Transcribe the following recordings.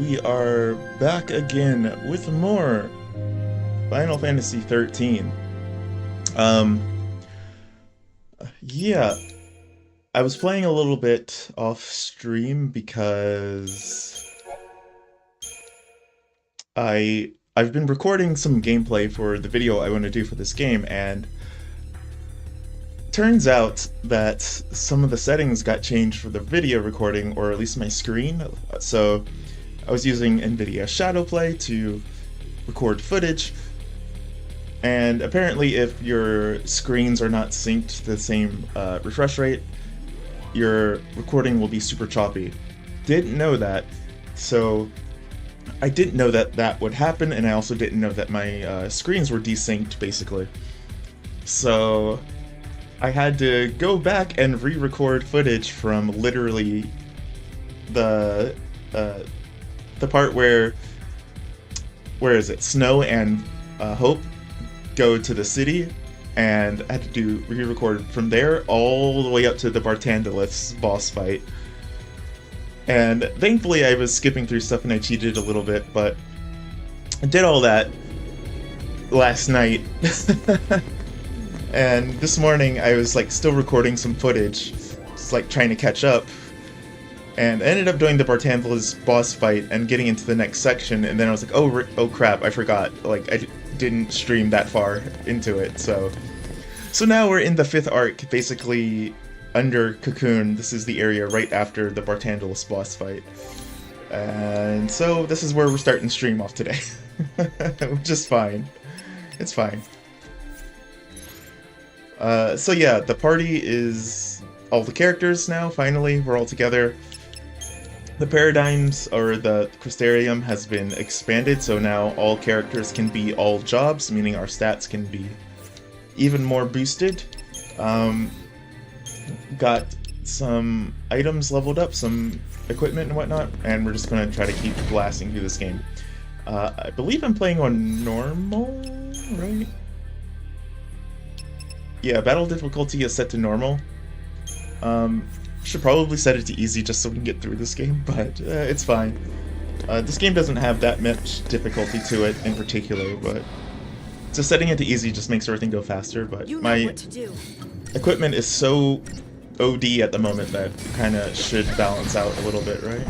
we are back again with more Final Fantasy 13. Um, yeah, I was playing a little bit off stream because I've been recording some gameplay for the video I want to do for this game, and turns out that some of the settings got changed for the video recording, or at least my screen. So I was using NVIDIA Shadowplay to record footage, and apparently if your screens are not synced to the same refresh rate, your recording will be super choppy. Didn't know that, so I didn't know that that would happen, and I also didn't know that my screens were desynced, basically. So I had to go back and re-record footage from literally the part where is it? Snow and Hope go to the city, and I had to do re-record from there all the way up to the Bartandalith's boss fight. And thankfully I was skipping through stuff and I cheated a little bit, but I did all that last night. And this morning I was like still recording some footage, just like trying to catch up, and I ended up doing the Bartandala's boss fight and getting into the next section, and then I was like, oh crap, I forgot, like I didn't stream that far into it. So now we're in the 5th arc, basically under Cocoon. This is the area right after the Bartandala's boss fight, and so this is where we're starting stream off today. Which is fine, it's fine. So yeah, the party is all the characters now. Finally, we're all together. The paradigms, or the Crystarium, has been expanded, so now all characters can be all jobs, meaning our stats can be even more boosted. Got some items leveled up, some equipment and whatnot, and we're just going to try to keep blasting through this game. I believe I'm playing on normal, right? Yeah, battle difficulty is set to normal. Should probably set it to easy just so we can get through this game, but it's fine. This game doesn't have that much difficulty to it in particular, but so setting it to easy just makes everything go faster. But my equipment is so OD at the moment that it kind of should balance out a little bit, right?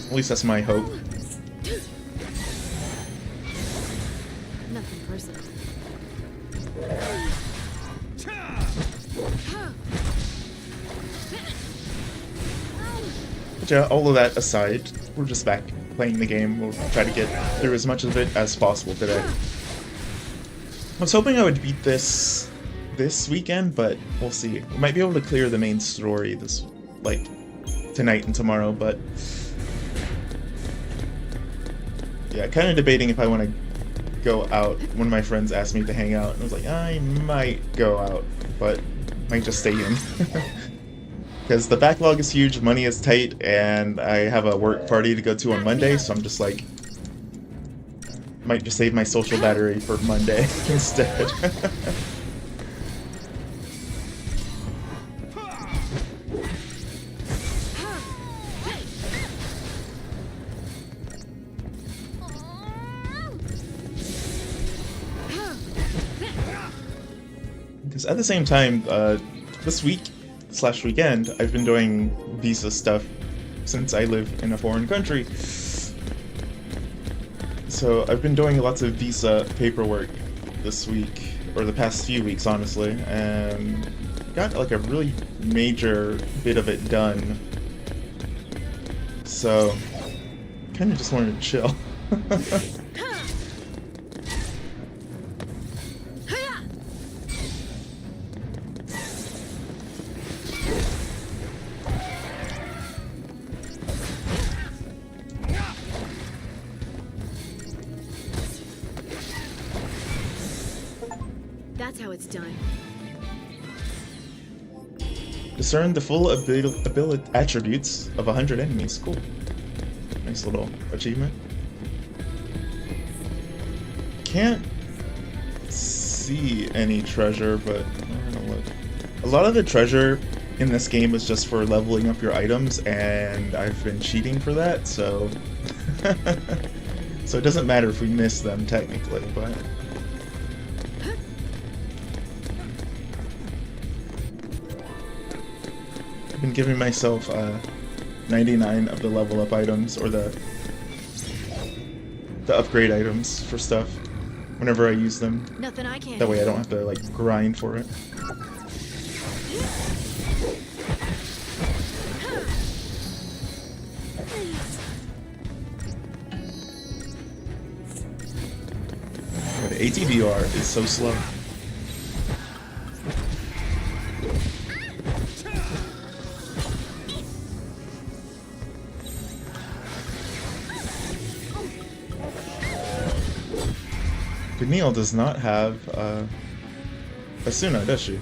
At least that's my hope. Nothing personal. But yeah, all of that aside, we're just back playing the game. We'll try to get through as much of it as possible today. I was hoping I would beat this weekend, but we'll see. We might be able to clear the main story this, like, tonight and tomorrow, but yeah, kind of debating if I want to go out. One of my friends asked me to hang out, and I was like, I might go out, but might just stay in. Because the backlog is huge, money is tight, and I have a work party to go to on Monday, so I'm just like, might just save my social battery for Monday instead. Because at the same time, this week/weekend, I've been doing visa stuff since I live in a foreign country. So I've been doing lots of visa paperwork this week, or the past few weeks, honestly, and got like a really major bit of it done. So, kind of just wanted to chill. That's how it's done. Discern the full ability attributes of 100 enemies. Cool. Nice little achievement. Can't see any treasure, but I'm gonna look. A lot of the treasure in this game is just for leveling up your items, and I've been cheating for that, so so it doesn't matter if we miss them technically, but I've been giving myself 99 of the level up items, or the upgrade items for stuff whenever I use them. Nothing I can't. That way I don't have to like grind for it. The ATVR is so slow. Neil does not have Asuna, does she?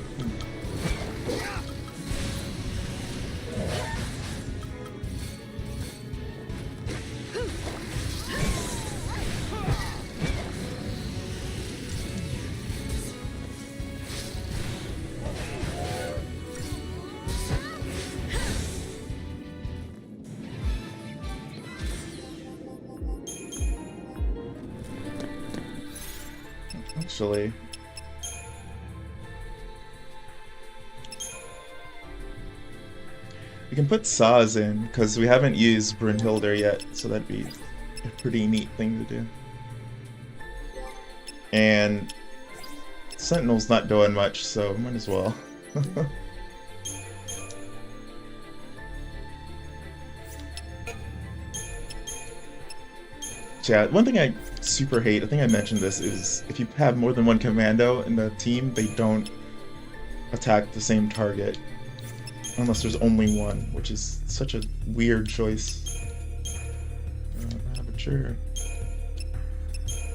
Actually, we can put Saz in, because we haven't used Brynhildr yet, so that'd be a pretty neat thing to do. And Sentinel's not doing much, so might as well. Yeah, one thing I super hate, I think I mentioned this, is if you have more than one commando in the team, they don't attack the same target unless there's only one, which is such a weird choice. Ravager.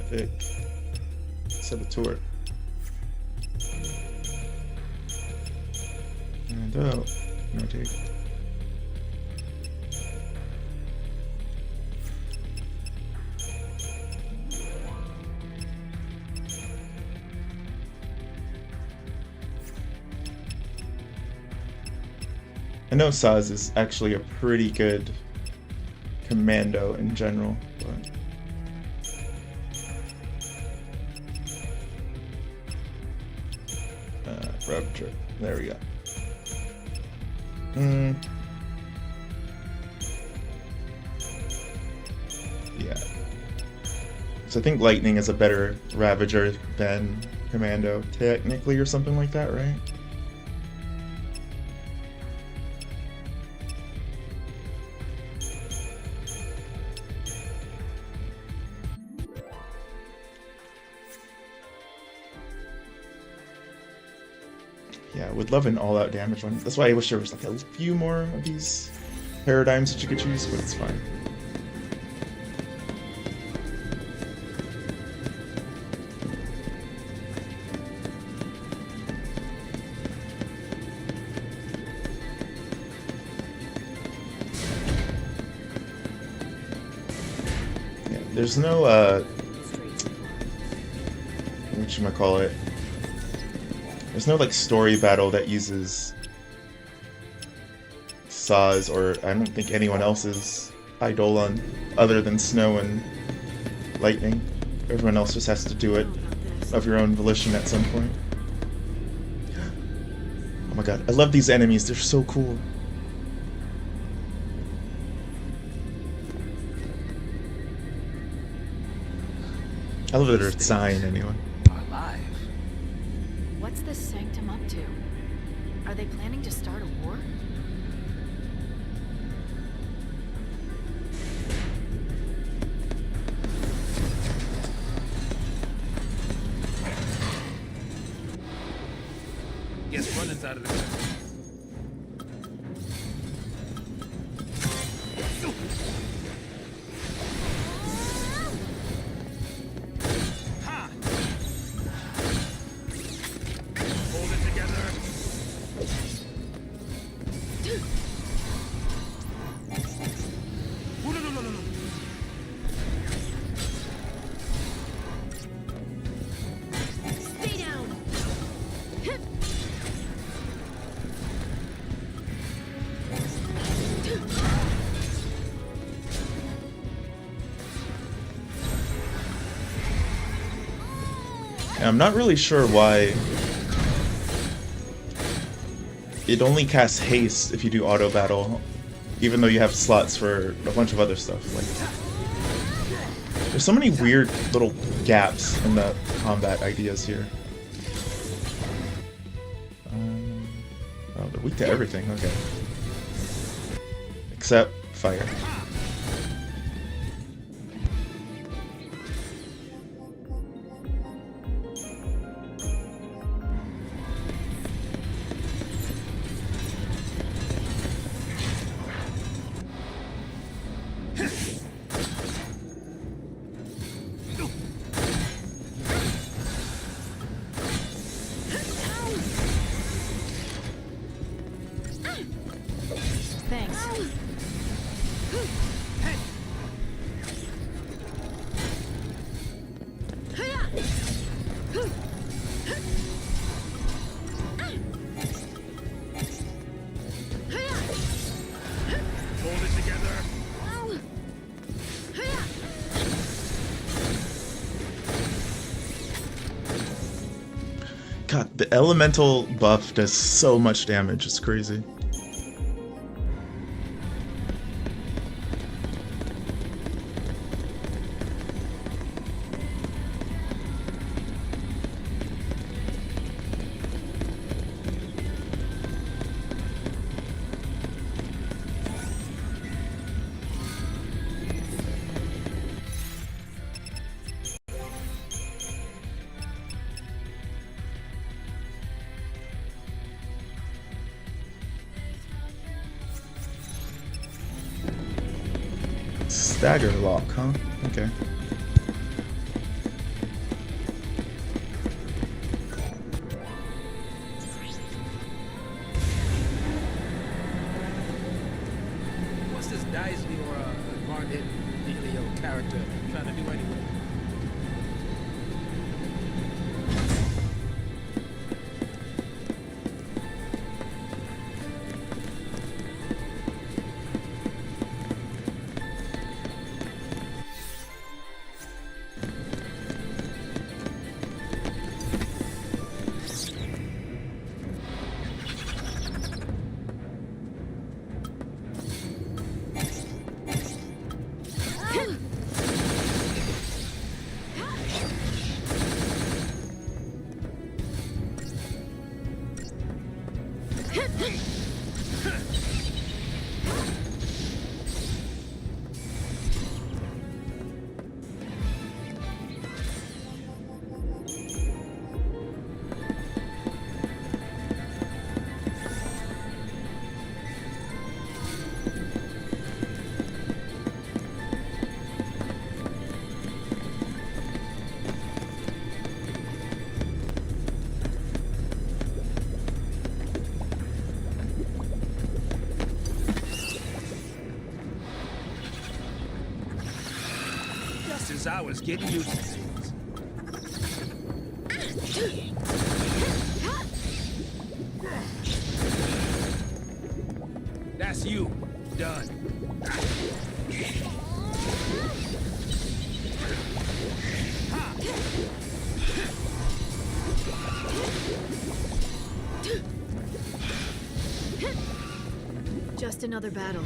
Epic. Saboteur. And oh, no take. I know Saz is actually a pretty good commando in general, but Ravager. There we go. Yeah. So I think Lightning is a better Ravager than Commando, technically, or something like that, right? Yeah, I would love an all-out damage one. That's why I wish there was like a few more of these paradigms that you could choose, but it's fine. Yeah, there's no whatchamacallit? There's no like story battle that uses Saz, or I don't think anyone else's Eidolon other than Snow and Lightning. Everyone else just has to do it of your own volition at some point. Oh my god, I love these enemies, they're so cool. I love their design anyway. What's this sanctum up to? Are they planning to start a war? Guess running's out of the question. I'm not really sure why it only casts haste if you do auto battle, even though you have slots for a bunch of other stuff. Like, there's so many weird little gaps in the combat ideas here. Oh, they're weak to everything. Okay, except fire. Thanks. Hold it together. God, the elemental buff does so much damage. It's crazy. Stagger lock, huh? Okay. What's this Daisley or hard-hit Leo character trying to do anyway? Since I was getting used to things. That's you. Done. Just another battle.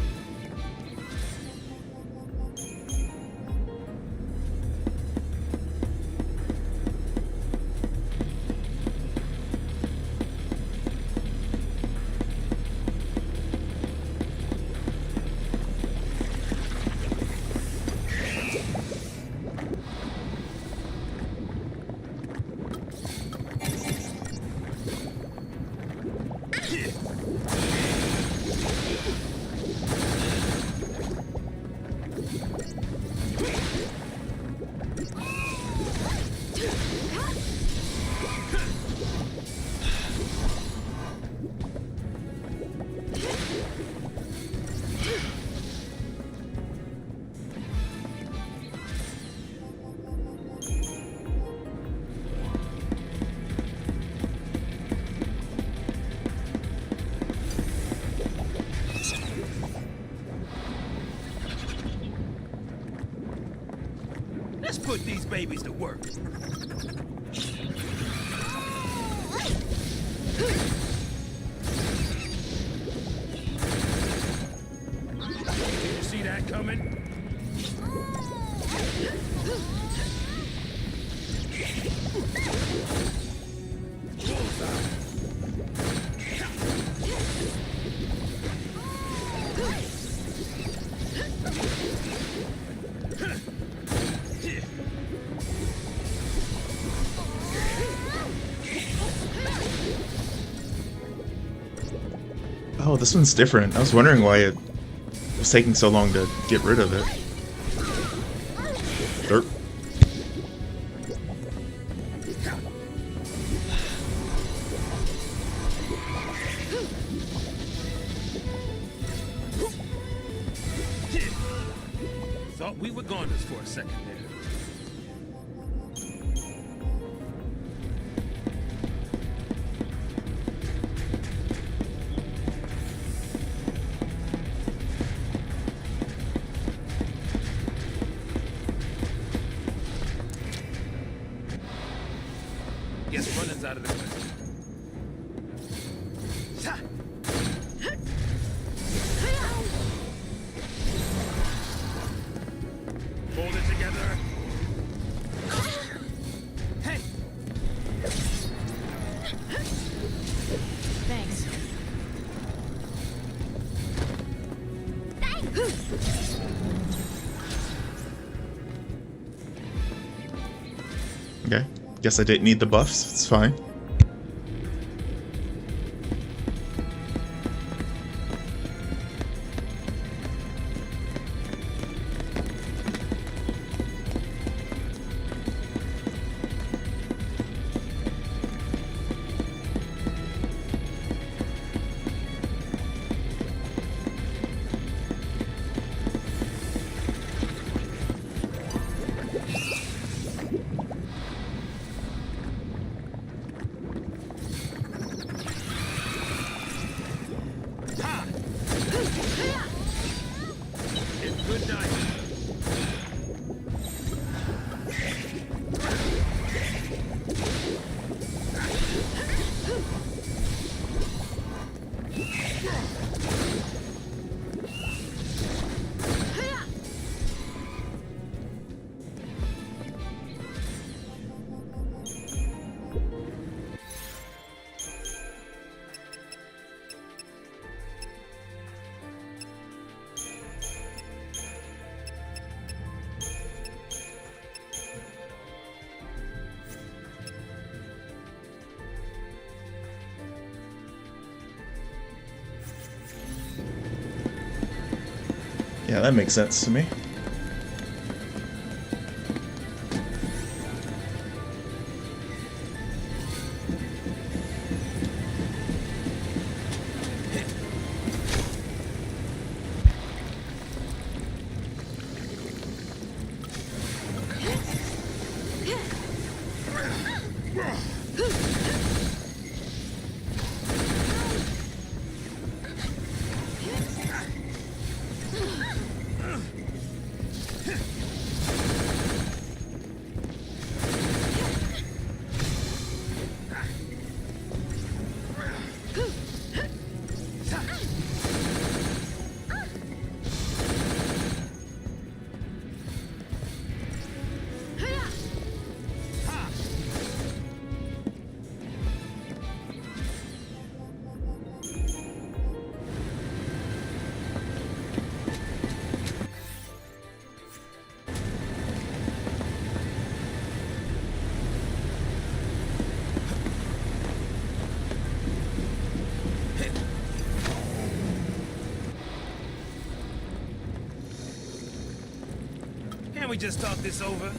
Let's put these babies to work. Oh, this one's different. I was wondering why it was taking so long to get rid of it. Derp. Thought we were goners for a second there. Guess running's out of the question. Hold it together. Hey! Thanks. Okay. Guess I didn't need the buffs. It's fine. Good night. Yeah, that makes sense to me. Can't we just talk this over?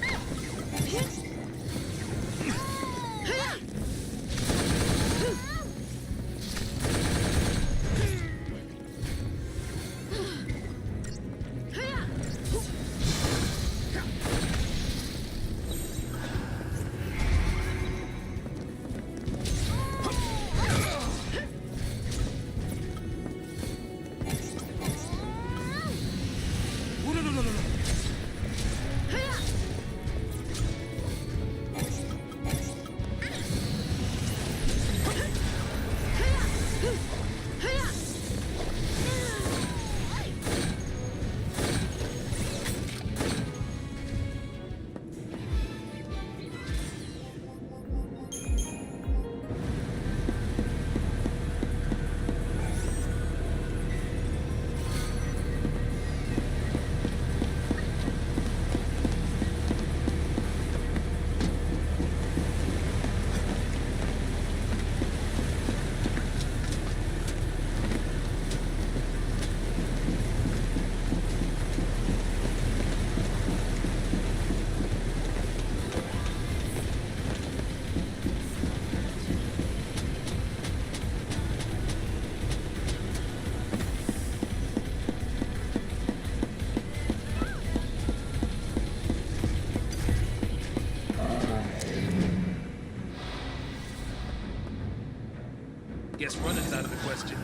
is out of the question.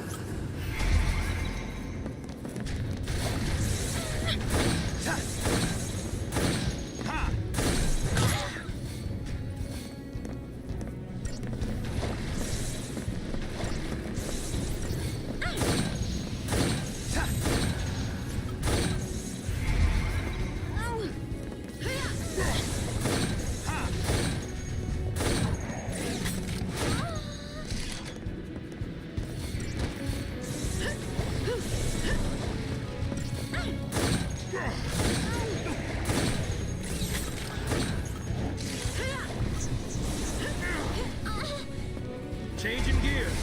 Changing gears.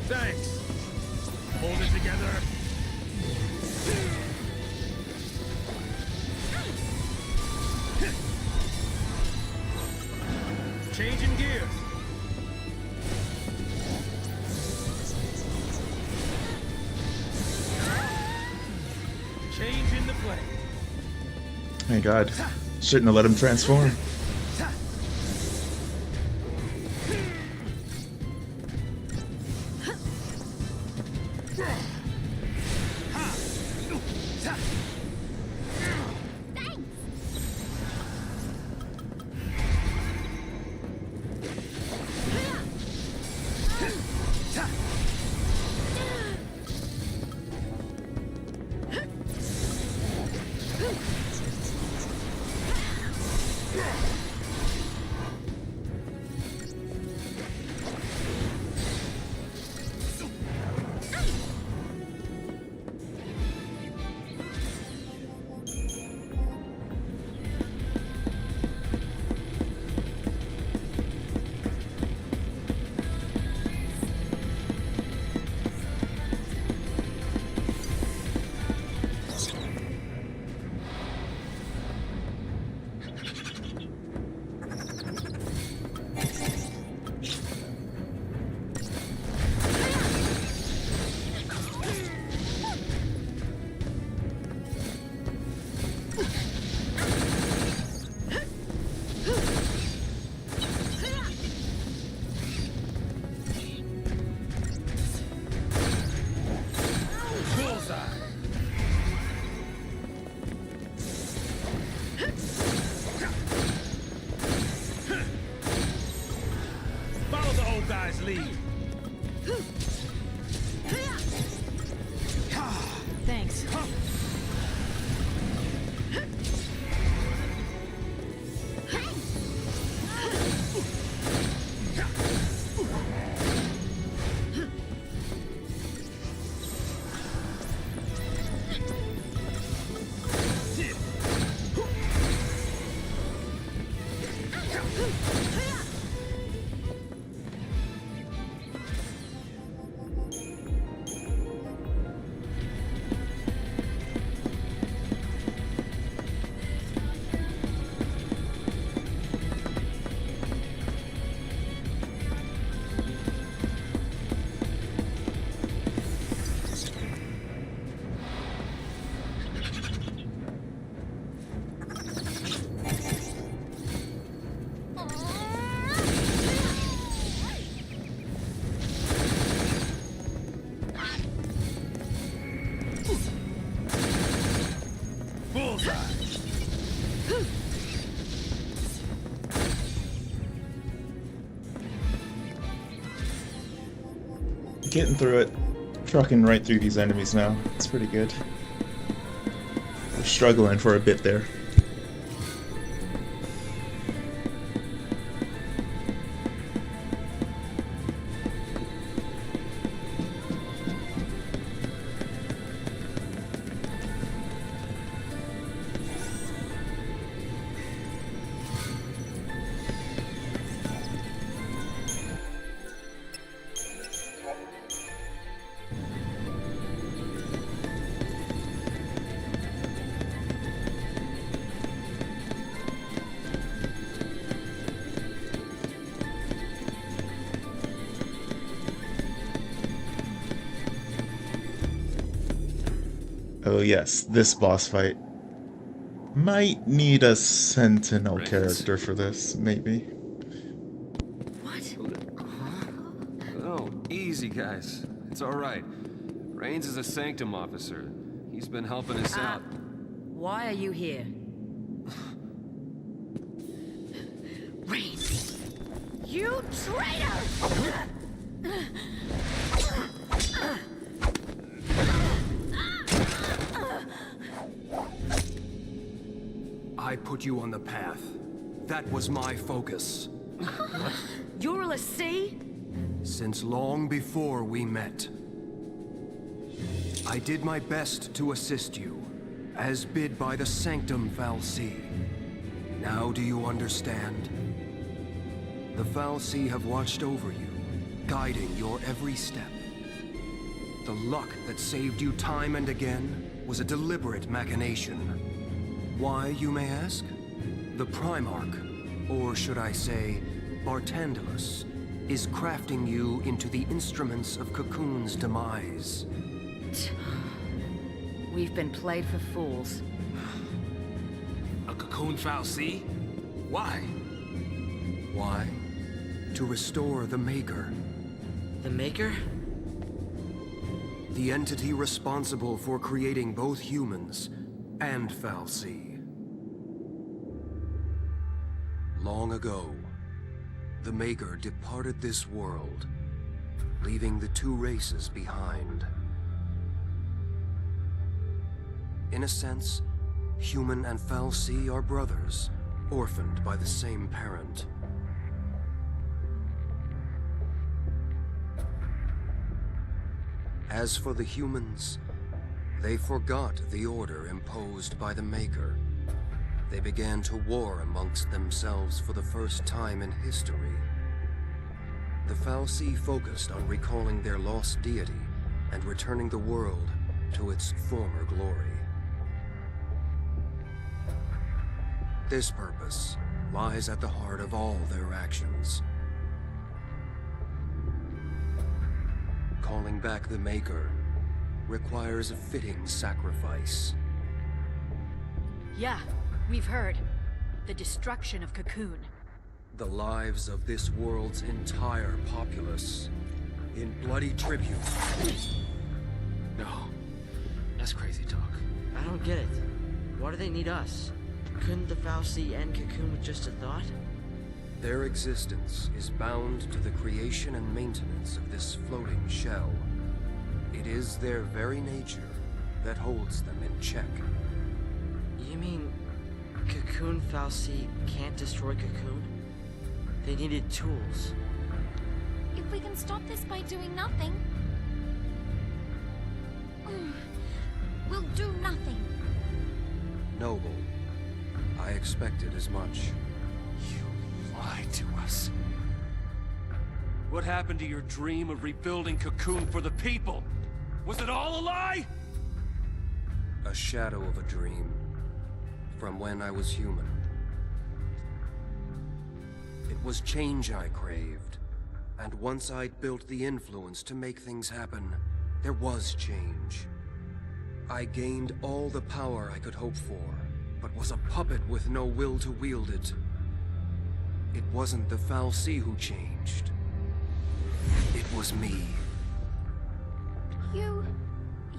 Thanks. Hold it together. Changing gears. Changing the play. My God, shouldn't have let him transform. Follow the old guy's lead. Thanks. Getting through it, trucking right through these enemies now. It's pretty good. We're struggling for a bit there. Oh yes, this boss fight. Might need a Sentinel Reigns. character for this, maybe. What? Oh, easy, guys. It's all right. Reigns is a Sanctum officer. He's been helping us out. Why are you here? Reigns! You traitor! I put you on the path. That was my focus. You're a Lassie? Since long before we met. I did my best to assist you, as bid by the Sanctum Valkerion. Now do you understand? The Valkerion have watched over you, guiding your every step. The luck that saved you time and again was a deliberate machination. Why, you may ask? The Primarch, or should I say, Bartandalus, is crafting you into the instruments of Cocoon's demise. We've been played for fools. A Cocoon Valkerion? Why? Why? To restore the Maker. The Maker? The entity responsible for creating both humans and Valkerion. Long ago, the Maker departed this world, leaving the two races behind. In a sense, human and Valkerion are brothers, orphaned by the same parent. As for the humans, they forgot the order imposed by the Maker. They began to war amongst themselves for the first time in history. The Valkerion focused on recalling their lost deity and returning the world to its former glory. This purpose lies at the heart of all their actions. Calling back the Maker requires a fitting sacrifice. Yeah, we've heard. The destruction of Cocoon. The lives of this world's entire populace in bloody tribute. No. That's crazy talk. I don't get it. Why do they need us? Couldn't the Valkerion end Cocoon with just a thought? Their existence is bound to the creation and maintenance of this floating shell. It is their very nature that holds them in check. You mean Cocoon Valkerion can't destroy Cocoon? They needed tools. If we can stop this by doing nothing... we'll do nothing. Noble, I expected as much. You lied to us. What happened to your dream of rebuilding Cocoon for the people? Was it all a lie? A shadow of a dream, from when I was human. It was change I craved, and once I'd built the influence to make things happen, there was change. I gained all the power I could hope for, but was a puppet with no will to wield it. It wasn't the Valkerion who changed. It was me.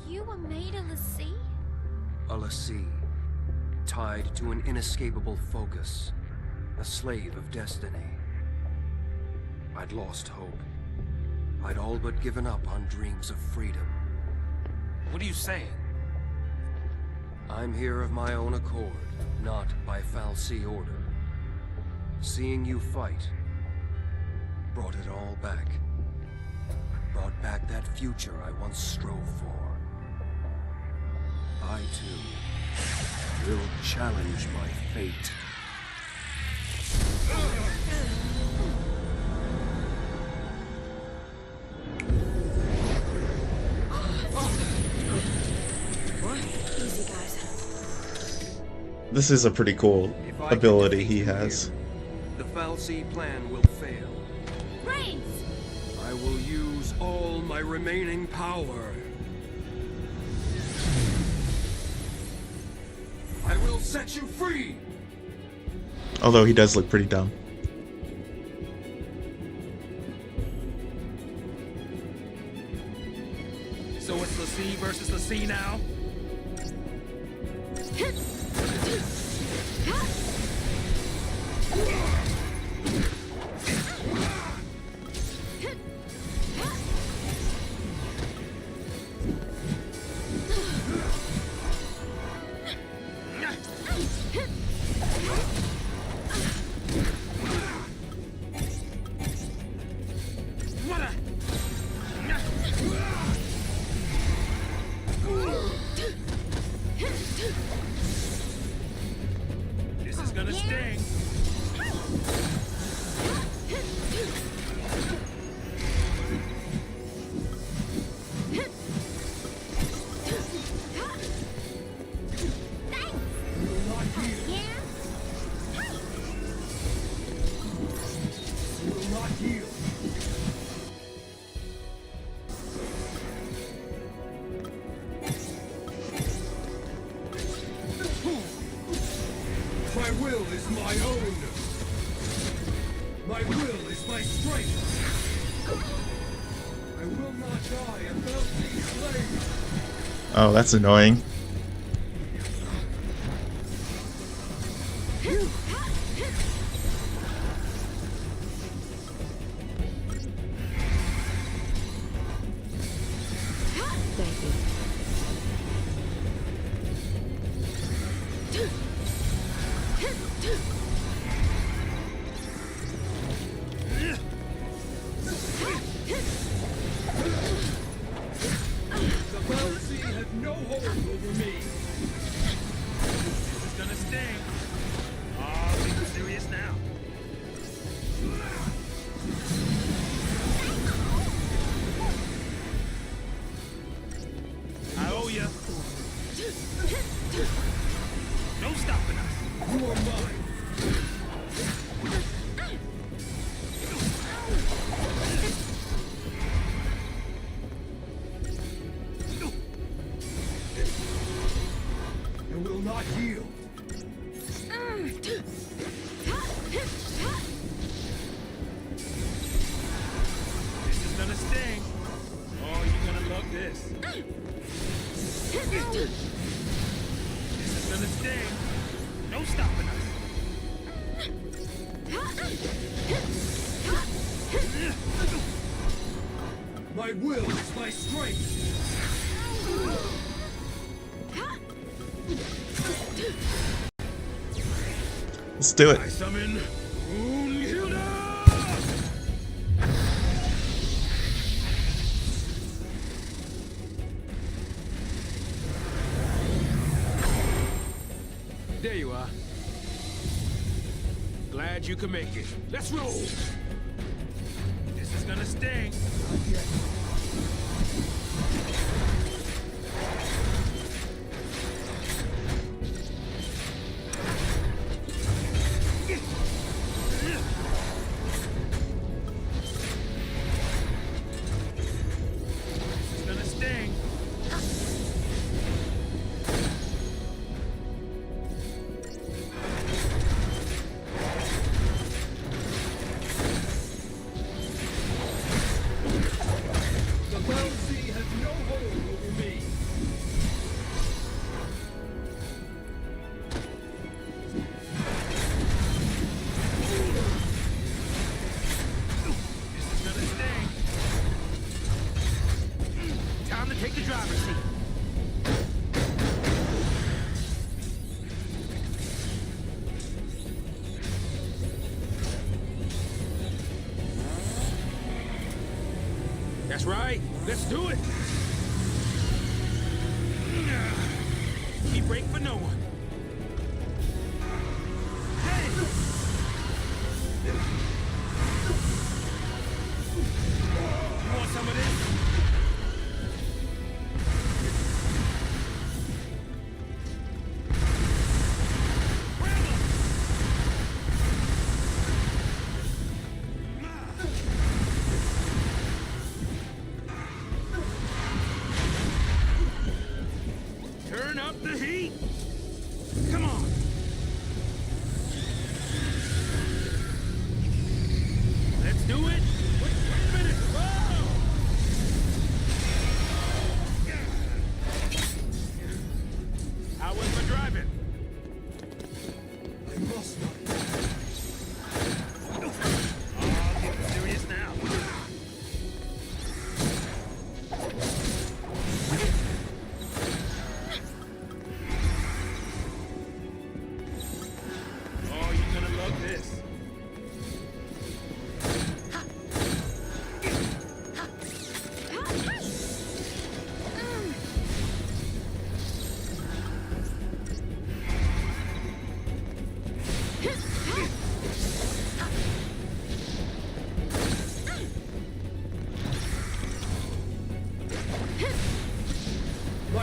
You were made a Lassie? A Lassie, tied to an inescapable focus, a slave of destiny. I'd lost hope. I'd all but given up on dreams of freedom. What are you saying? I'm here of my own accord, not by Valkerion order. Seeing you fight brought it all back. Brought back that future I once strove for. I, too, will challenge my fate. Easy, guys. This is a pretty cool If I can ability defeat he you has. here, the Valkerion plan will fail. Reigns! I will use all my remaining power. I will set you free! Although he does look pretty dumb. So it's Lassie versus Lassie now? This is gonna sting. My will is my own. My will is my strength. I will not die without being slain. Oh, that's annoying. The Valkyrie has no hold over me. This is gonna sting. Oh, being serious now. I owe ya. No stopping us. You are mine. I will not yield. This is gonna sting. Oh, you're gonna love this. This is gonna sting. No stopping us. My will is my strength. Let's do it. I summon Hilda! There you are. Glad you could make it. Let's roll! This is gonna sting. This is gonna sting. The Valkyrie has no hold over me. This is gonna sting. Time to take the driver's seat. That's right. Let's do it. Keep break for no one. Hey! You want some of this? Turn up the heat.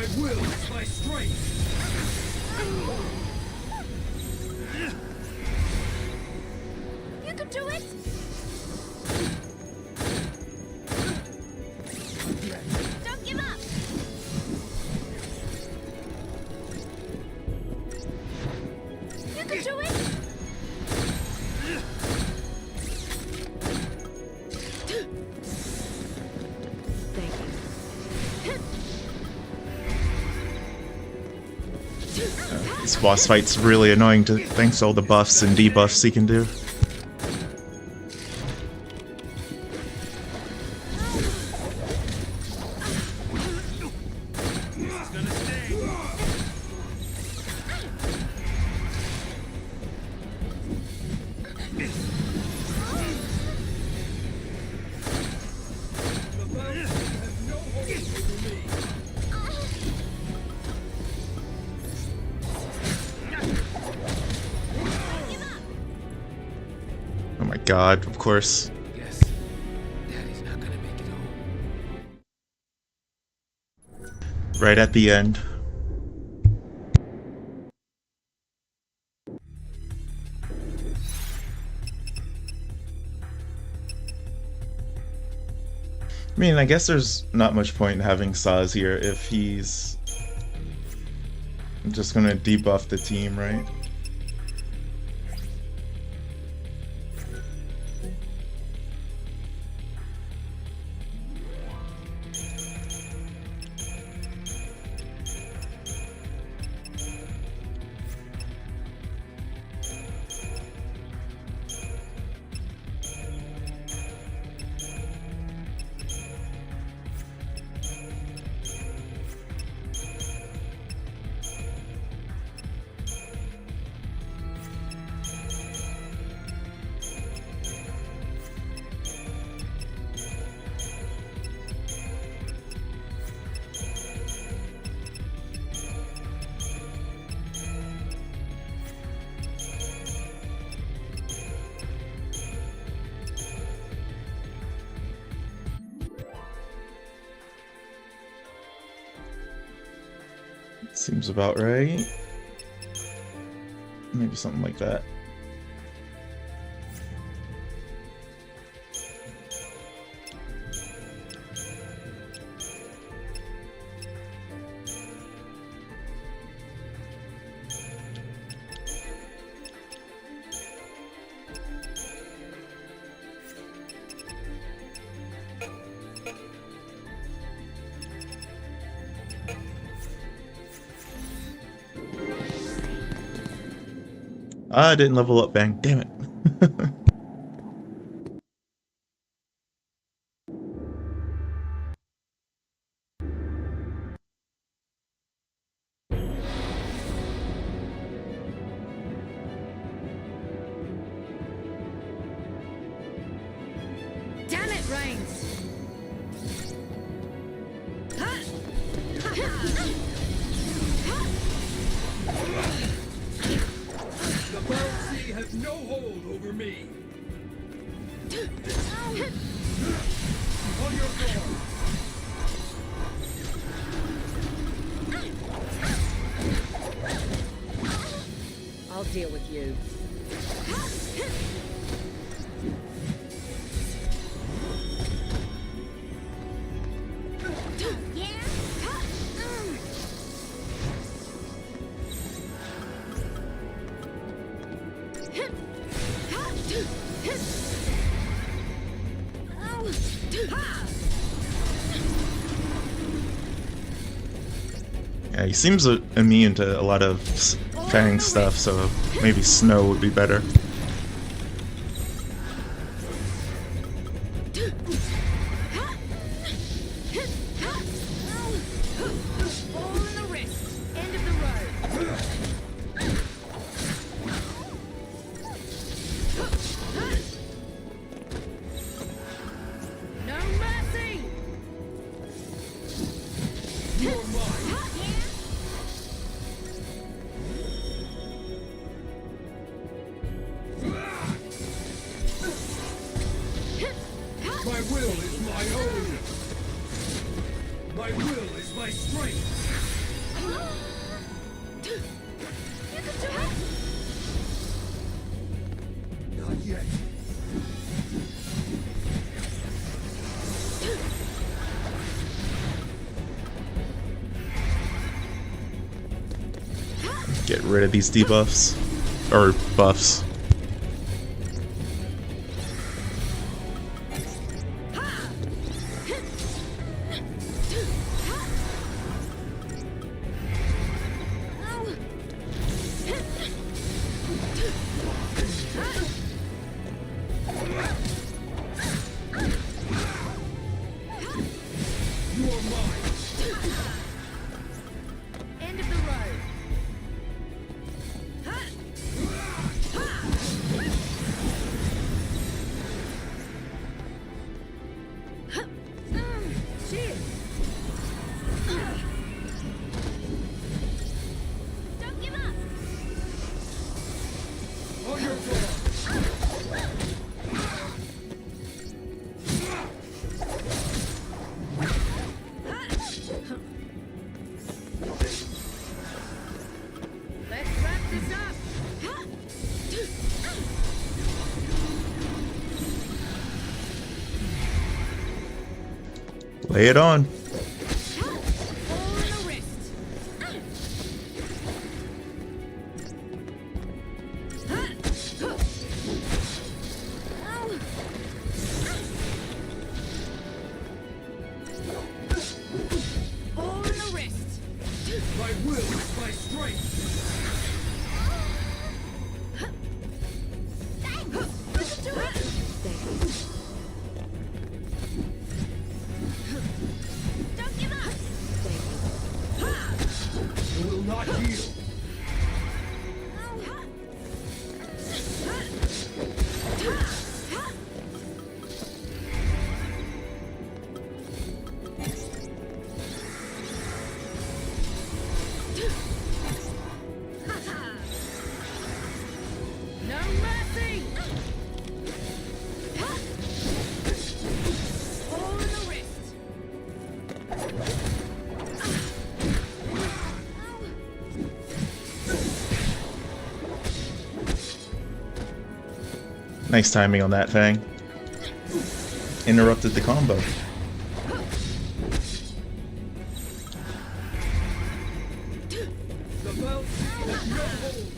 My will is my strength. You can do it! Don't give up! You can do it! Thank you. This boss fight's really annoying thanks to all the buffs and debuffs he can do. Oh my god, of course. Guess Daddy's not gonna make it home. Right at the end. I mean, I guess there's not much point in having Saz here if he's just gonna debuff the team, right? Seems about right. Maybe something like that. Ah, I didn't level up, Bang. Damn it. Damn it, Reigns! The Valkyrie has no hold over me. On your guard. I'll deal with you. Yeah, he seems immune to a lot of Fang stuff, so maybe snow would be better. My will is my own. My will is my strength. Not yet. Get rid of these debuffs. Or buffs. End of the road. Shit. Don't give up! On your floor. Let's wrap this up. Lay it on. All in the wrist. All in the wrist. My will is my strength. Don't give up! You will not yield. No mercy. All in the wrist. Nice timing on that, Fang. Interrupted the combo. The Valkyrie has no hold.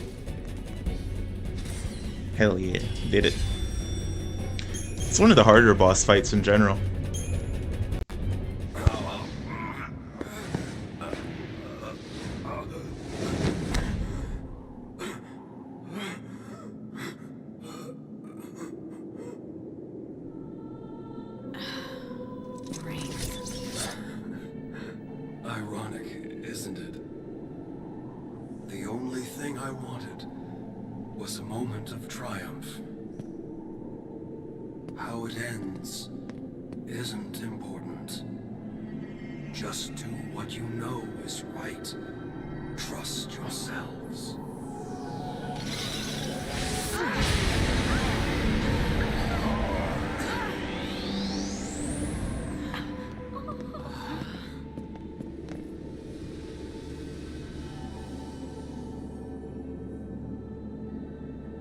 Hell yeah, did it. It's one of the harder boss fights in general. Ironic, isn't it? The only thing I wanted was a moment of triumph. How it ends isn't important. Just do what you know is right. Trust yourselves.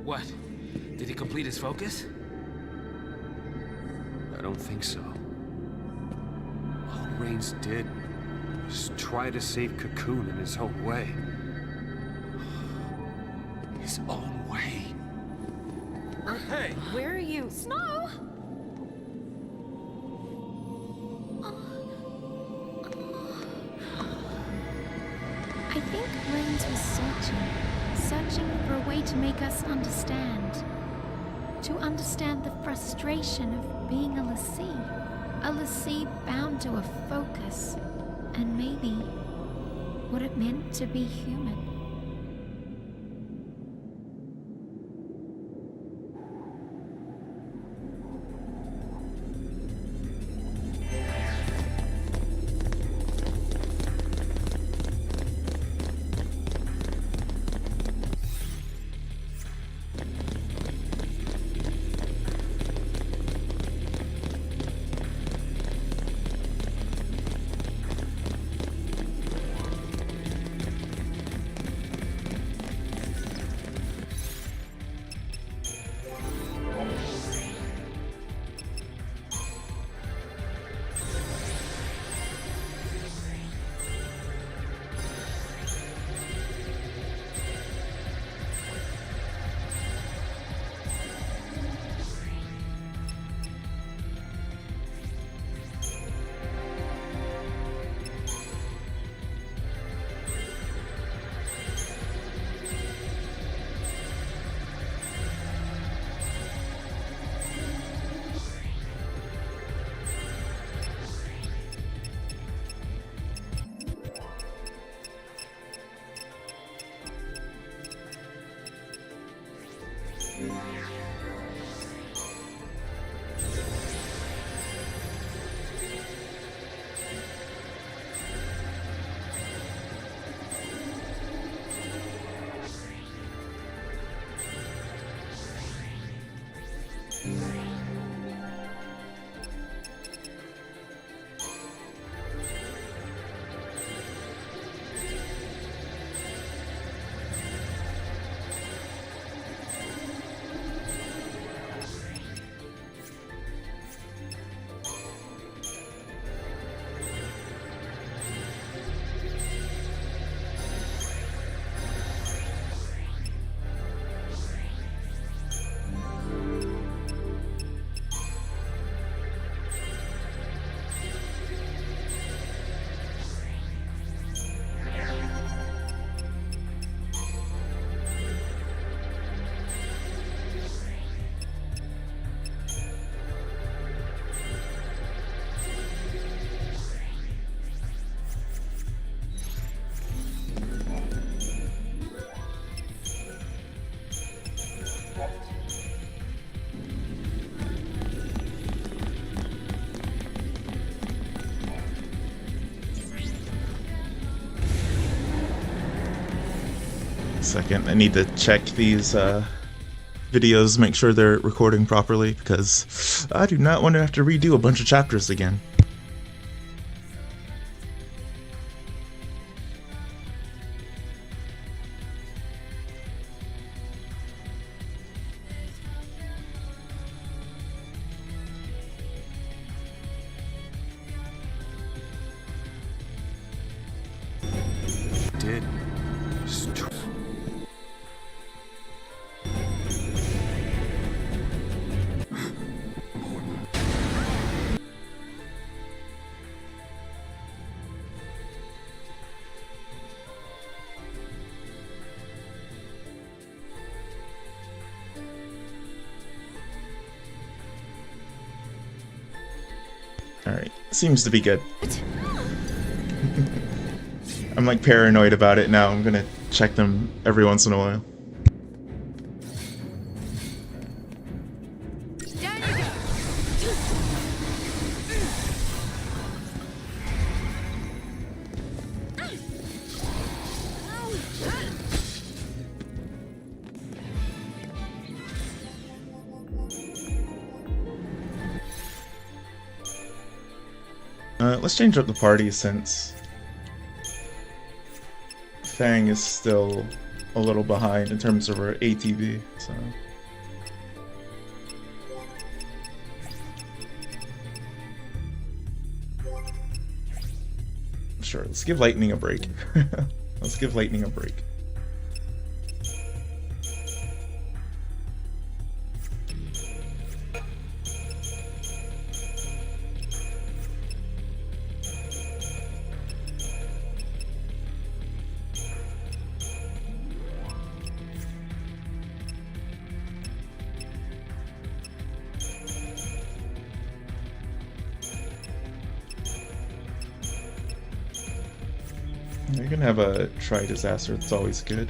What? Did he complete his focus? I don't think so. All Reigns did was try to save Cocoon in his own way. His own way. Hey! Where are you? Snow! I think Reigns was searching for a way to make us understand. To understand the frustration of being a l'Cie bound to a focus, and maybe what it meant to be human. Second, I need to check these videos, make sure they're recording properly, because I do not want to have to redo a bunch of chapters again. Did. Alright, seems to be good. I'm like paranoid about it now. I'm gonna check them every once in a while. Down you go. Let's change up the party since Fang is still a little behind in terms of her ATB, so... Sure, let's give Lightning a break. Let's give Lightning a break. You're gonna have a tri-disaster, it's always good.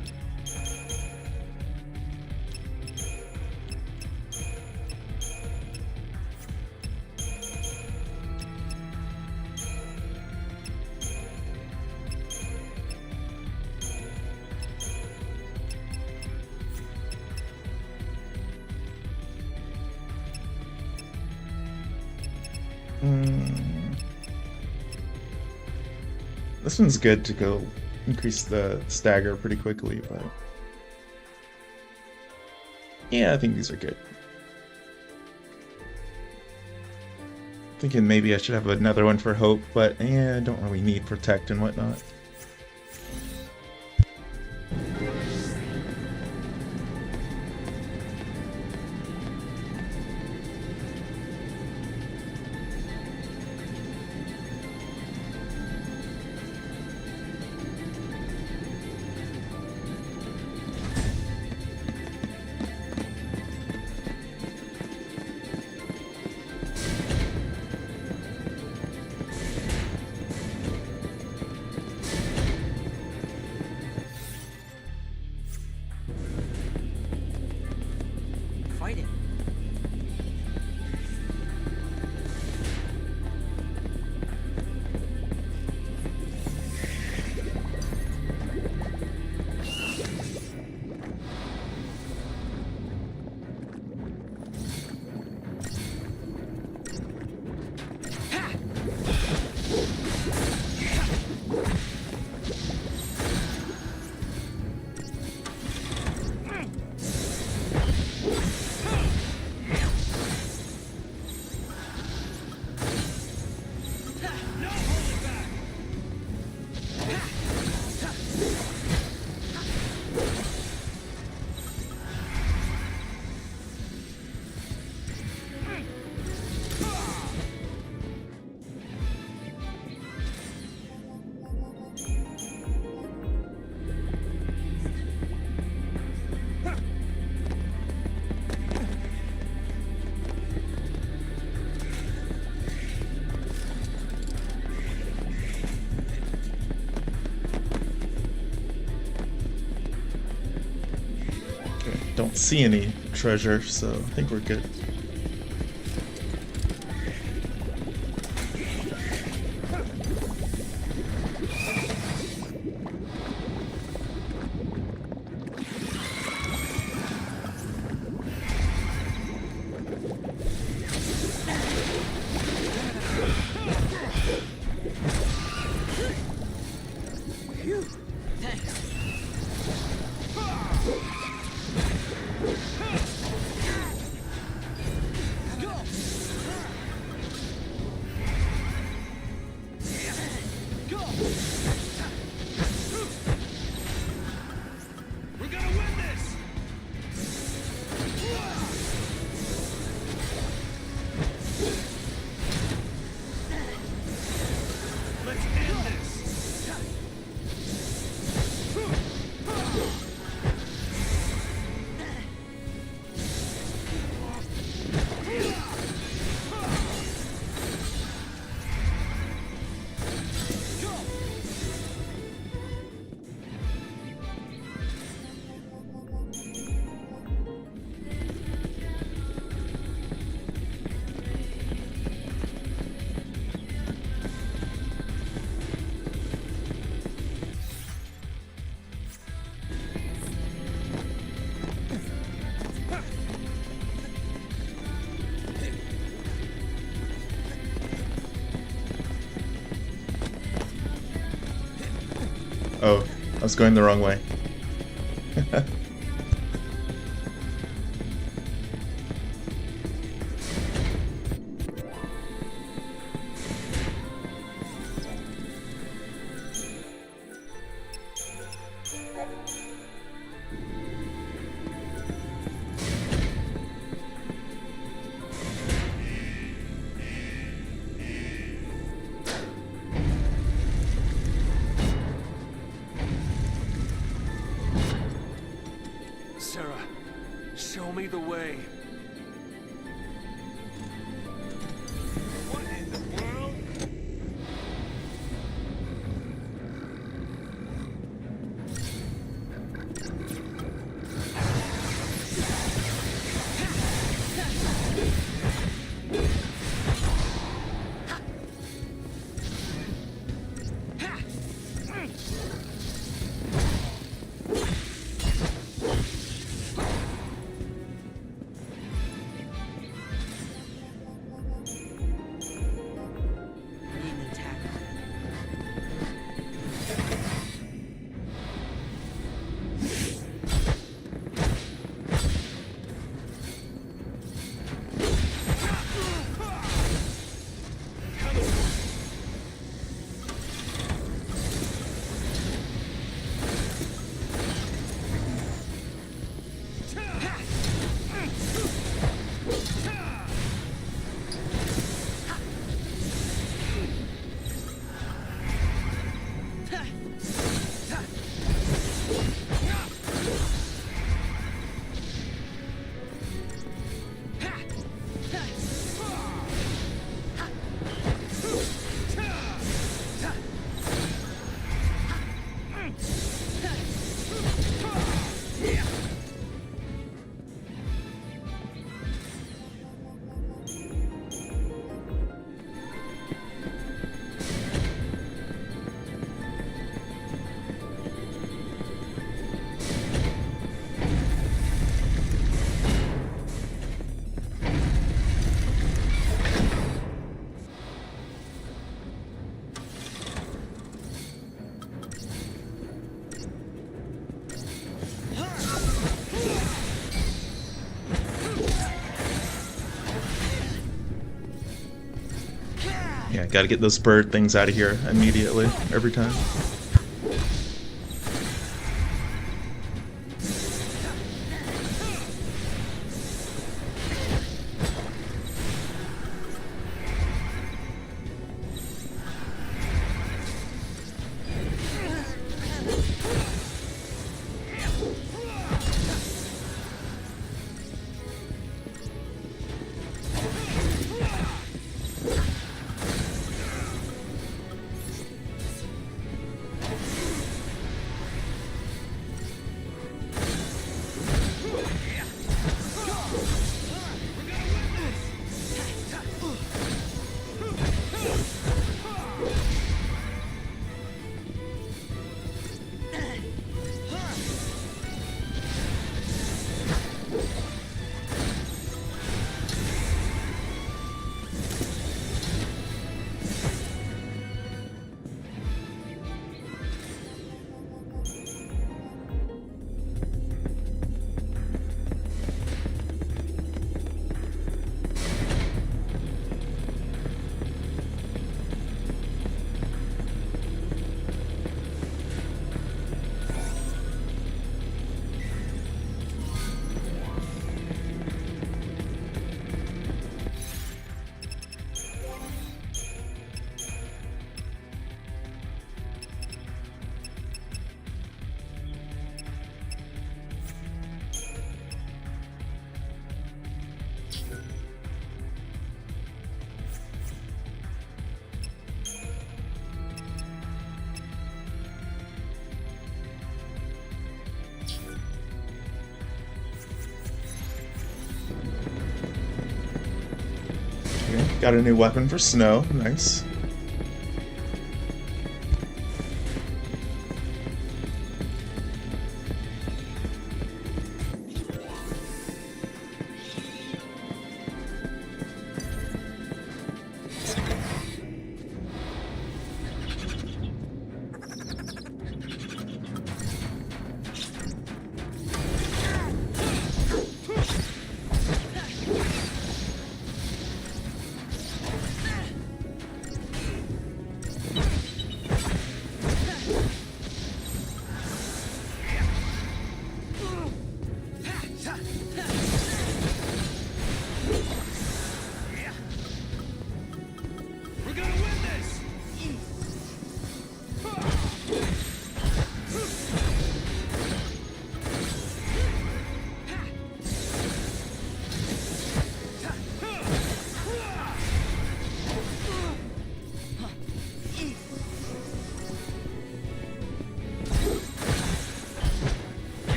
This one's good to go increase the stagger pretty quickly, but yeah, I think these are good. Thinking maybe I should have another one for Hope, but yeah, I don't really need Protect and whatnot. Fighting. Don't see any treasure, so I think we're good. We're gonna win this! Let's end this! Oh, I was going the wrong way. Sarah, show me the way. What in the world? Need an attacker. Yeah, gotta get those bird things out of here immediately, every time. Got a new weapon for snow. Nice.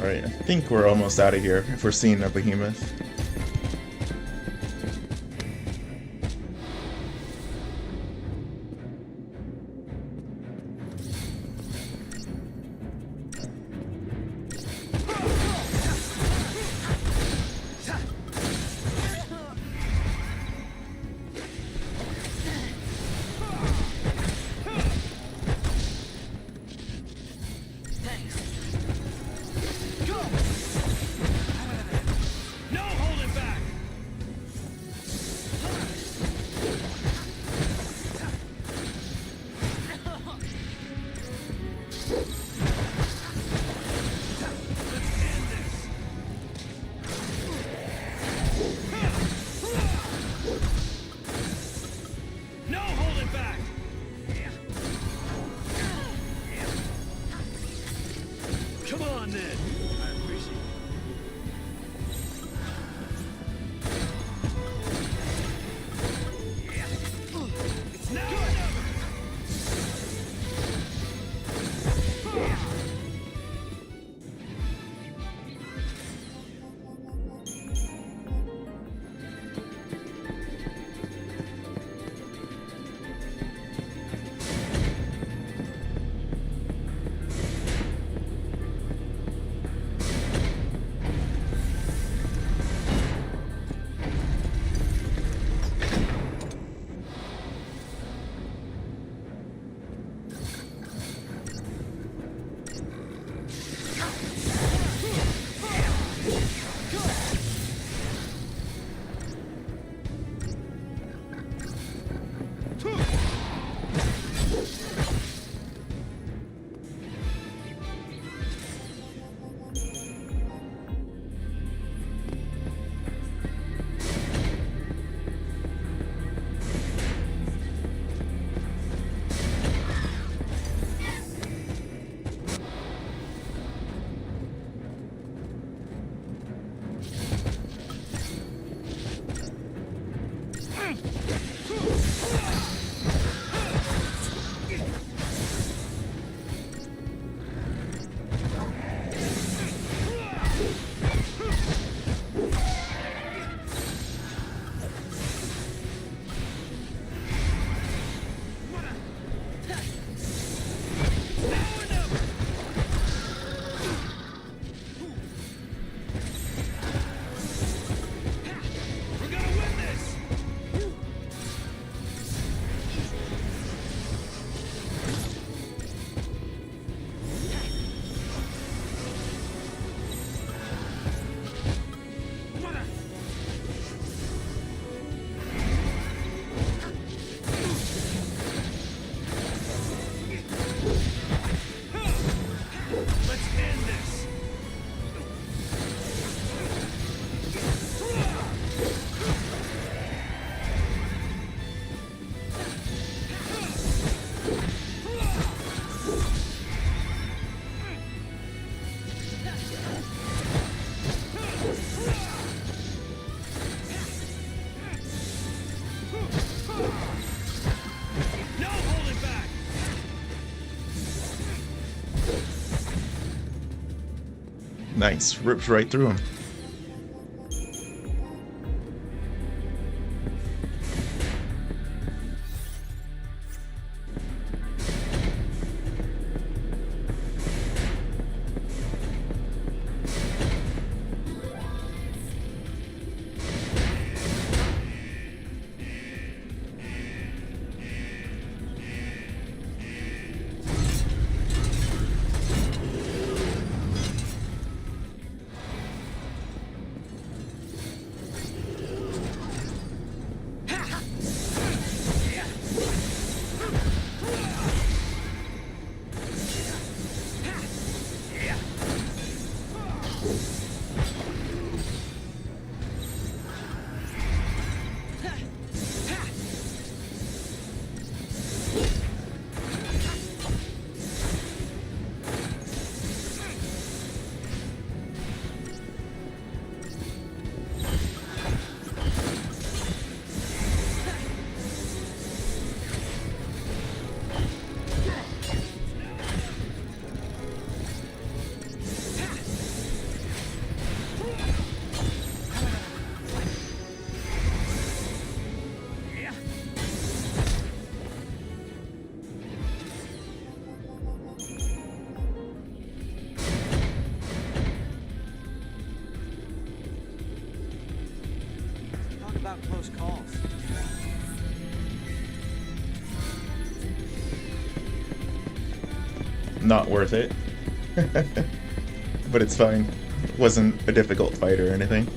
Alright, I think we're almost out of here if we're seeing a behemoth. No holding Nice, rips right through him. Talk about close calls. Not worth it. But it's fine. It wasn't a difficult fight or anything.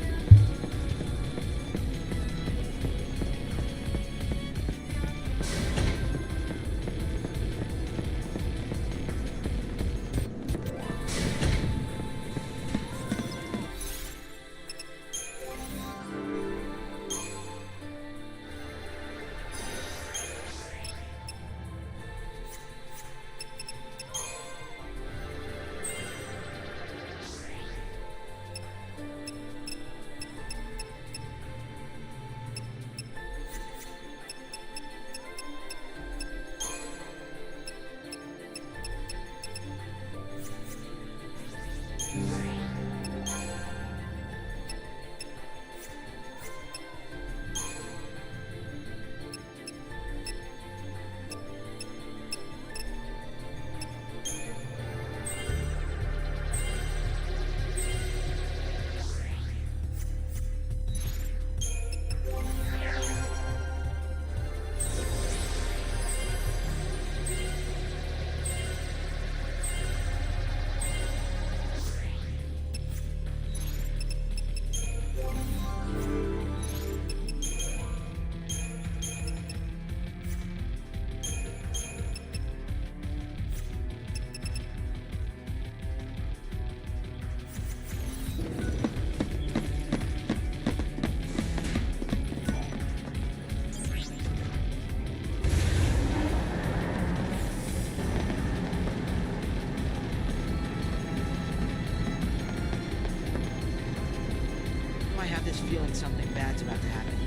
I have this feeling something bad's about to happen.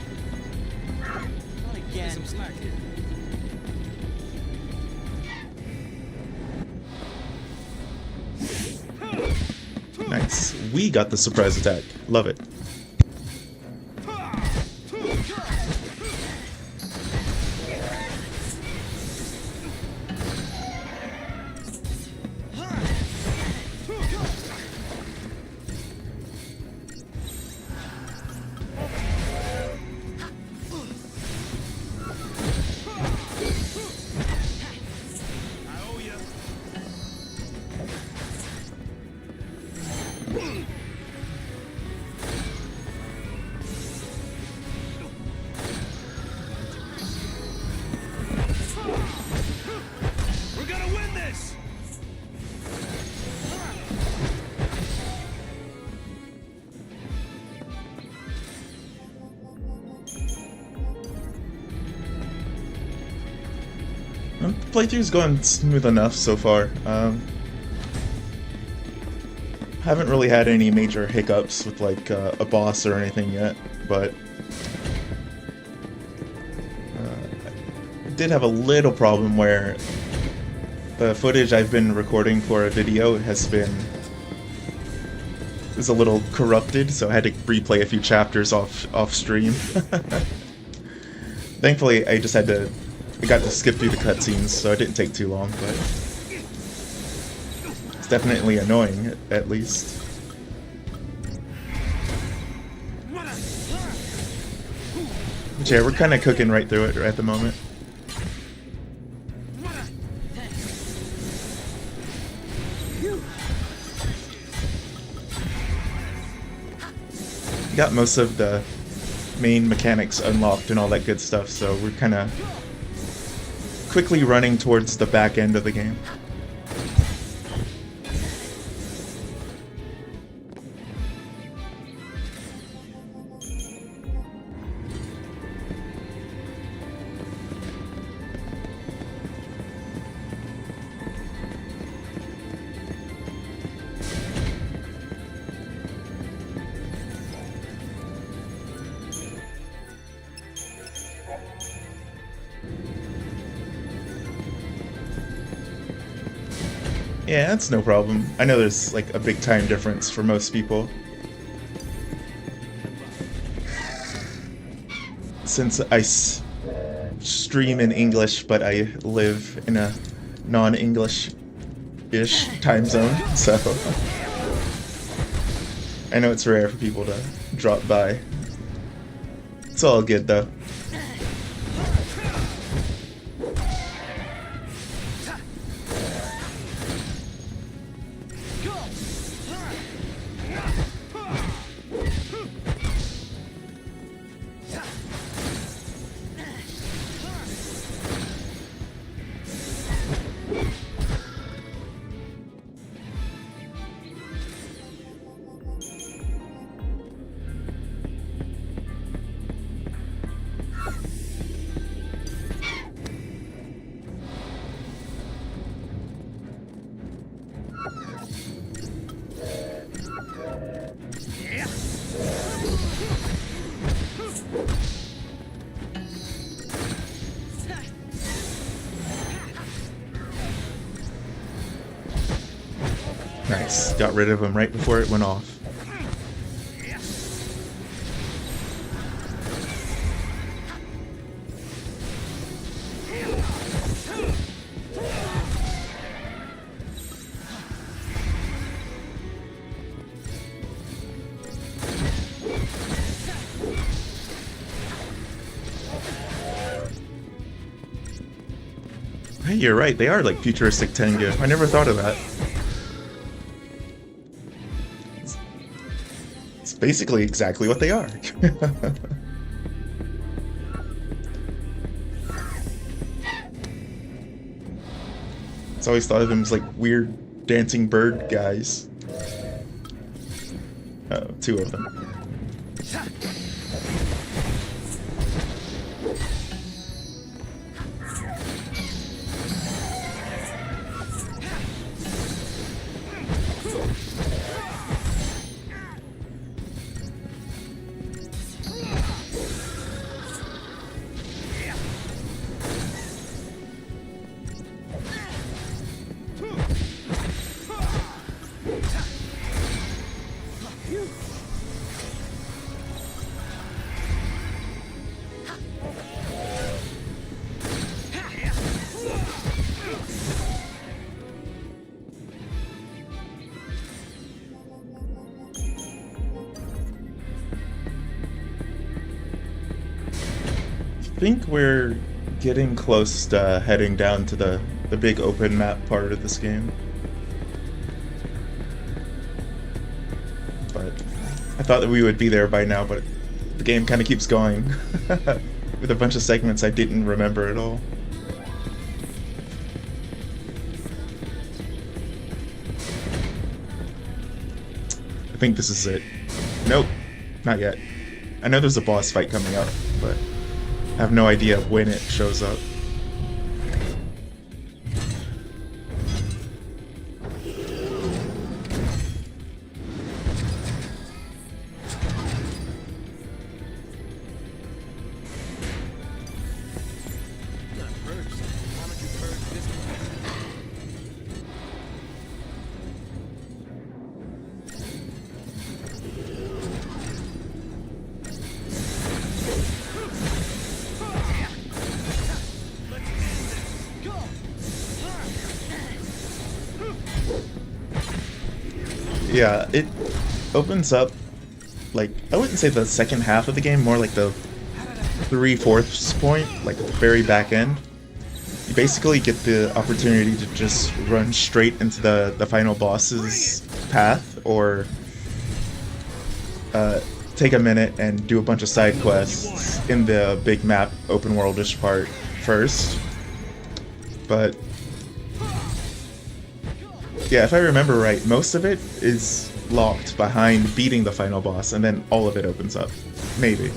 Not again. Some slack here. Nice. We got the surprise attack. Love it. We're gonna win this! Playthrough's going smooth enough so far. Haven't really had any major hiccups with like a boss or anything yet, but I did have a little problem where the footage I've been recording for a video has been was a little corrupted, so I had to replay a few chapters off stream. Thankfully, I got to skip through the cutscenes, so it didn't take too long, but it's definitely annoying, at least. But yeah, we're kind of cooking right through it at the moment. Got most of the main mechanics unlocked and all that good stuff, so we're kind of quickly running towards the back end of the game. Yeah, that's no problem. I know there's like a big time difference for most people. Since I stream in English, but I live in a non-English-ish time zone, so I know it's rare for people to drop by. It's all good though. Nice. Got rid of him right before it went off. Hey, you're right. They are like futuristic Tengu. I never thought of that. It's basically exactly what they are. It's always thought of them as like weird dancing bird guys. Oh, two of them. I think we're getting close to heading down to the big open map part of this game. But I thought that we would be there by now, but the game kind of keeps going with a bunch of segments I didn't remember at all. I think this is it. Nope, not yet. I know there's a boss fight coming up, but I have no idea when it shows up. Yeah, it opens up, like, I wouldn't say the second half of the game, more like the 3/4 point, like the very back end. You basically get the opportunity to just run straight into the final boss's path, or take a minute and do a bunch of side quests in the big map open worldish part first. But yeah, if I remember right, most of it is locked behind beating the final boss, and then all of it opens up. Maybe.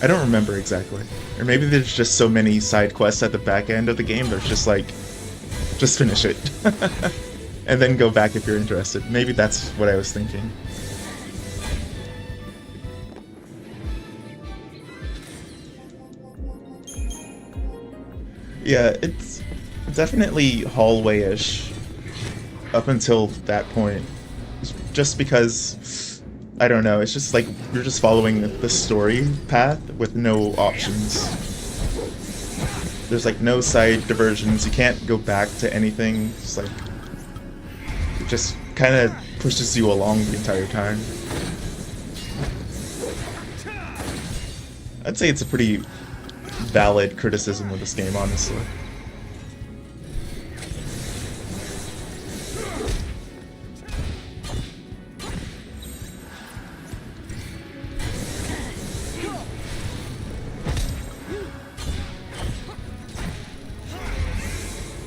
I don't remember exactly. Or maybe there's just so many side quests at the back end of the game, there's just like, just finish it. And then go back if you're interested. Maybe that's what I was thinking. Yeah, it's definitely hallway-ish up until that point. Just because, I don't know, it's just like you're just following the story path with no options. There's like no side diversions, you can't go back to anything, it's like, it just kind of pushes you along the entire time. I'd say it's a pretty valid criticism of this game, honestly.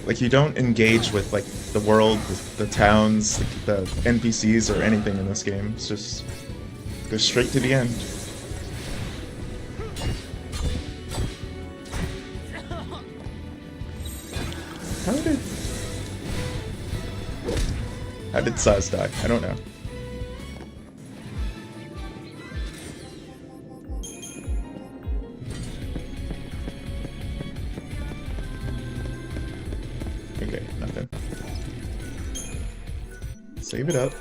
Like, you don't engage with, like, the world, the towns, the NPCs, or anything in this game. It's just go straight to the end. How did Saz die? I don't know. Okay, nothing. Save it up.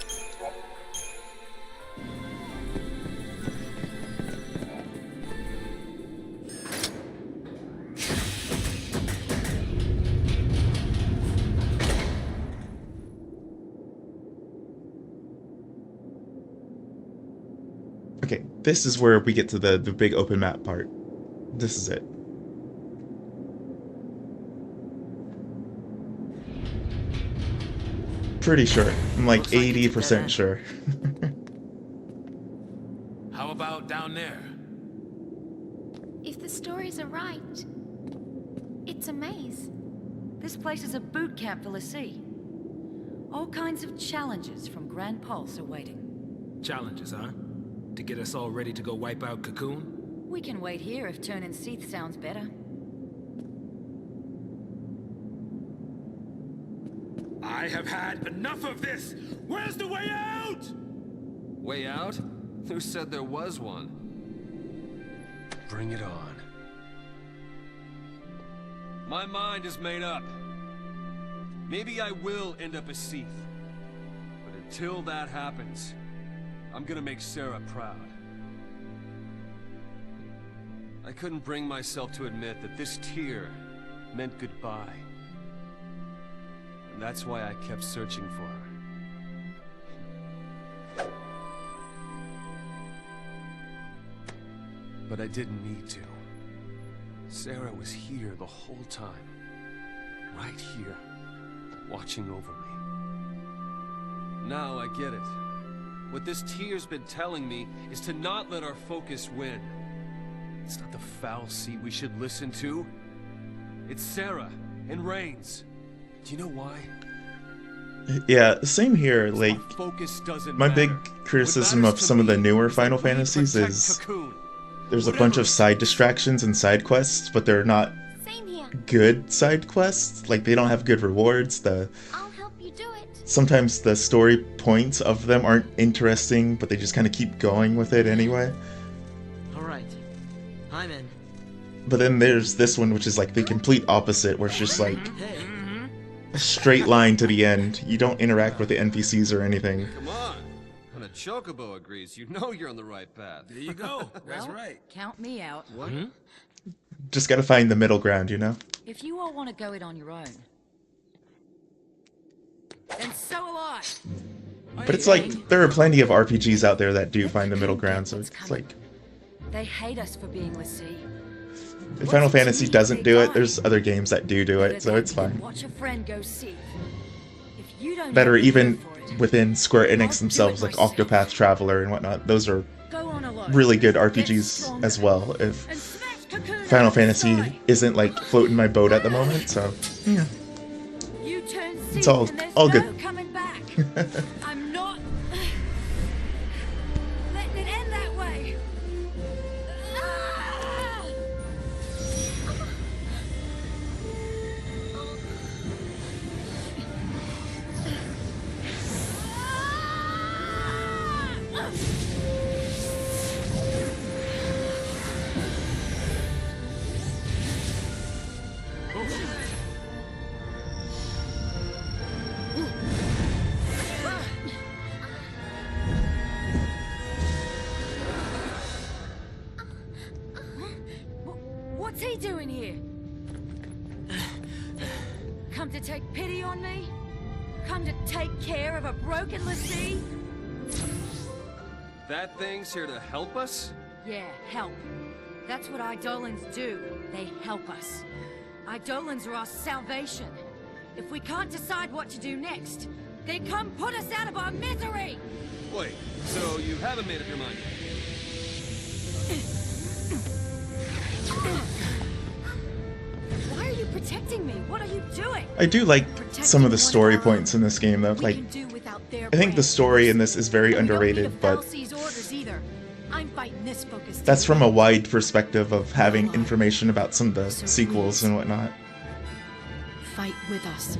Okay, this is where we get to the big open map part. This is it. Pretty sure. I'm like 80% sure. How about down there? If the stories are right, it's a maze. This place is a boot camp for Lassie. All kinds of challenges from Grand Pulse are waiting. Challenges, huh? To get us all ready to go wipe out Cocoon? We can wait here if turning Seath sounds better. I have had enough of this! Where's the way out? Way out? Who said there was one? Bring it on. My mind is made up. Maybe I will end up a Seath. But until that happens, I'm gonna make Sarah proud. I couldn't bring myself to admit that this tear meant goodbye. And that's why I kept searching for her. But I didn't need to. Sarah was here the whole time. Right here, watching over me. Now I get it. What this tear's been telling me is to not let our focus win. It's not the foul sea we should listen to. It's Sarah and Reigns. Do you know why? Yeah, same here. Like, Focus doesn't my matter. big criticism What of matters some to of the me newer is that Final we Fantasies protect is Cocoon. there's a bunch of side distractions and side quests, but they're not Same here. good side quests. Like, they don't have good rewards. I'll help you do it. Sometimes the story points of them aren't interesting, but they just kind of keep going with it anyway. Alright. I'm in. But then there's this one, which is like the complete opposite, where it's just like Hey. a straight line to the end. You don't interact with the NPCs or anything. Come on. When a chocobo agrees, you know you're on the right path. There you go. That's Well, right. count me out. What? just gotta find the middle ground, you know? If you all want to go it on your own, And so will I. But it's like, there are plenty of RPGs out there that do find the middle ground, so it's like, they hate us for being l'Cie. if Final Fantasy doesn't do it, there's other games that do it, so it's fine. Watch a friend go see. If you don't That are have to even go for it, within Square I'll Enix do themselves, it like myself. Octopath Traveler and whatnot. Those are go on alone. really good Get RPGs stronger, as well. If and smash Cocoon Final out of the Fantasy sky. isn't like floating my boat at the moment, so yeah. You turn It's sea all- and there's all no good. coming back. I'm not letting it end that way. Ah! What's he doing here? Come to take pity on me? Come to take care of a broken l'Cie? That thing's here to help us? Yeah, help. That's what Eidolons do. They help us. Eidolons are our salvation. If we can't decide what to do next, they come put us out of our misery! Wait, so you haven't made up your mind yet? Why are you protecting me? What are you doing? I do like some of the Protecting story one of our points in this game though. We Like, can do without their I think the brand. story in this is very We don't need underrated, a but Fal'Cie's orders either. I'm fighting this focus. that's from a wide perspective of having information about some of the sequels and whatnot. Fight with us.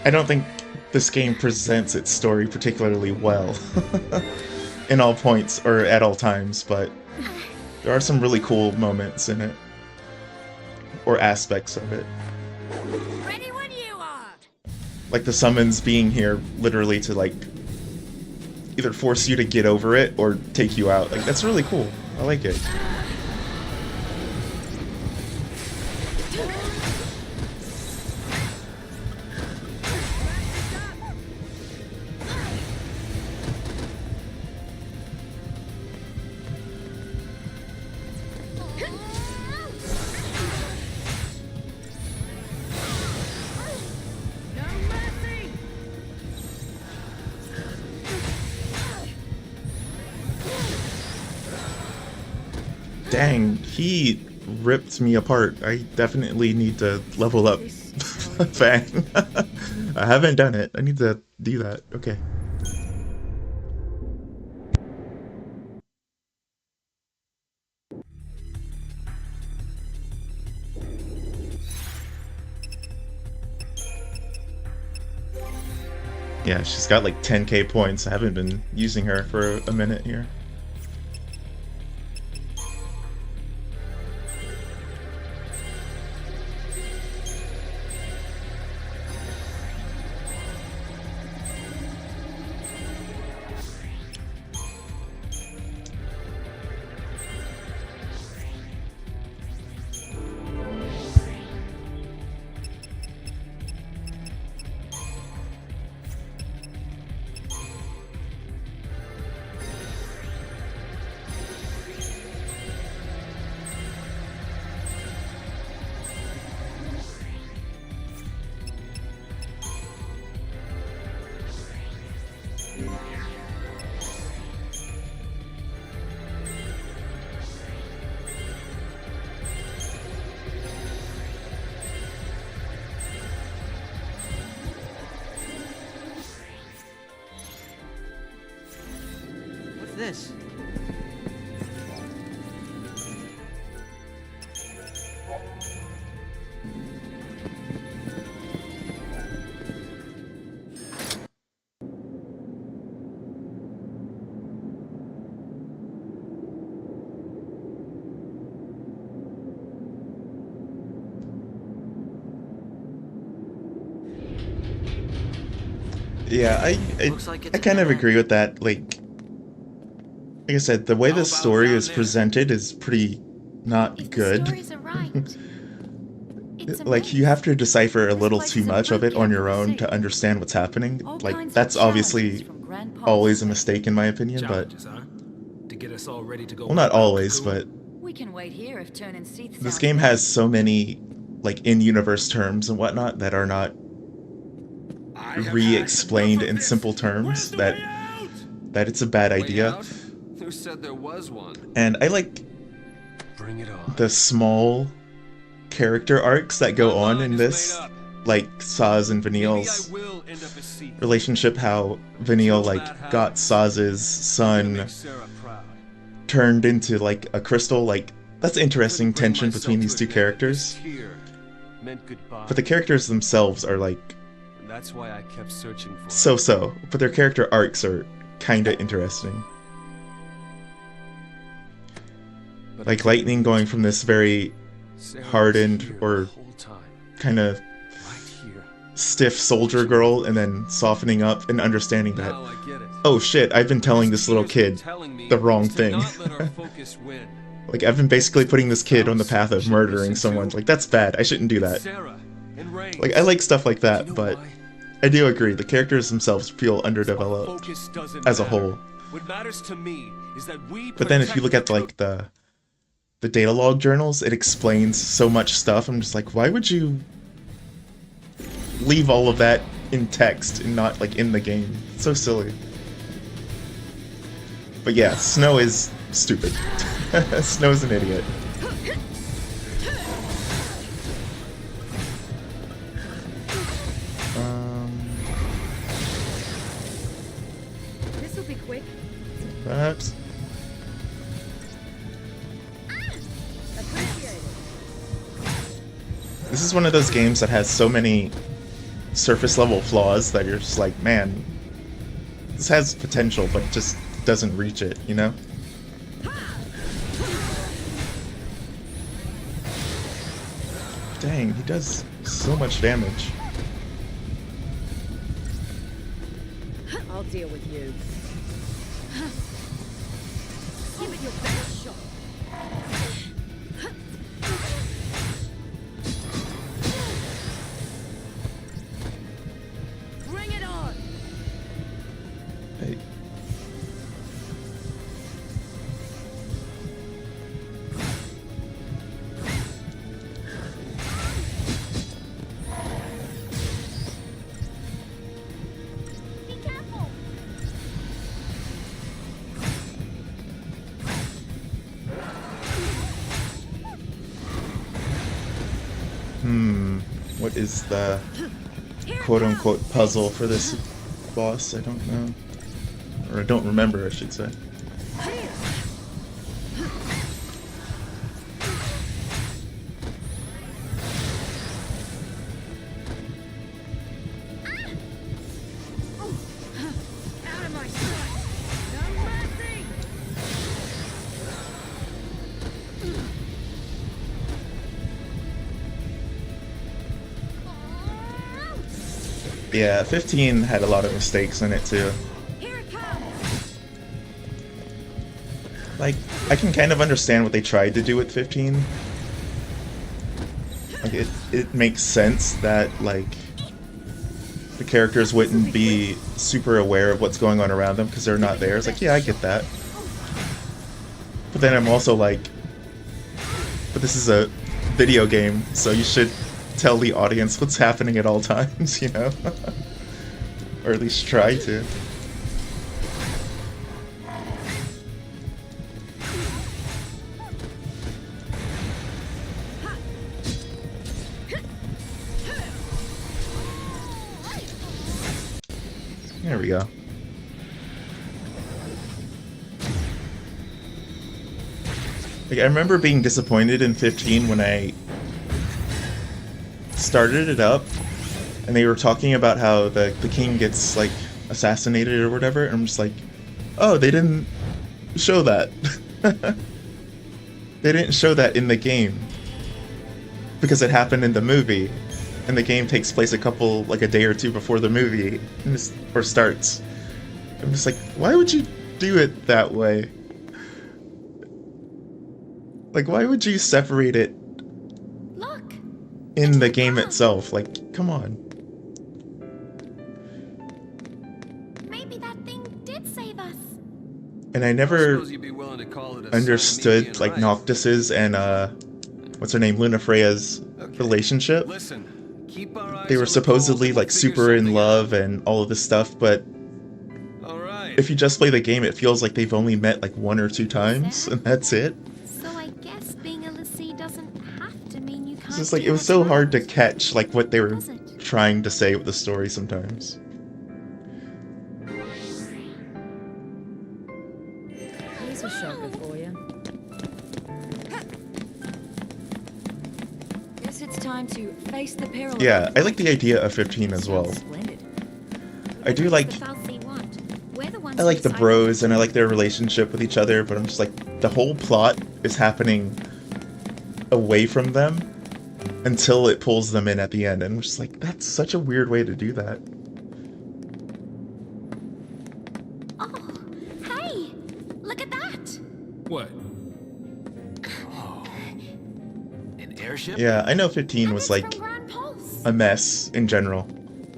I don't think this game presents its story particularly well in all points or at all times, but there are some really cool moments in it or aspects of it. Ready when you are. Like the summons being here literally to like either force you to get over it or take you out. Like that's really cool. I like it. No mercy. Dang, he ripped me apart. I definitely need to level up Fang. I haven't done it. I need to do that. Okay. Yeah, she's got like 10k points. I haven't been using her for a minute here. What's this? Yeah, Looks like it's I kind of an agree with that. Like I said, the way How this about story down is there? presented is pretty not If good. the stories are right, it's a Like, you mess. have to decipher a This little place too is a much of boot it on camp your of the own sea. to understand what's happening. All Like, kinds of that's challenges obviously from grandpa's always a way. mistake in my opinion, but... Challenges, huh? To get us all ready to go Well, not wipe out always, Cocoon? but We can wait here if turning Seath this sounds game better. has so many, like, in-universe terms and whatnot that are not re-explained in simple terms that it's a bad Way idea. out? Who said there was one? And I like Bring it on. the small character arcs that go My on mind in is this, made up. like Saz and Maybe I Vanille's will end up as Seath. relationship, how Vanille, Till like, that got happens, Saz's I'm gonna son make Sarah proud. turned into, like, a crystal. Like, that's interesting Couldn't bring tension myself between to these two admit that characters. this tear meant goodbye. But the characters themselves are, like, And that's why I kept searching for her. so-so. But their character arcs are kinda interesting. But Like I Lightning going from this very Sarah was hardened here or the whole time, kind of right here. stiff soldier girl and then softening up and understanding that, Now I get it. oh shit, I've been telling this little kid the wrong thing. Not let our focus win. Like, I've been basically putting this kid on the path of murdering someone. Like, that's bad. I shouldn't do that. Sarah and Reigns. Like, I like stuff like You that, know but why? I do agree. The characters themselves feel underdeveloped Focus doesn't as a matter. whole. What matters to me is that we But then if you look at, like, the data log journals, it explains so much stuff. I'm just like, why would you leave all of that in text and not, like, in the game? It's so silly. But yeah, Snow is stupid. Snow's an idiot. This'll be quick. Perhaps. Appreciate it. This is one of those games that has so many surface level flaws that you're just like, man, this has potential, but just doesn't reach it, you know? Dang, he does so much damage. I'll deal with you. Give it your best shot. Bring it on. Hey. Be careful! What is the quote-unquote puzzle for this boss? I don't know. Or I don't remember, I should say. Out of my sight. No mercy. Yeah, 15 had a lot of mistakes in it too. Here it comes. Like, I can kind of understand what they tried to do with 15. Like, it makes sense that, like, the characters wouldn't be super aware of what's going on around them because they're not there. It's like, yeah, I get that. But then I'm also like, but this is a video game, so you should tell the audience what's happening at all times, you know? Or at least try to. There we go. Like, I remember being disappointed in 15 when I started it up, and they were talking about how the king gets, like, assassinated or whatever, and I'm just like, oh, they didn't show that. They didn't show that in the game. Because it happened in the movie, and the game takes place a day or two before the movie or starts. I'm just like, why would you do it that way? Like, why would you separate it Look! in the game itself? Like, come on. Maybe that thing did save us. And I never understood, like, Noctis's and, what's her name, Luna Freya's relationship. Listen, keep our eyes They were on the supposedly, ball, like, we'll figure super in something love out. and all of this stuff, but All right. if you just play the game, it feels like they've only met, like, 1 or 2 times, and that's it. So I guess being a Lassie doesn't have to mean you can't. It's just like, do it was what's so hard to right. catch, like, what they were Does it? trying to say with the story sometimes. Here's a shocker for you. Guess it's time to face the peril. Yeah, I like the idea of 15 as well. Splendid. I do like, The Fal'Cie want. We're the ones I like who the decide bros what and I to like their relationship with each other, but I'm just like, the whole plot is happening away from them until it pulls them in at the end, and I'm just like, that's such a weird way to do that. do. Oh, hey! Look at that! What? Oh. An airship? Yeah, I know 15 And was it's like from Grand Pulse. a mess in general.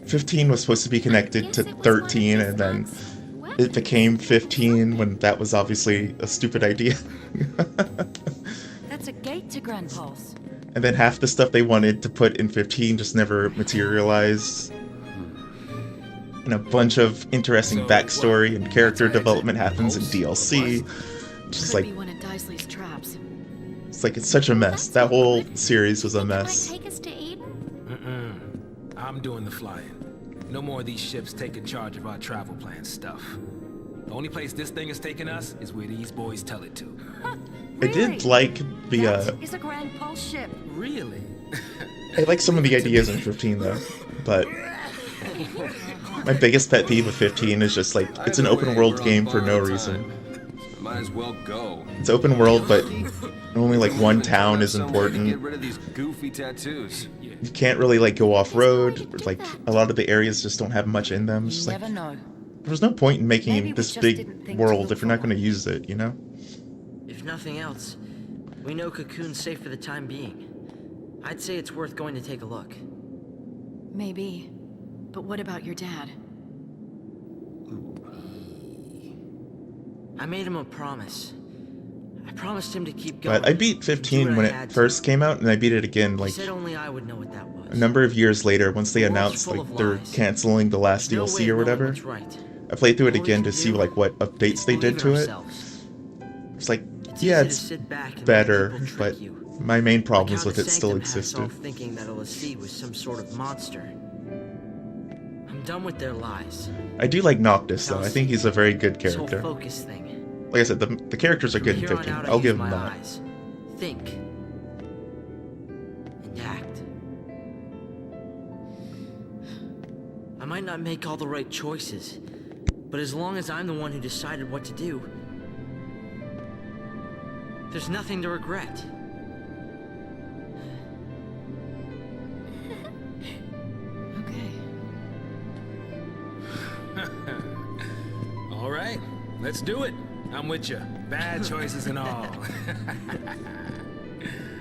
15 was supposed to be connected Guess to it was one of 13, his and then last it weapons. became 15 when that was obviously a stupid idea. That's a gate to Grand Pulse. And then half the stuff they wanted to put in 15 just never materialized. And a bunch of interesting So, backstory what? and character That's our development exit? happens in Pulse? DLC. Just Could like, be one of Daisley's traps. it's like, it's such a mess. That whole series was a Think it might mess. take us to Eden? I'm doing the flying. No more of these ships taking charge of our travel plan stuff. The only place this thing is taking us is where these boys tell it to. I did like the, That is a Grand Pulse ship. Really? I like some of the ideas in 15 though, but my biggest pet peeve with 15 is just like, it's an Either open way, world we're on game for no borrowed reason. time. Might as well go. It's open world, but only like one town is Somewhere to Get important. rid of these goofy tattoos. You can't really like go off road. Like, a lot of the areas just don't have much in them. It's You just like, never know. there's no point in Maybe making we this just big didn't think to world look if you're not for going to use it, you know? If nothing else, we know Cocoon's safe for the time being. I'd say it's worth going to take a look. Maybe. But what about your dad? I made him a promise. I promised him to keep going. But I beat and do 15 what when I it had to. first came out, and I beat it again He like said only I would know what that was. a number of years later once they The world's announced full like of they're lies. canceling the last There's no way DLC or of knowing whatever. what's right. I played through it All we again can to see do like what updates they Believe did in to it. ourselves. It's like, It's yeah, easy to it's sit back and let better, people trick but you. my main Like problems how with the it still Sanctum had us existed. all thinking that a Lassie was some sort of monster. I'm done with their lies. I do like Noctis though. I think he's a very good This whole character. focus thing. Like I said, the characters are From good in here on 15. out, I I'll use give them my that. eyes. Think. And act. I might not make all the right choices, but as long as I'm the one who decided what to do, there's nothing to regret. Okay. All right, let's do it. I'm with you. Bad choices and all.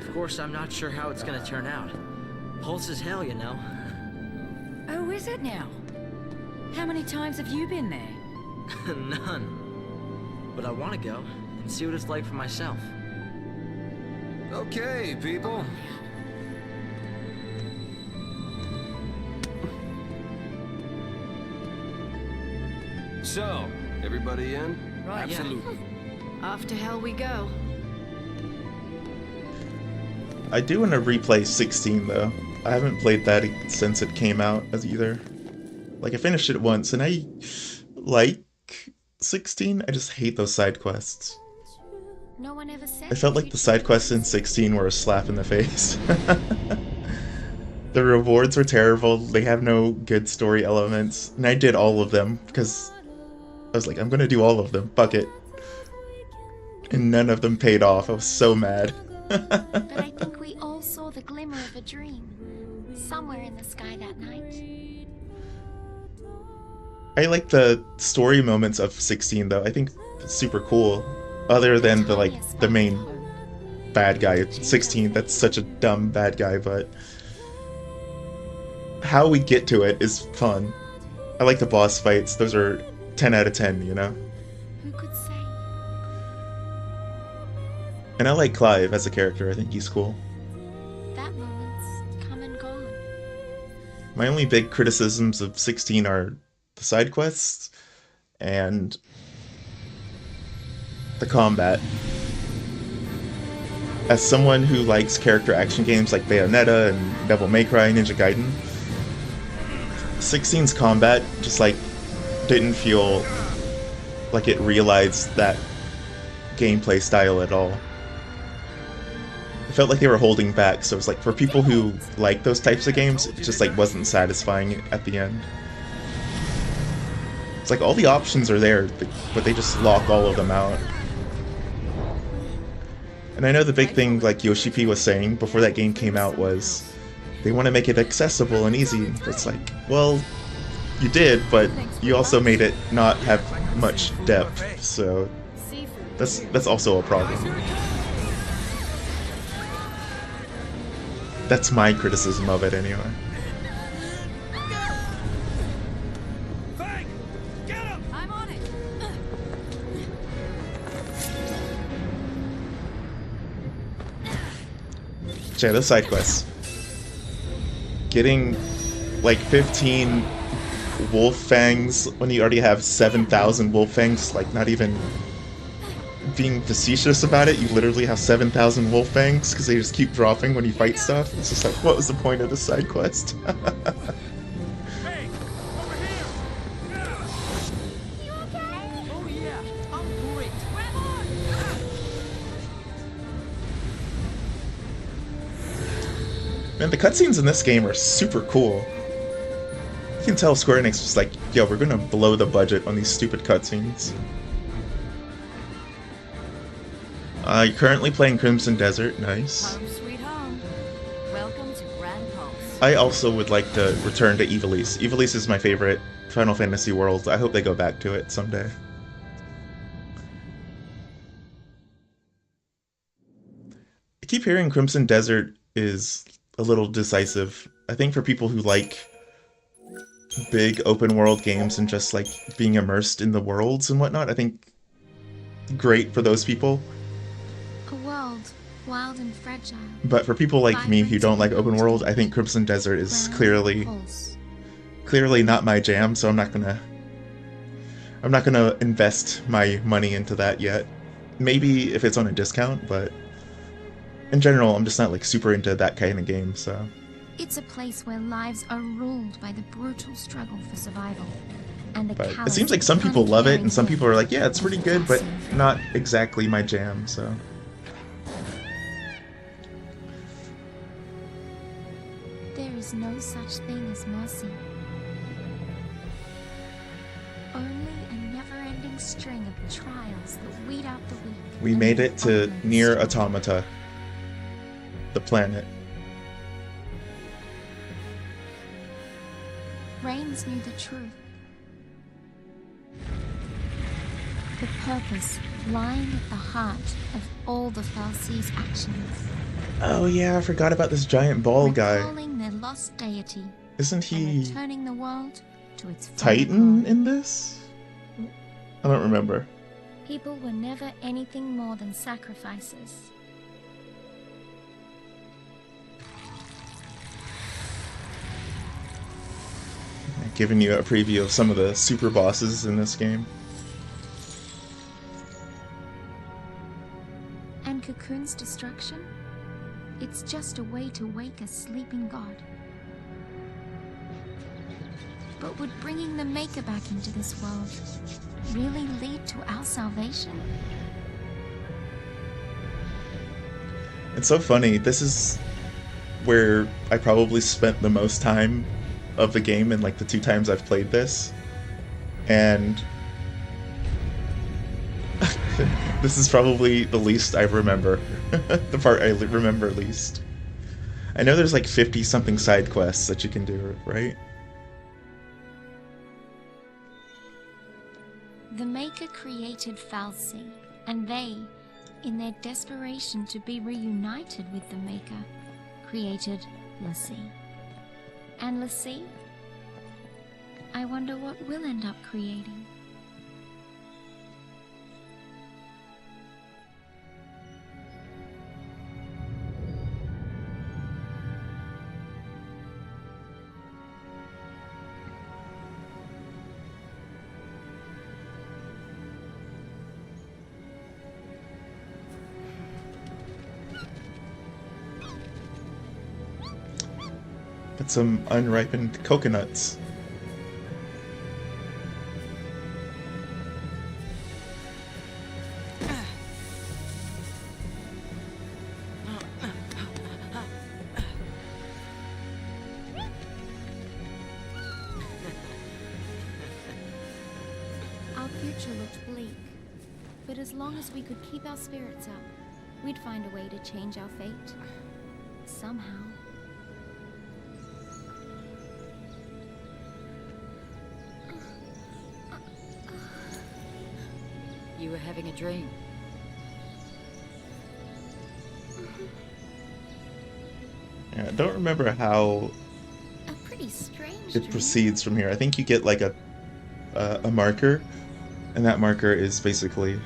Of course, I'm not sure how it's gonna turn out. Pulse is hell, you know. Oh, is it now? How many times have you been there? None. But I want to go and see what it's like for myself. Okay, people. So, everybody in? Right, Absolutely. Off to hell we go. I do want to replay 16 though. I haven't played that since it came out as either. Like, I finished it once and I like 16. I just hate those side quests. No one ever said I felt like the side quests in 16 were a slap in the face. The rewards were terrible, they have no good story elements, and I did all of them because I was like, I'm gonna do all of them, fuck it. And none of them paid off, I was so mad. But I think we all saw the glimmer of a dream. Somewhere in the sky that night. I like the story moments of 16 though, I think it's super cool. Other than the like the main bad guy. 16, that's such a dumb bad guy, but how we get to it is fun. I like the boss fights. Those are 10 out of 10, you know? Who could say? And I like Clive as a character. I think he's cool. That moment's come and gone. My only big criticisms of 16 are the side quests and the combat. As someone who likes character action games like Bayonetta and Devil May Cry and Ninja Gaiden, 16's combat just like didn't feel like it realized that gameplay style at all. It felt like they were holding back, so it's like for people who like those types of games, it just like wasn't satisfying at the end. It's like all the options are there, but they just lock all of them out. And I know the big thing, like Yoshi P was saying before that game came out, was they want to make it accessible and easy. It's like, well, you did, but you also made it not have much depth, so that's also a problem. That's my criticism of it anyway. I'm on it. Check out those side quests. Getting like 15 wolf fangs when you already have 7,000 wolf fangs, like not even being facetious about it, you literally have 7,000 wolf fangs because they just keep dropping when you fight stuff. It's just like, what was the point of this side quest? Hey, over here! You okay? Oh yeah, I'm great. Grab on! Man, the cutscenes in this game are super cool. You can tell Square Enix was like, yo, we're gonna blow the budget on these stupid cutscenes. You're currently playing Crimson Desert, nice. Home sweet home. Welcome to Grand Pulse. I also would like to return to Ivalice. Ivalice is my favorite Final Fantasy world. I hope they go back to it someday. I keep hearing Crimson Desert is a little decisive. I think for people who like big open world games and just like being immersed in the worlds and whatnot, I think great for those people. A world, wild and fragile. But for people like me who don't like open world, I think Crimson Desert is clearly not my jam, so I'm not gonna invest my money into that yet. Maybe if it's on a discount, but in general, I'm just not like super into that kind of game, so. It's a place where lives are ruled by the brutal struggle for survival. And the But it callous, seems like some people love it, and some uncaring people are like, yeah, it's pretty good, but not exactly my jam, so. There is no such thing as mercy. Only a never-ending string of trials that weed out the weak. We and made leave it to honor Near strong. Automata, the planet. Reigns knew the truth. The purpose lying at the heart of all the Fal'Cie's actions. Oh yeah, I forgot about this giant ball guy. Recalling their lost deity. Isn't And he returning the world to its former Titan home. in this? I don't remember. People were never anything more than sacrifices. Giving you a preview of some of the super bosses in this game. And Cocoon's destruction? It's just a way to wake a sleeping god. But would bringing the Maker back into this world really lead to our salvation? It's so funny. This is where I probably spent the most time of the game in like the 2 times I've played this. And this is probably the least I remember. The part I remember least. I know there's like 50 something side quests that you can do, right? The Maker created Fal'Cie, and they, in their desperation to be reunited with the Maker, created l'Cie. And l'Cie? I wonder what we'll end up creating. Got some unripened coconuts. Our future looked bleak, but as long as we could keep our spirits up, we'd find a way to change our fate. Somehow. You were having a dream. Yeah, I don't remember how A pretty strange it dream. proceeds from here. I think you get like a marker, and that marker is basically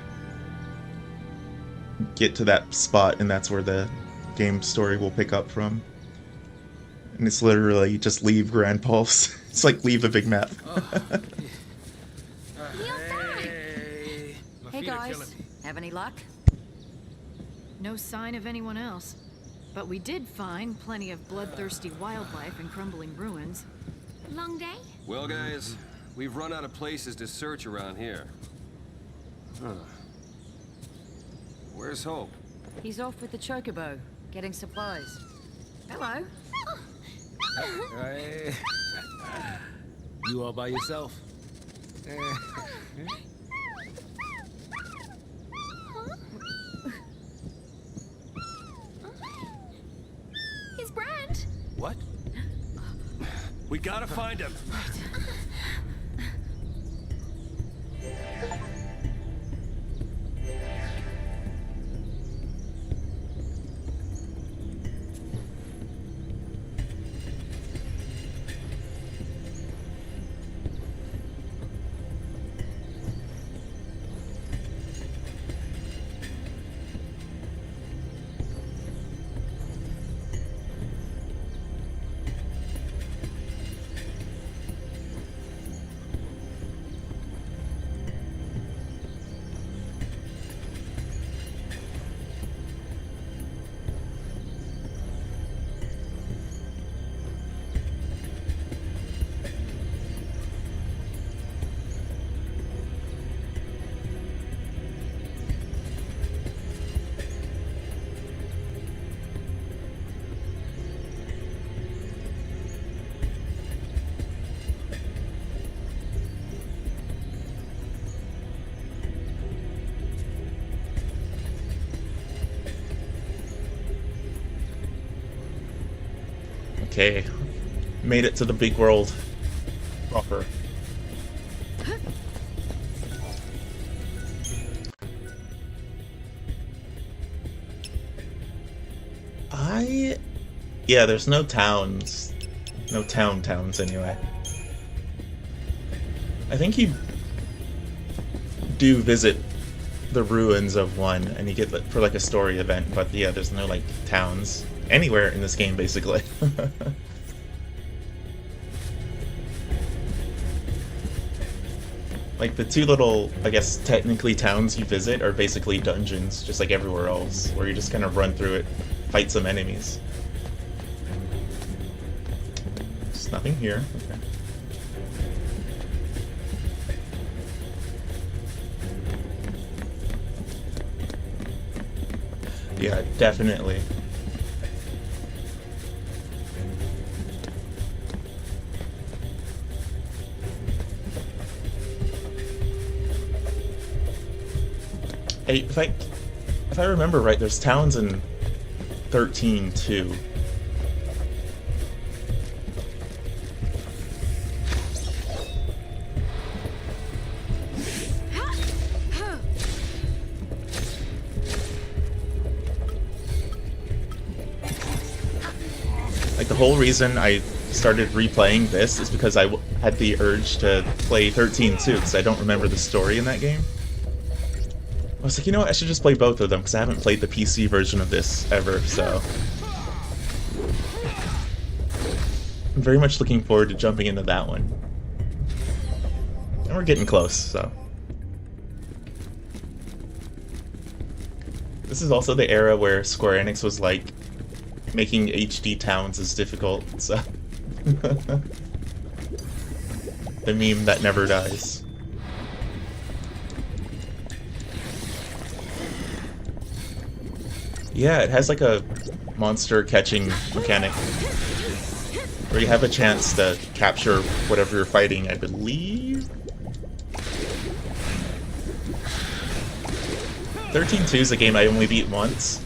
get to that spot, and that's where the game story will pick up from. And it's literally just leave Grand Pulse. It's like leave a big map. Hey, my Hey feet are guys, killing me. have any luck? No sign of anyone else. But we did find plenty of bloodthirsty wildlife in crumbling ruins. Long day? Well, guys, we've run out of places to search around here. Huh. Where's Hope? He's off with the chocobo, getting supplies. Hello. Hey. You all by yourself? He's Brand. What? We gotta find him. Okay, made it to the big world proper. Yeah, there's no towns. No towns anyway. I think you do visit the ruins of one, and you get for like a story event, but yeah, there's no like towns anywhere in this game basically. Like the two little, I guess technically towns you visit are basically dungeons, just like everywhere else, where you just kind of run through it, fight some enemies. There's nothing here. Okay. Yeah, definitely. Hey, if I remember right, there's towns in 13 too. whole reason I started replaying this is because I had the urge to play 13 too, because I don't remember the story in that game. I was like, you know what, I should just play both of them, because I haven't played the PC version of this ever, so... I'm very much looking forward to jumping into that one. And we're getting close, so... This is also the era where Square Enix was like, making HD towns is difficult, so... The meme that never dies. Yeah, it has like a monster catching mechanic where you have a chance to capture whatever you're fighting, I believe? 13-2 is a game I only beat once,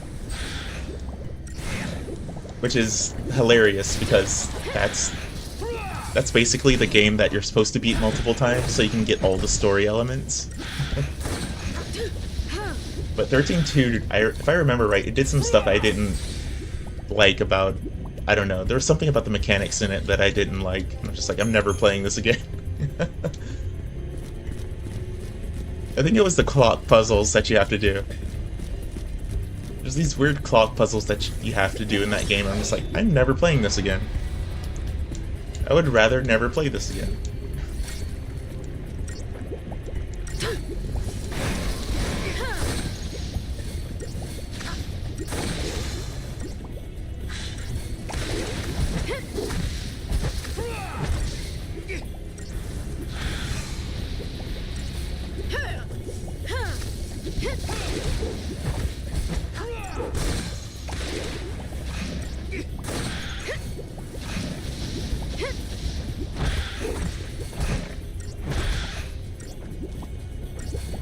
which is hilarious because that's basically the game that you're supposed to beat multiple times so you can get all the story elements. But 13-2, if I remember right, it did some stuff I didn't like about, I don't know, there was something about the mechanics in it that I didn't like. I'm just like, I'm never playing this again. I think it was the clock puzzles that you have to do. There's these weird clock puzzles that you have to do in that game. I'm just like, I'm never playing this again. I would rather never play this again.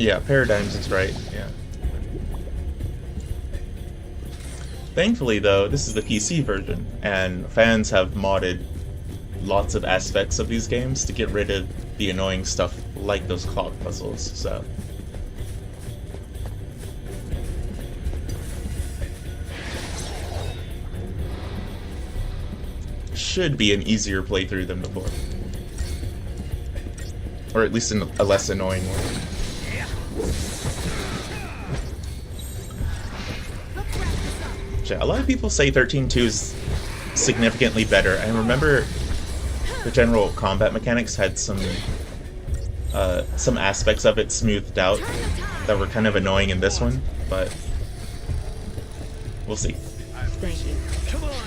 Yeah, Paradigms is right, yeah. Thankfully, though, this is the PC version, and fans have modded lots of aspects of these games to get rid of the annoying stuff like those clock puzzles, so... Should be an easier playthrough than before. Or at least a less annoying one. A lot of people say 13-2 is significantly better. I remember the general combat mechanics had some aspects of it smoothed out that were kind of annoying in this one, but we'll see. Thank you. Come on, then.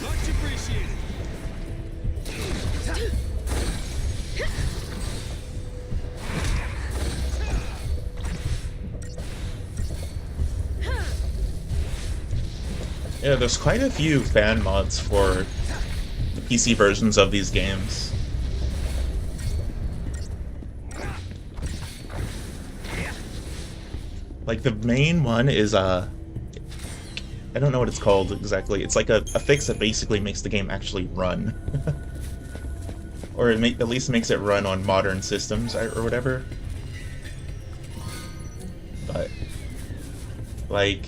Much appreciated. Yeah, there's quite a few fan mods for the PC versions of these games. Like, the main one is, I don't know what it's called exactly. It's like a fix that basically makes the game actually run. Or at least makes it run on modern systems, or whatever. But, like...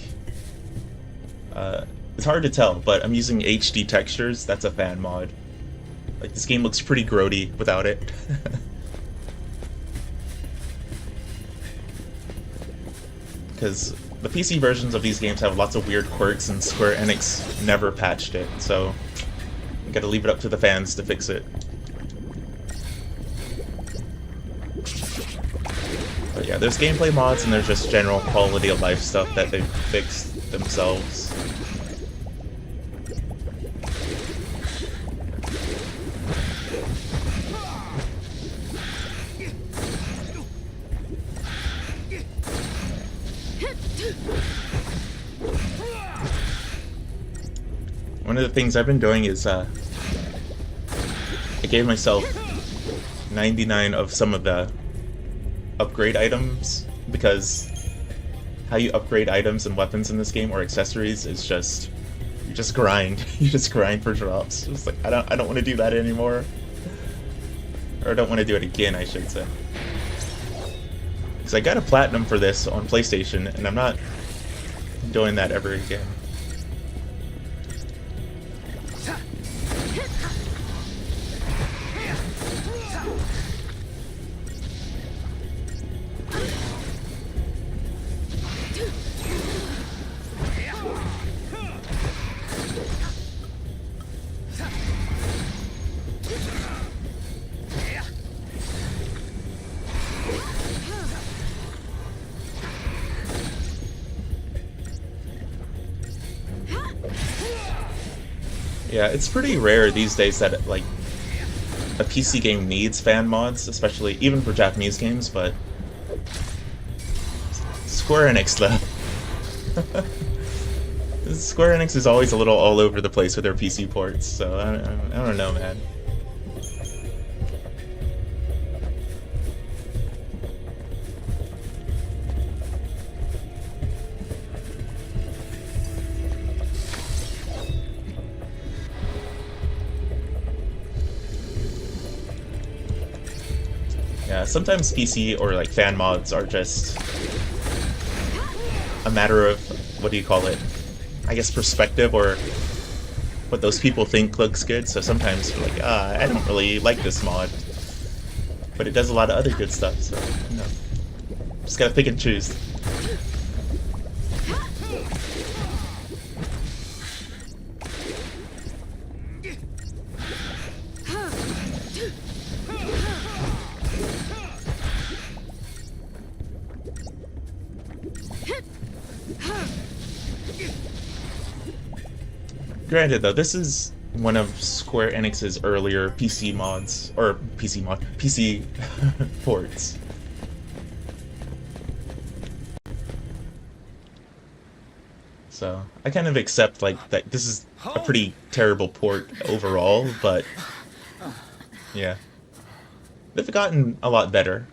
it's hard to tell, but I'm using HD textures. That's a fan mod. Like, this game looks pretty grody without it. Because the PC versions of these games have lots of weird quirks, and Square Enix never patched it, so you gotta leave it up to the fans to fix it. But yeah, there's gameplay mods and there's just general quality of life stuff that they've fixed themselves. One of the things I've been doing is, I gave myself 99 of some of the upgrade items, because how you upgrade items and weapons in this game, or accessories, is just, you just grind. You just grind for drops. It's like, I don't want to do that anymore. Or I don't want to do it again, I should say. Because I got a platinum for this on PlayStation, and I'm not doing that ever again. Yeah, it's pretty rare these days that, like, a PC game needs fan mods, especially even for Japanese games, but Square Enix, though. Square Enix is always a little all over the place with their PC ports, so I don't know, man. Yeah, sometimes PC or like fan mods are just a matter of, what do you call it? I guess perspective, or what those people think looks good. So sometimes you're like, I don't really like this mod, but it does a lot of other good stuff. So you know, just gotta pick and choose. Granted, though, this is one of Square Enix's earlier PC mods, or PC ports. So I kind of accept like that this is a pretty terrible port overall, but yeah, they've gotten a lot better.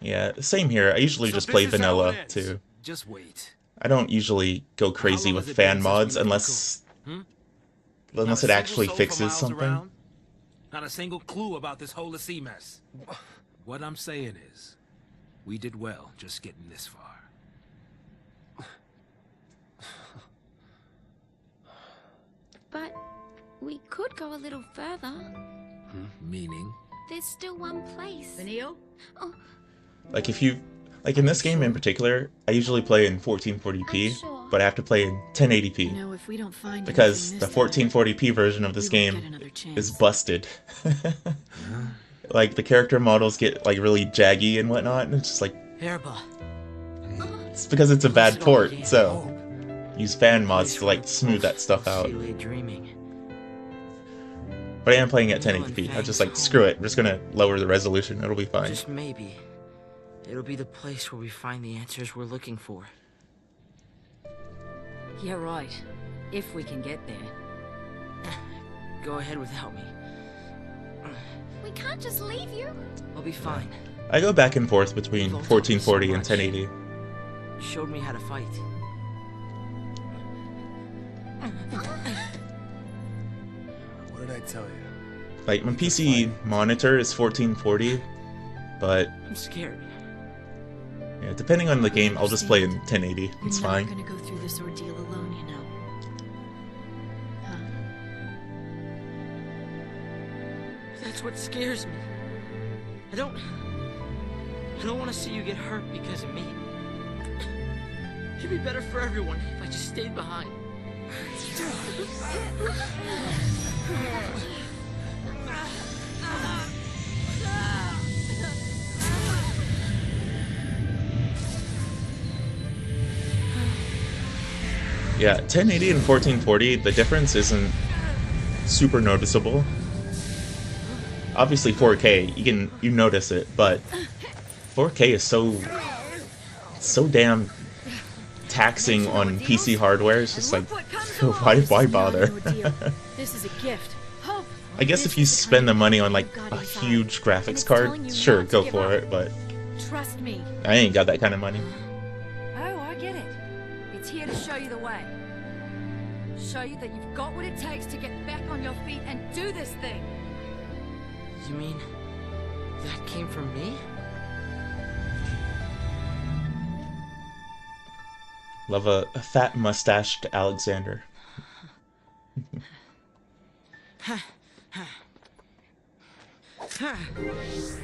Yeah, same here. I usually just play vanilla too. Just wait. I don't usually go crazy with fan mods unless it actually fixes something. Not a single clue about this whole sea mess. What I'm saying is, we did well just getting this far. But we could go a little further. Meaning? There's still one place. Vanille? Oh, Like if you, like in this game in particular, I usually play in 1440p, I'm sure. but I have to play in 1080p. No, if we don't find Because anything the this time, 1440p version of this we won't game get another chance. is busted. Like the character models get like really jaggy and whatnot, and it's just like, Hairball. it's because it's a bad Sit port, on so hand. use fan mods to like smooth that stuff out. She lay dreaming. But I am playing at 1080p. I'm just like, screw it, I'm just gonna lower the resolution, it'll be fine. Just maybe, it'll be the place where we find the answers we're looking for. Yeah, right. If we can get there. Go ahead without me. we can't just leave you. I'll be fine. I go back and forth between 1440 and 1080. You showed me how to fight. What did I tell you? Like, my PC monitor is 1440, but I'm scared. yeah, depending on the game, I'll just play in 1080. It's You're fine. not gonna go through this ordeal alone, you know. Huh? That's what scares me. I don't want to see you get hurt because of me. It'd be better for everyone if I just stayed behind. Yeah, 1080 and 1440, the difference isn't super noticeable. Obviously 4K, you notice it, but 4K is so damn taxing on PC hardware. It's just like, Look what comes why along. bother? No deal. This is a gift. Hope. I guess if you spend the money on like a huge graphics card, sure, go for it, but Trust me. I ain't got that kind of money. Oh, I get it. It's here to show you the way. Show you that you've got what it takes to get back on your feet and do this thing. You mean that came from me? Love a fat mustached Alexander.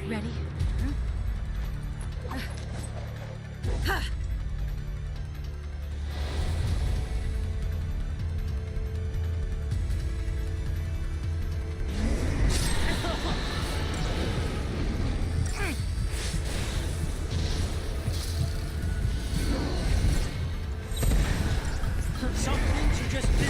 Ready? Some things you just do.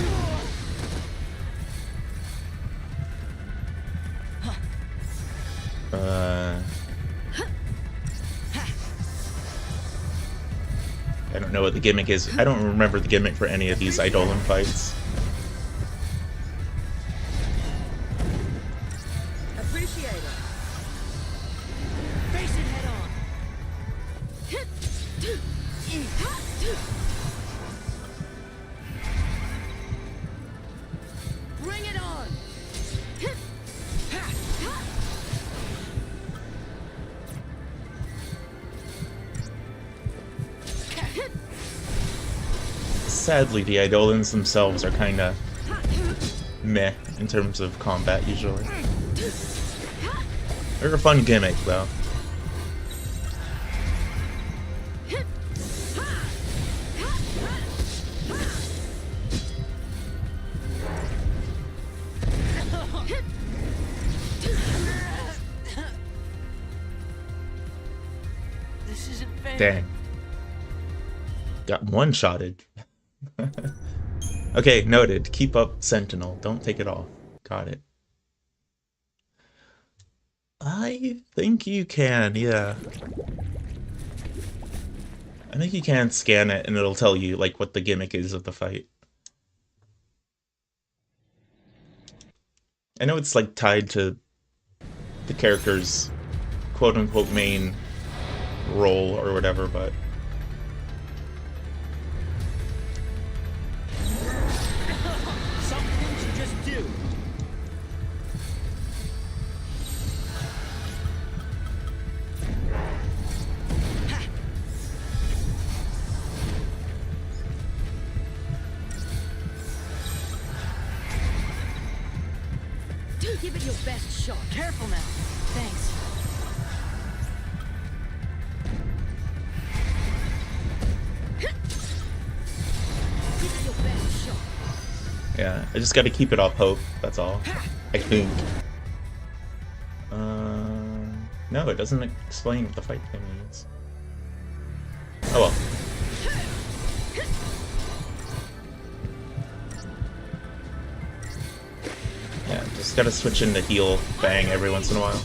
I don't know what the gimmick is. I don't remember the gimmick for any of these Eidolon fights. Appreciate it. Face it head on. Bring it on. Sadly, the Eidolons themselves are kinda meh in terms of combat usually. They're a fun gimmick though. This isn't fair. Dang. Got one-shotted. Okay, noted. Keep up, Sentinel. Don't take it all. Got it. I think you can, yeah. I think you can scan it and it'll tell you, like, what the gimmick is of the fight. I know it's, like, tied to the character's quote-unquote main role or whatever, but... Some things you just do. Give it your best shot. Careful now. Thanks. Give it your best shot. Yeah, I just gotta keep it off hope, that's all. I think. No, it doesn't explain what the fight thing is. Oh well. Yeah, just gotta switch into heal bang every once in a while.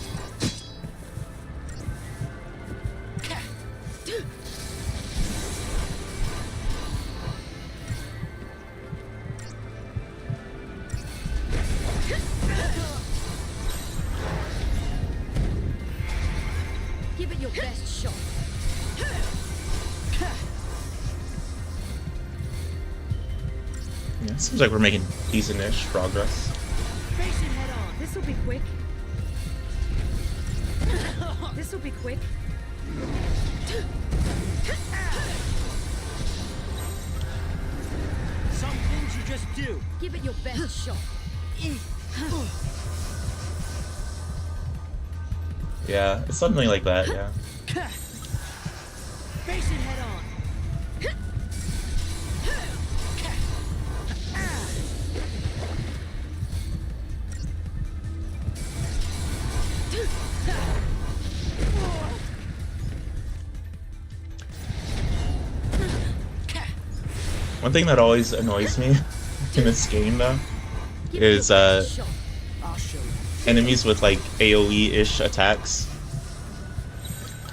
Give it your best shot. Yeah, seems like we're making decent-ish progress. Face it head on. This'll be quick. This'll be quick. Some things you just do. Give it your best shot. Yeah, it's something like that, yeah. Face it head on. One thing that always annoys me in this game, though, is I'll show you. enemies with like AoE-ish attacks.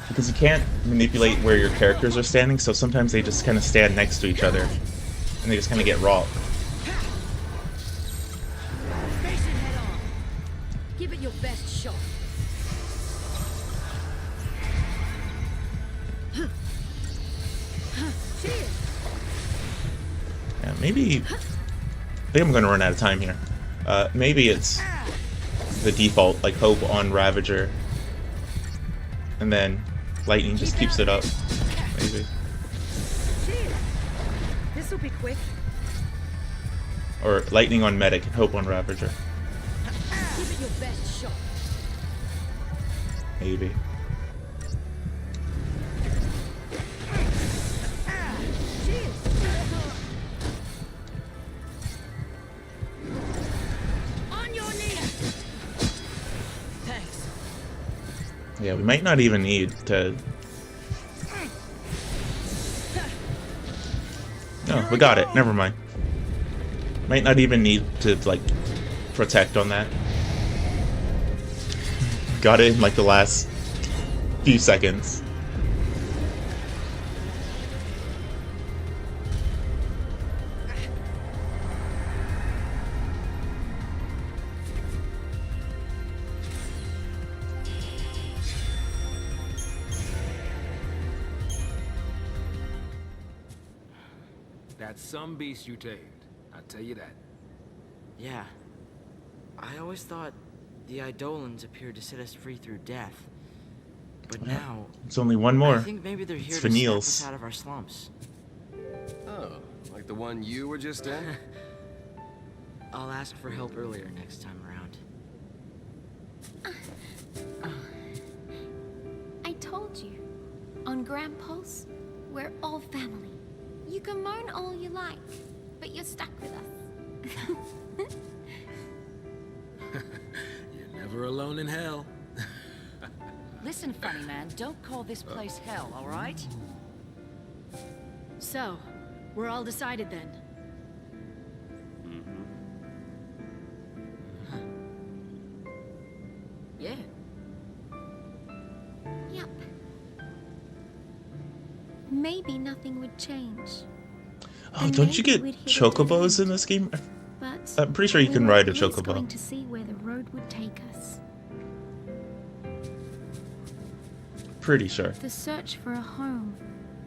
because you can't manipulate where your characters are standing, so sometimes they just kind of stand next to each other, and they just kind of get raw. Station head on. Give it your best shot. Cheers. Yeah, maybe... I think I'm gonna run out of time here. Maybe it's the default, like, Hope on Ravager, and then Lightning just keeps it up. Maybe. Cheers. This'll be quick. Or Lightning on Medic and Hope on Ravager. Give it your best shot. Maybe. Cheers. On your knees. Thanks. Yeah, we might not even need to... No, we got it. Never mind. Might not even need to, like, protect on that. Got it in, like, the last few seconds. That's some beast you tamed. I'll tell you that. Yeah. I always thought the Eidolons appeared to set us free through death. But now... It's only one more. I think maybe they're here It's to snap Vanille's. us out of our slumps. Oh, like the one you were just in? I'll ask for help earlier next time around. I told you. On Grand Pulse, we're all family. You can moan all you like, but you're stuck with us. You're never alone in hell. Listen, funny man, don't call this place hell, all right? So, we're all decided then. Yeah. Yep. Maybe nothing would change. Oh, And don't you maybe get we'd hit a chocobos dead in this game? But I'm pretty sure you we can were ride a at least chocobo. going to see where the road would take us. Pretty sure. The search for a home,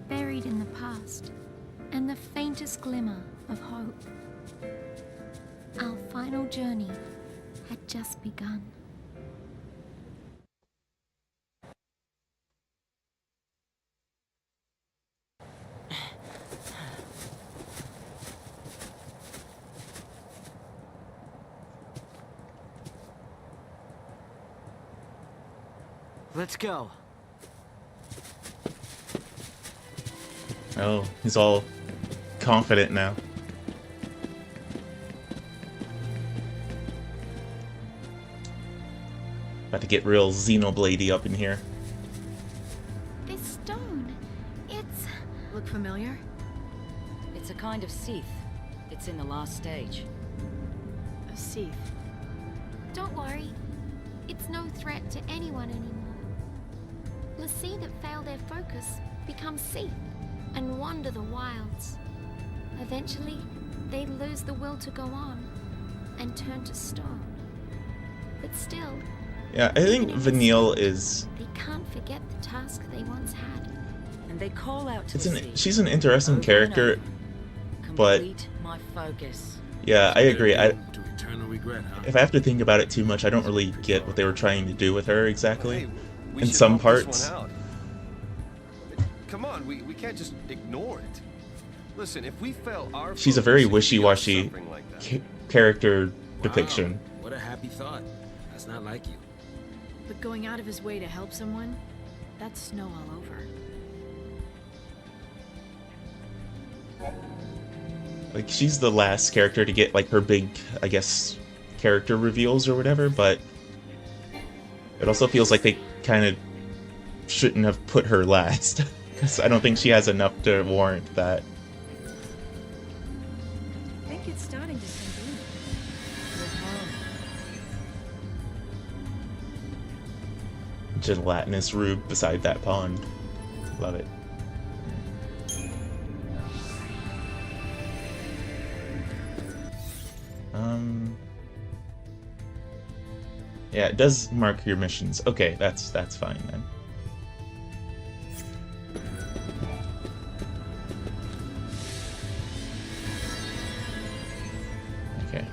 buried in the past, and the faintest glimmer of hope. Our final journey had just begun. Let's go. Oh, he's all confident now. About to get real Xenoblade-y up in here. This stone, it's... Look familiar? It's a kind of Seath. It's in the last stage. A Seath. Don't worry. It's no threat to anyone anymore. L'Cie that fail their focus become Seath and wander the wilds. Eventually, they lose the will to go on and turn to stone. But still, Yeah, I think Vanille is... they can't forget the task they once had. And they call out to It's the an, sea. she's an interesting Over character, and over. but Complete my focus. yeah, I agree. To eternal regret, huh? If I have to think about it too much, I don't really get what they were trying to do with her exactly. Hey, we In should some help this parts. one out. Come on, we can't just ignore it. Listen, if we fail our She's a focus, very it could be us wishy-washy suffering like that. character depiction. Wow, what a happy thought. That's not like you. But going out of his way to help someone, that's snow all over. Like, she's the last character to get, like, her big, I guess, character reveals or whatever, but it also feels like they kind of shouldn't have put her last, because I don't think she has enough to warrant that. I think it's starting to sink in. We're home. gelatinous rube beside that pond. Love it. Yeah, it does mark your missions. Okay, that's fine then. Okay.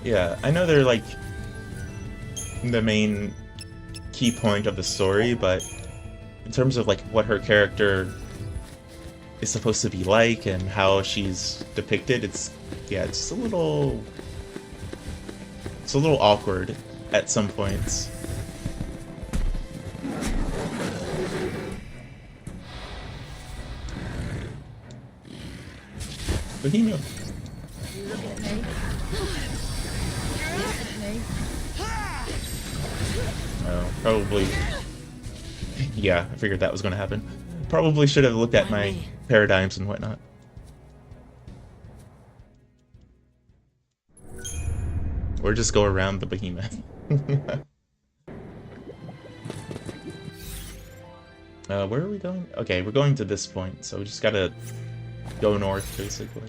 Yeah, I know they're like the main key point of the story, but in terms of like what her character is supposed to be like and how she's depicted, it's a little awkward at some points. Bohemia. You looking at me? Looking at me? Oh, probably. Yeah, I figured that was going to happen. Probably should have looked at my paradigms and whatnot. Or just go around the behemoth. Where are we going? Okay, we're going to this point, so we just gotta go north, basically.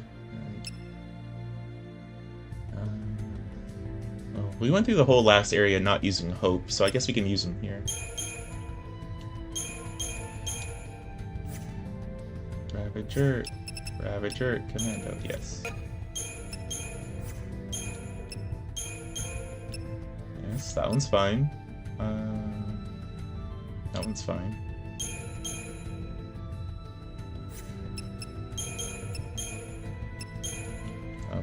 Oh, we went through the whole last area not using Hope, so I guess we can use them here. Ravager, Commando, yes. Yes, that one's fine. That one's fine.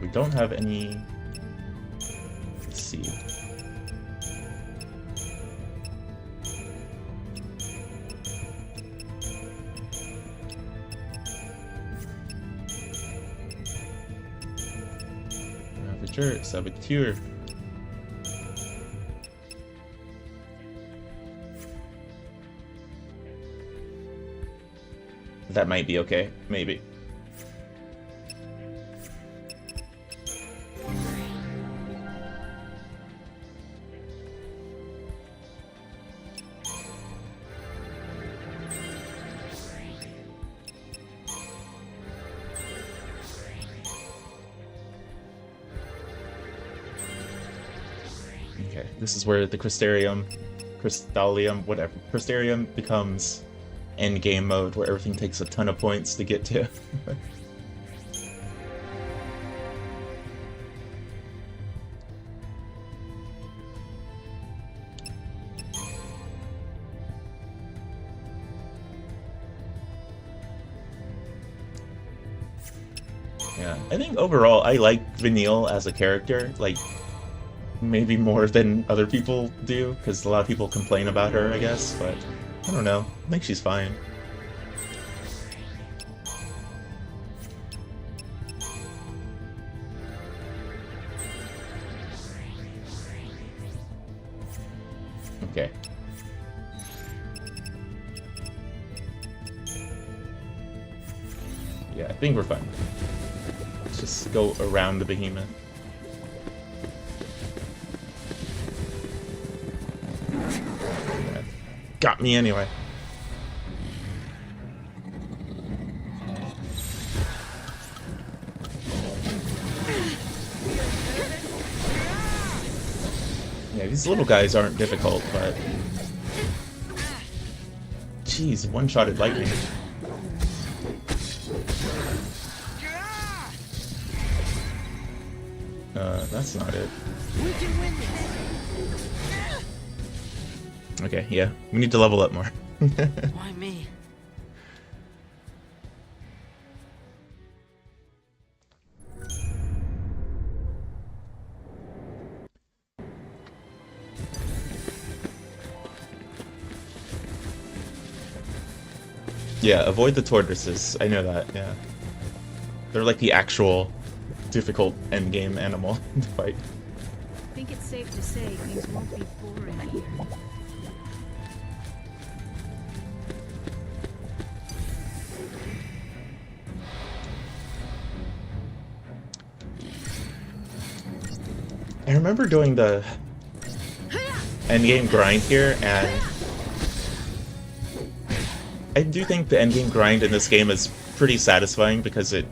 We don't have any... Let's see. Saboteur. That might be okay, maybe. Okay, this is where the Crystarium, whatever, Crystarium becomes endgame mode, where everything takes a ton of points to get to. Yeah, I think overall I like Vanille as a character, like, maybe more than other people do, because a lot of people complain about her, I guess, but I don't know. I think she's fine. Okay. Yeah, I think we're fine. Let's just go around the behemoth. Got me anyway. Yeah, these little guys aren't difficult, but... Jeez, one-shotted lightning. That's not it. Okay, yeah. We need to level up more. Why me? Yeah, avoid the tortoises. I know that, yeah. They're like the actual difficult endgame animal to fight. I think it's safe to say things won't be boring here. I remember doing the endgame grind here, and I do think the endgame grind in this game is pretty satisfying because it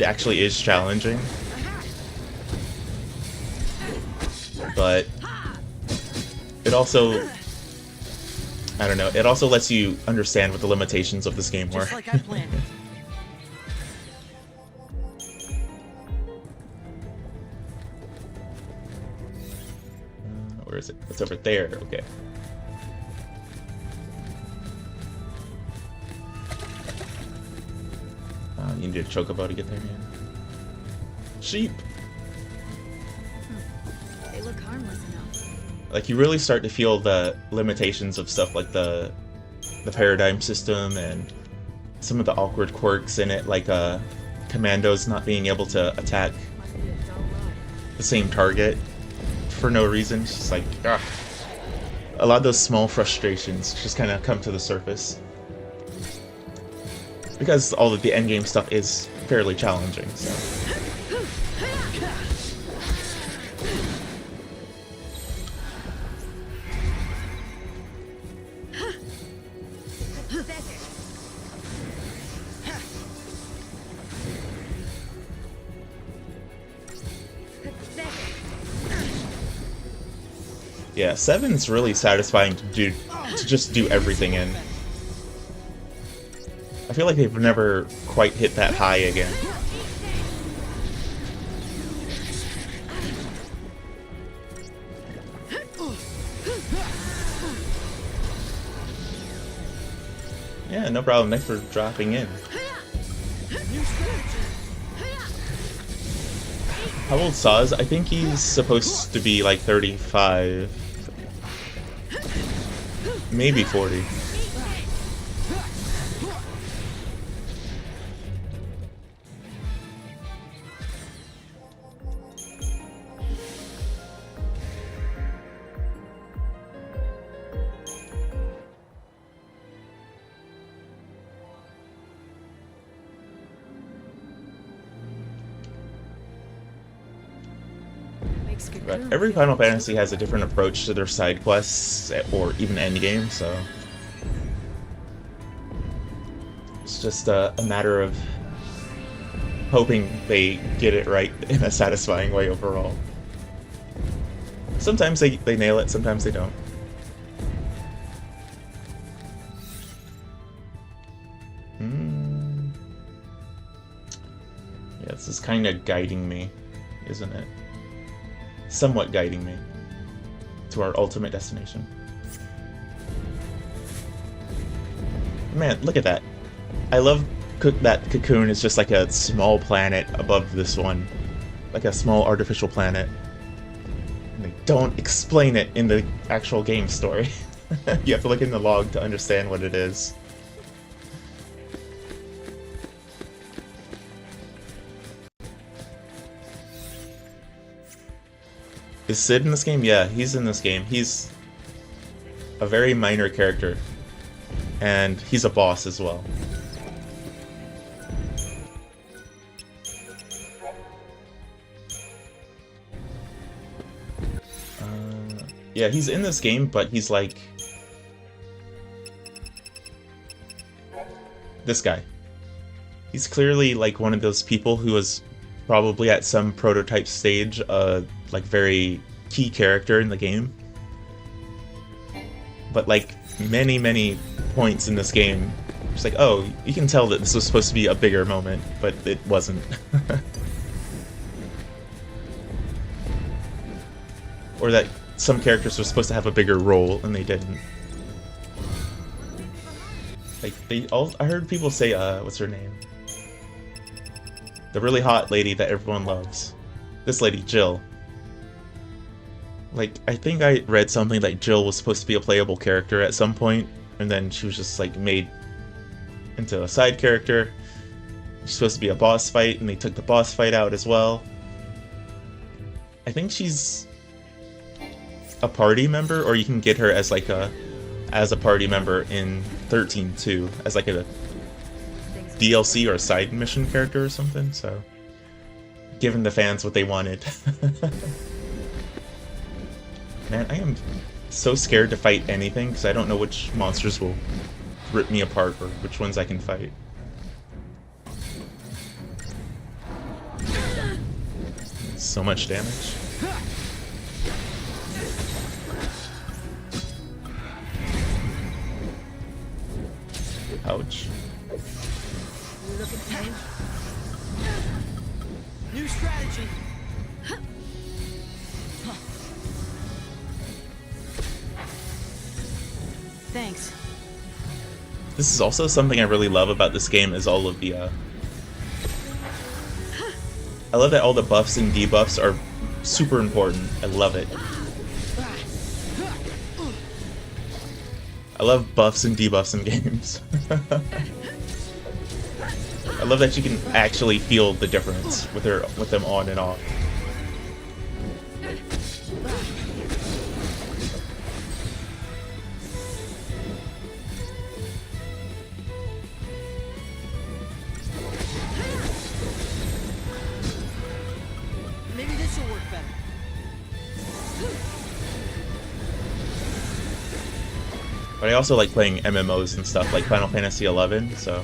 actually is challenging. But it also, I don't know, it also lets you understand what the limitations of this game were. Just like I planned it. Where is it? It's over there. Okay. You need a chocobo to get there, man. Sheep! They look harmless enough. Like, you really start to feel the limitations of stuff like the paradigm system and some of the awkward quirks in it, like commandos not being able to attack Must be a dull ride. the same target for no reason. It's just like, ah. A lot of those small frustrations just kind of come to the surface. Because all of the endgame stuff is fairly challenging, so. Yeah, 7's really satisfying to just do everything in. I feel like they've never quite hit that high again. Yeah, no problem. Thanks for dropping in. How old Saz? I think he's supposed to be like 35. Maybe 40. Makes good But coon. every Final Fantasy has a different approach to their side quests, or even endgame, so it's just a matter of hoping they get it right in a satisfying way overall. Sometimes they nail it, sometimes they don't. Yeah, this is kind of guiding me, isn't it? Somewhat guiding me to our ultimate destination. Man, look at that. I love that Cocoon is just like a small planet above this one. Like a small artificial planet. And they don't explain it in the actual game story. You have to look in the log to understand what it is. Is Sid in this game? Yeah, he's in this game. He's a very minor character. And he's a boss as well. Yeah, he's in this game, but he's like this guy. He's clearly like one of those people who was probably at some prototype stage like very key character in the game. But like many points in this game, it's like, oh, you can tell that this was supposed to be a bigger moment, but it wasn't. Or that some characters were supposed to have a bigger role and they didn't. Like I heard people say, what's her name? The really hot lady that everyone loves. This lady, Jill. Like, I think I read something like Jill was supposed to be a playable character at some point, and then she was just like made into a side character. She's supposed to be a boss fight, and they took the boss fight out as well. I think she's a party member, or you can get her as like a party member in 13 too, as like a DLC or a side mission character or something, so giving the fans what they wanted. Man, I am so scared to fight anything because I don't know which monsters will rip me apart or which ones I can fight. So much damage. Ouch. Look at me. New strategy. Thanks. This is also something I really love about this game is all of the I love that all the buffs and debuffs are super important. I love it. I love buffs and debuffs in games. I love that you can actually feel the difference with them on and off. Maybe this will work better. But I also like playing MMOs and stuff like Final Fantasy XI, so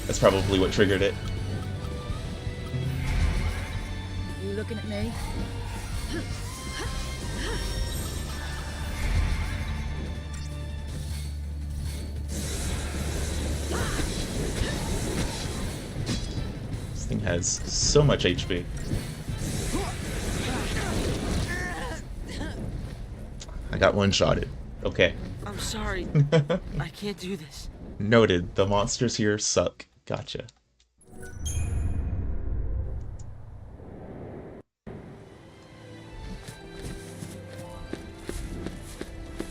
that's probably what triggered it. You looking at me? This thing has so much HP. I got one-shotted. Okay. I'm sorry. I can't do this. Noted. The monsters here suck. Gotcha.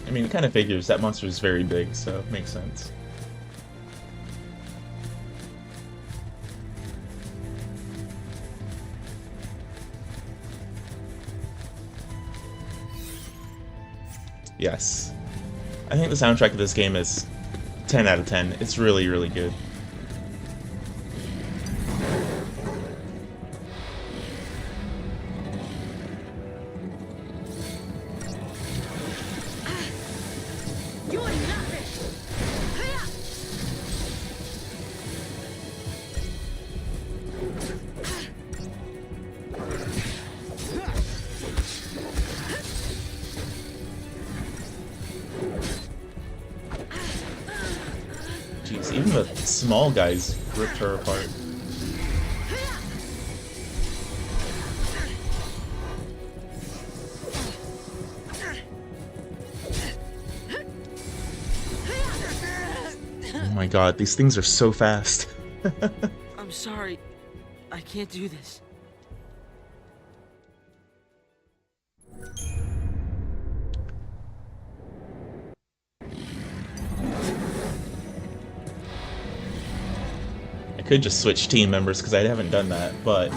I mean, it kind of figures. That monster is very big, so it makes sense. Yes. I think the soundtrack of this game is 10 out of 10. It's really, really good. You're nothing! Jeez, even the small guys ripped her apart. Oh my god, these things are so fast. I'm sorry. I can't do this. I could just switch team members because I haven't done that, but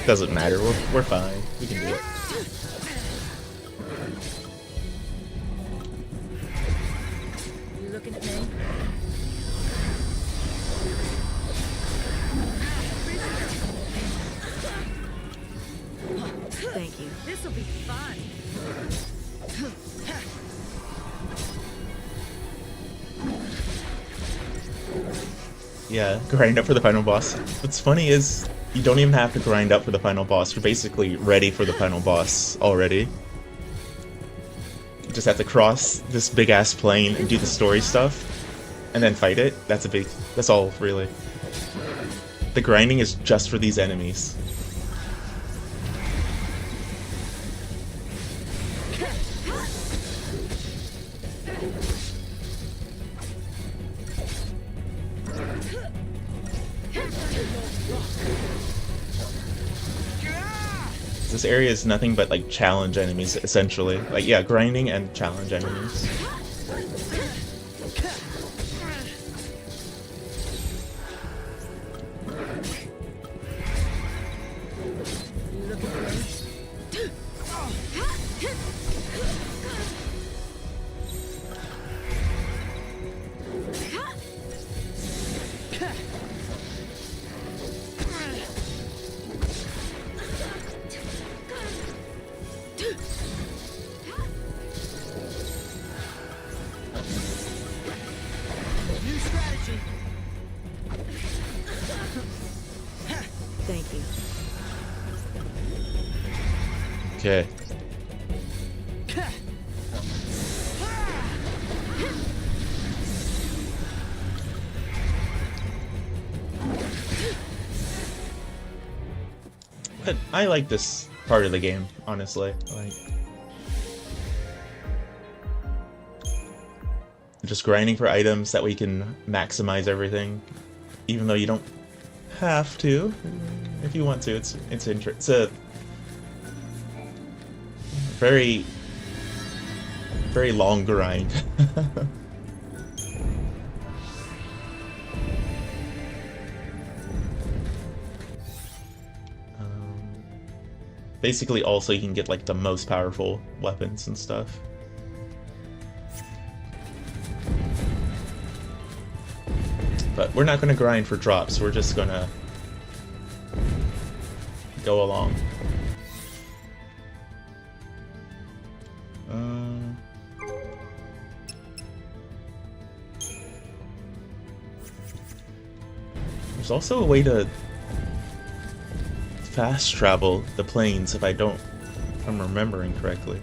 doesn't matter. We're fine. We can do it. You looking at me? Thank you. This'll be fun. Yeah, grind up for the final boss. What's funny is you don't even have to grind up for the final boss. You're basically ready for the final boss already. You just have to cross this big-ass plane and do the story stuff, and then fight it. That's all, really. The grinding is just for these enemies. This area is nothing but like challenge enemies, essentially. Like, yeah, grinding and challenge enemies. You looking at me? energy. Thank you. Okay. But I like this part of the game, honestly. Like, just grinding for items that we can maximize everything, even though you don't have to. If you want to, it's a very long grind. Basically, also you can get like the most powerful weapons and stuff. But we're not going to grind for drops, we're just going to go along. There's also a way to fast travel the planes if I'm remembering correctly.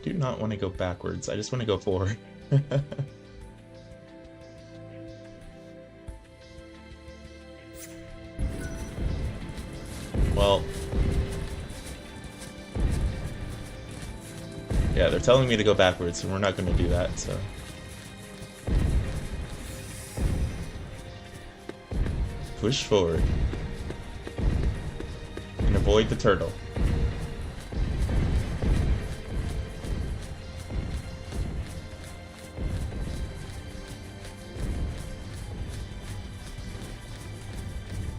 Do not want to go backwards, I just want to go forward. Well, yeah, they're telling me to go backwards, and we're not going to do that, so. Push forward. And avoid the turtle.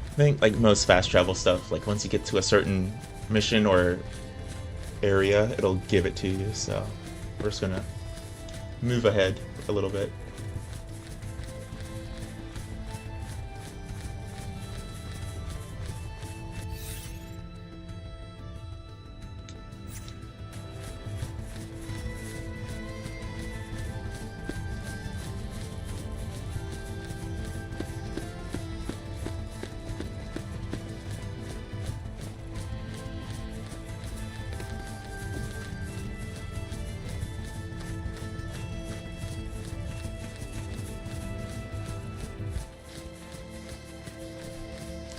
I think, like most fast travel stuff, like once you get to a certain mission or area, it'll give it to you, so we're just gonna move ahead a little bit.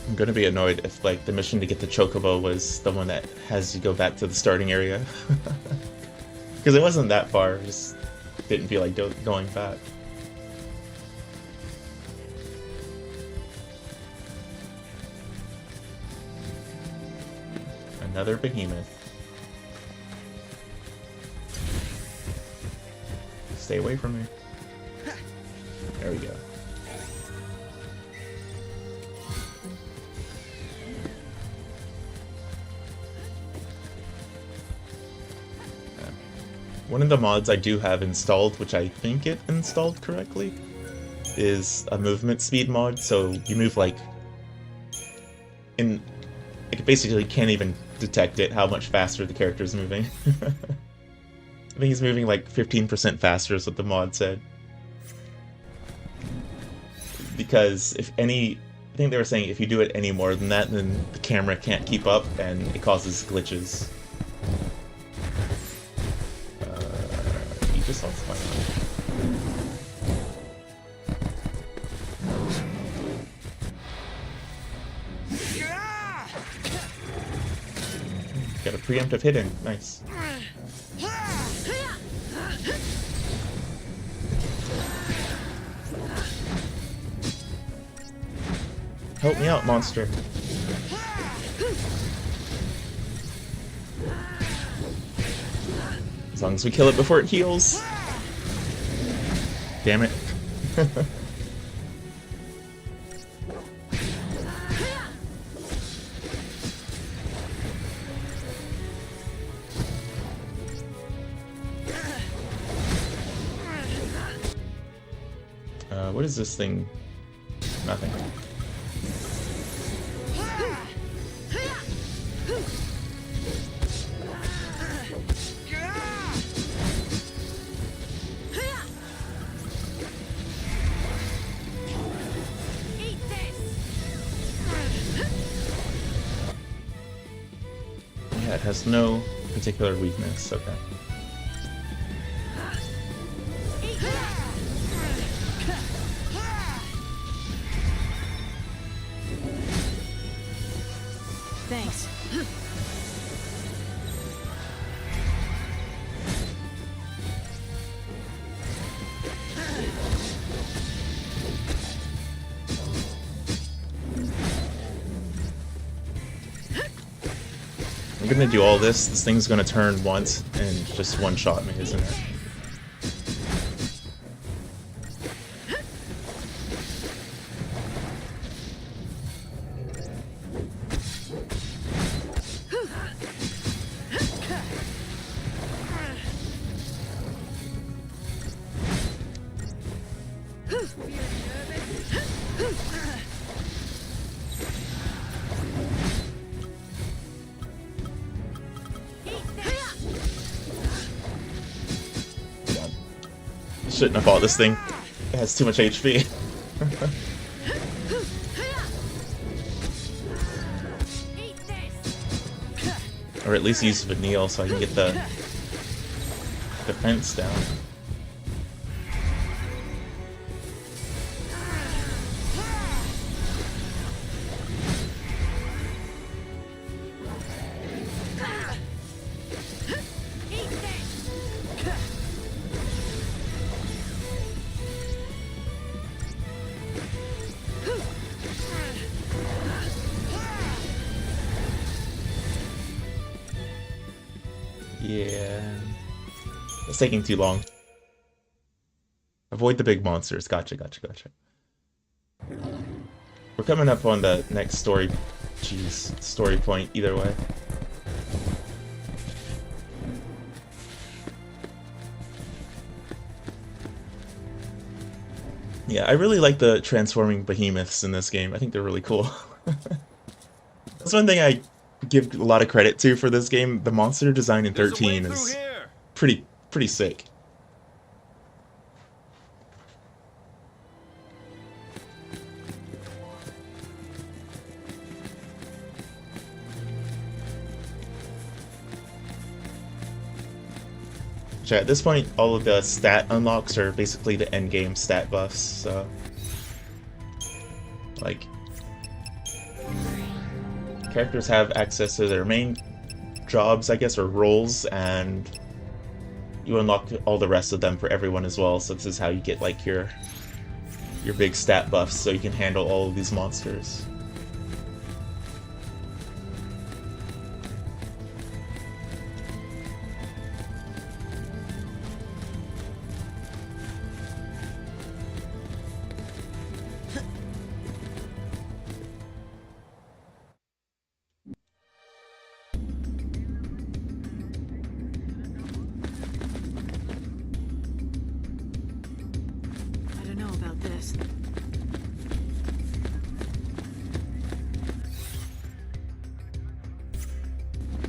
I'm gonna be annoyed if like the mission to get the Chocobo was the one that has you go back to the starting area. Because it wasn't that far, it just didn't feel like going back. Another behemoth. Stay away from me. There we go. One of the mods I do have installed, which I think it installed correctly, is a movement speed mod, so you move like it basically can't even detect it, how much faster the character is moving. I think he's moving like 15% faster is what the mod said. Because I think they were saying if you do it any more than that, then the camera can't keep up and it causes glitches. Just off my got a preemptive hit in. Nice. Help me out, monster. As long as we kill it before it heals. Damn it. What is this thing? Nothing. has no particular weakness. Okay. Thanks. I'm gonna do all this. This thing's gonna turn once and just one-shot me, isn't it? Shouldn't have bought this thing. It has too much HP. Or at least use Vanille so I can get the defense down. Yeah. It's taking too long. Avoid the big monsters. Gotcha, gotcha, gotcha. We're coming up on the next story point either way. Yeah, I really like the transforming behemoths in this game. I think they're really cool. That's one thing I give a lot of credit to for this game. The monster design in 13 is pretty sick. So at this point, all of the stat unlocks are basically the endgame stat buffs, so... like... characters have access to their main jobs, I guess, or roles, and you unlock all the rest of them for everyone as well, so this is how you get, like, your big stat buffs, so you can handle all of these monsters.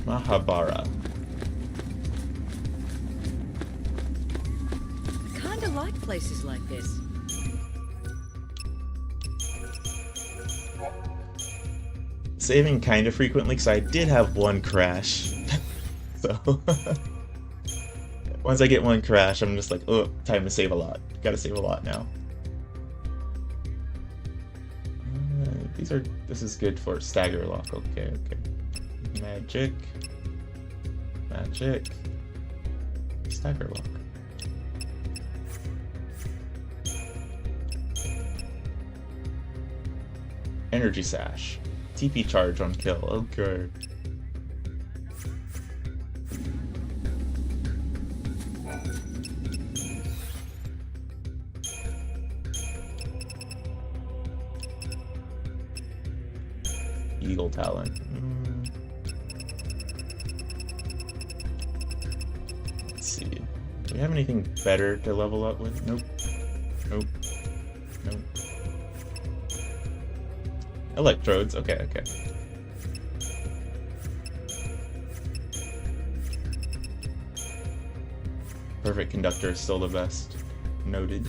Mahabara. I kinda like places like this. Saving kinda frequently, because I did have one crash. So... once I get one crash, I'm just like, oh, time to save a lot. Gotta save a lot now. This is good for stagger lock. Okay. Magic. Stagger lock. Energy sash. TP charge on kill. Okay. Eagle talent. Let's see. Do we have anything better to level up with? Nope. Electrodes. Okay. Perfect conductor is still the best. Noted.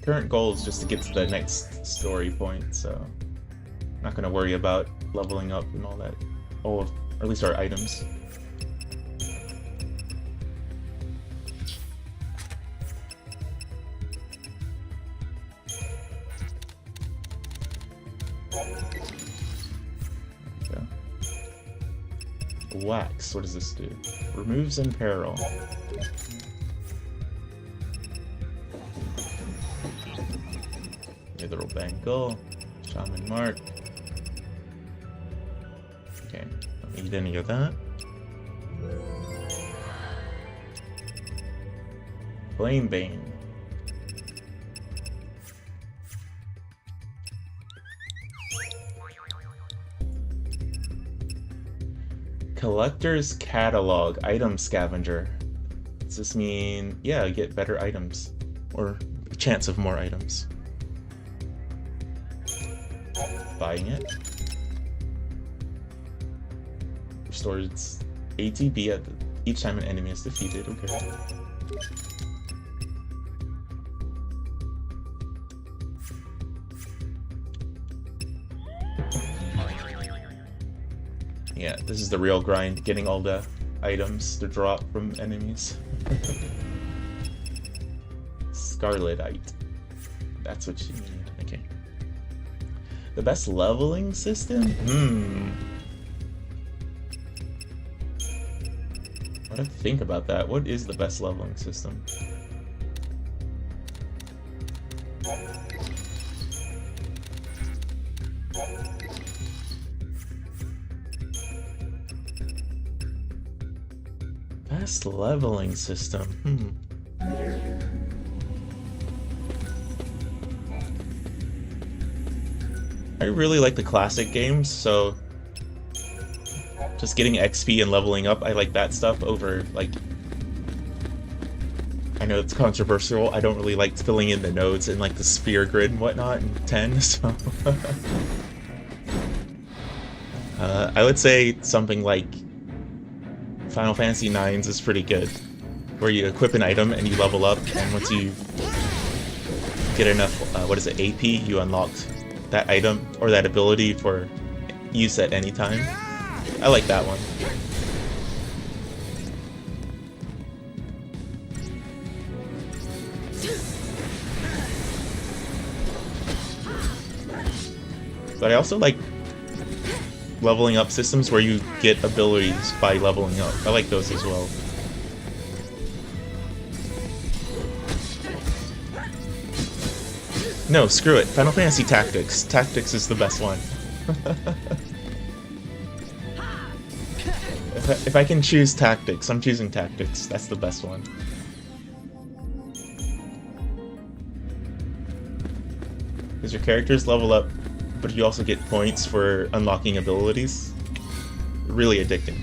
Current goal is just to get to the next story point, so I'm not gonna worry about leveling up and all that. All of, or at least our items. Wax, what does this do? Removes in peril. Little Bengal, Shaman Mark. Okay, don't need any of that. Flame Bane. Collector's Catalog, Item Scavenger. Does this mean, yeah, get better items? Or a chance of more items? Buying it. Restores ATB at each time an enemy is defeated, okay. Yeah, this is the real grind, getting all the items to drop from enemies. Scarletite. That's what you need. Okay. The best leveling system? What do I think about that? What is the best leveling system? Best leveling system. I really like the classic games, so just getting XP and leveling up, I like that stuff over, like, I know it's controversial, I don't really like filling in the nodes in, like, the sphere grid and whatnot in 10, so... I would say something like Final Fantasy IX is pretty good, where you equip an item and you level up, and once you get enough, what is it, AP, you unlock that item or that ability for use at any time. I like that one. But I also like leveling up systems where you get abilities by leveling up. I like those as well. No, screw it. Final Fantasy Tactics. Tactics is the best one. If I can choose Tactics, I'm choosing Tactics. That's the best one. Because your characters level up, but you also get points for unlocking abilities. Really addicting.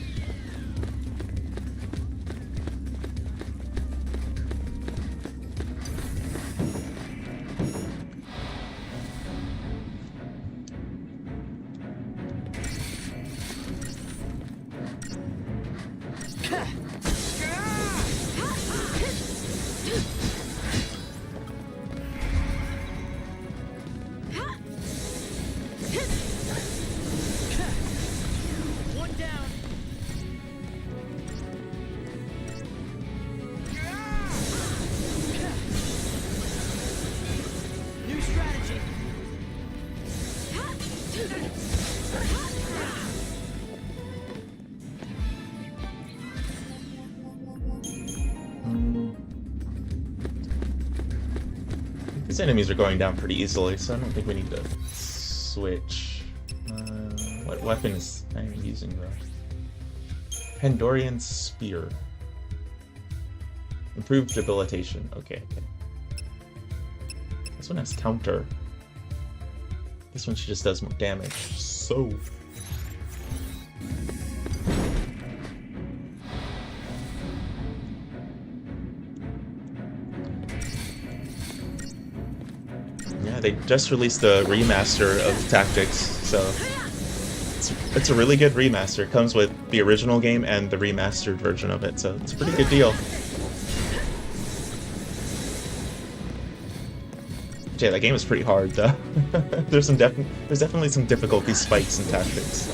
These enemies are going down pretty easily, so I don't think we need to switch. What weapon is I using though? Pandorian Spear. Improved debilitation. Okay. This one has counter. This one just does more damage. So. Yeah, they just released the remaster of Tactics, so it's a really good remaster. It comes with the original game and the remastered version of it, so it's a pretty good deal. Yeah, that game is pretty hard though. There's definitely some difficulty spikes and tactics.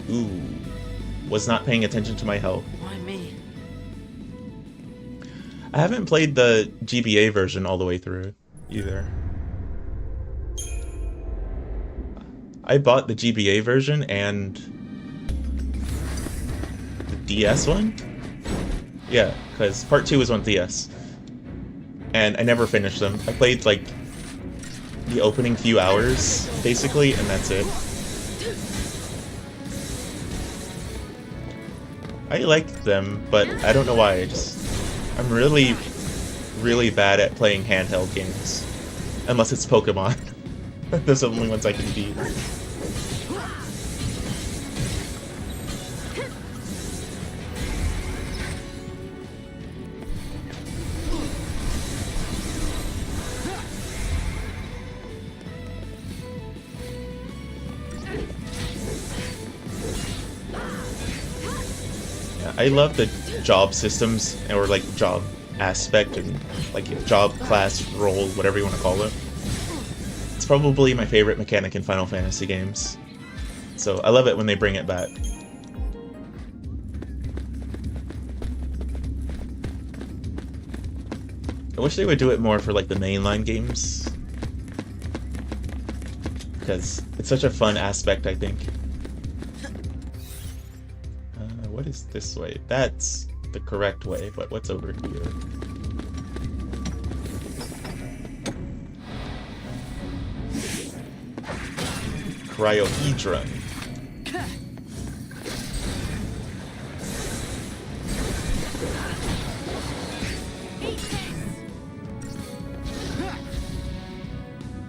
Ooh, was not paying attention to my health. Why me? I haven't played the GBA version all the way through either. I bought the GBA version and the DS one. Yeah, because part 2 was on DS. And I never finished them. I played like the opening few hours basically, and that's it. I liked them, but I don't know why. I'm really, really bad at playing handheld games. Unless it's Pokemon. Those are the only ones I can beat. I love the job systems, or like job aspect, and like job, class, role, whatever you want to call it. It's probably my favorite mechanic in Final Fantasy games. So I love it when they bring it back. I wish they would do it more for like the mainline games, because it's such a fun aspect, I think. What is this way? That's the correct way, but what's over here? Cryohedron.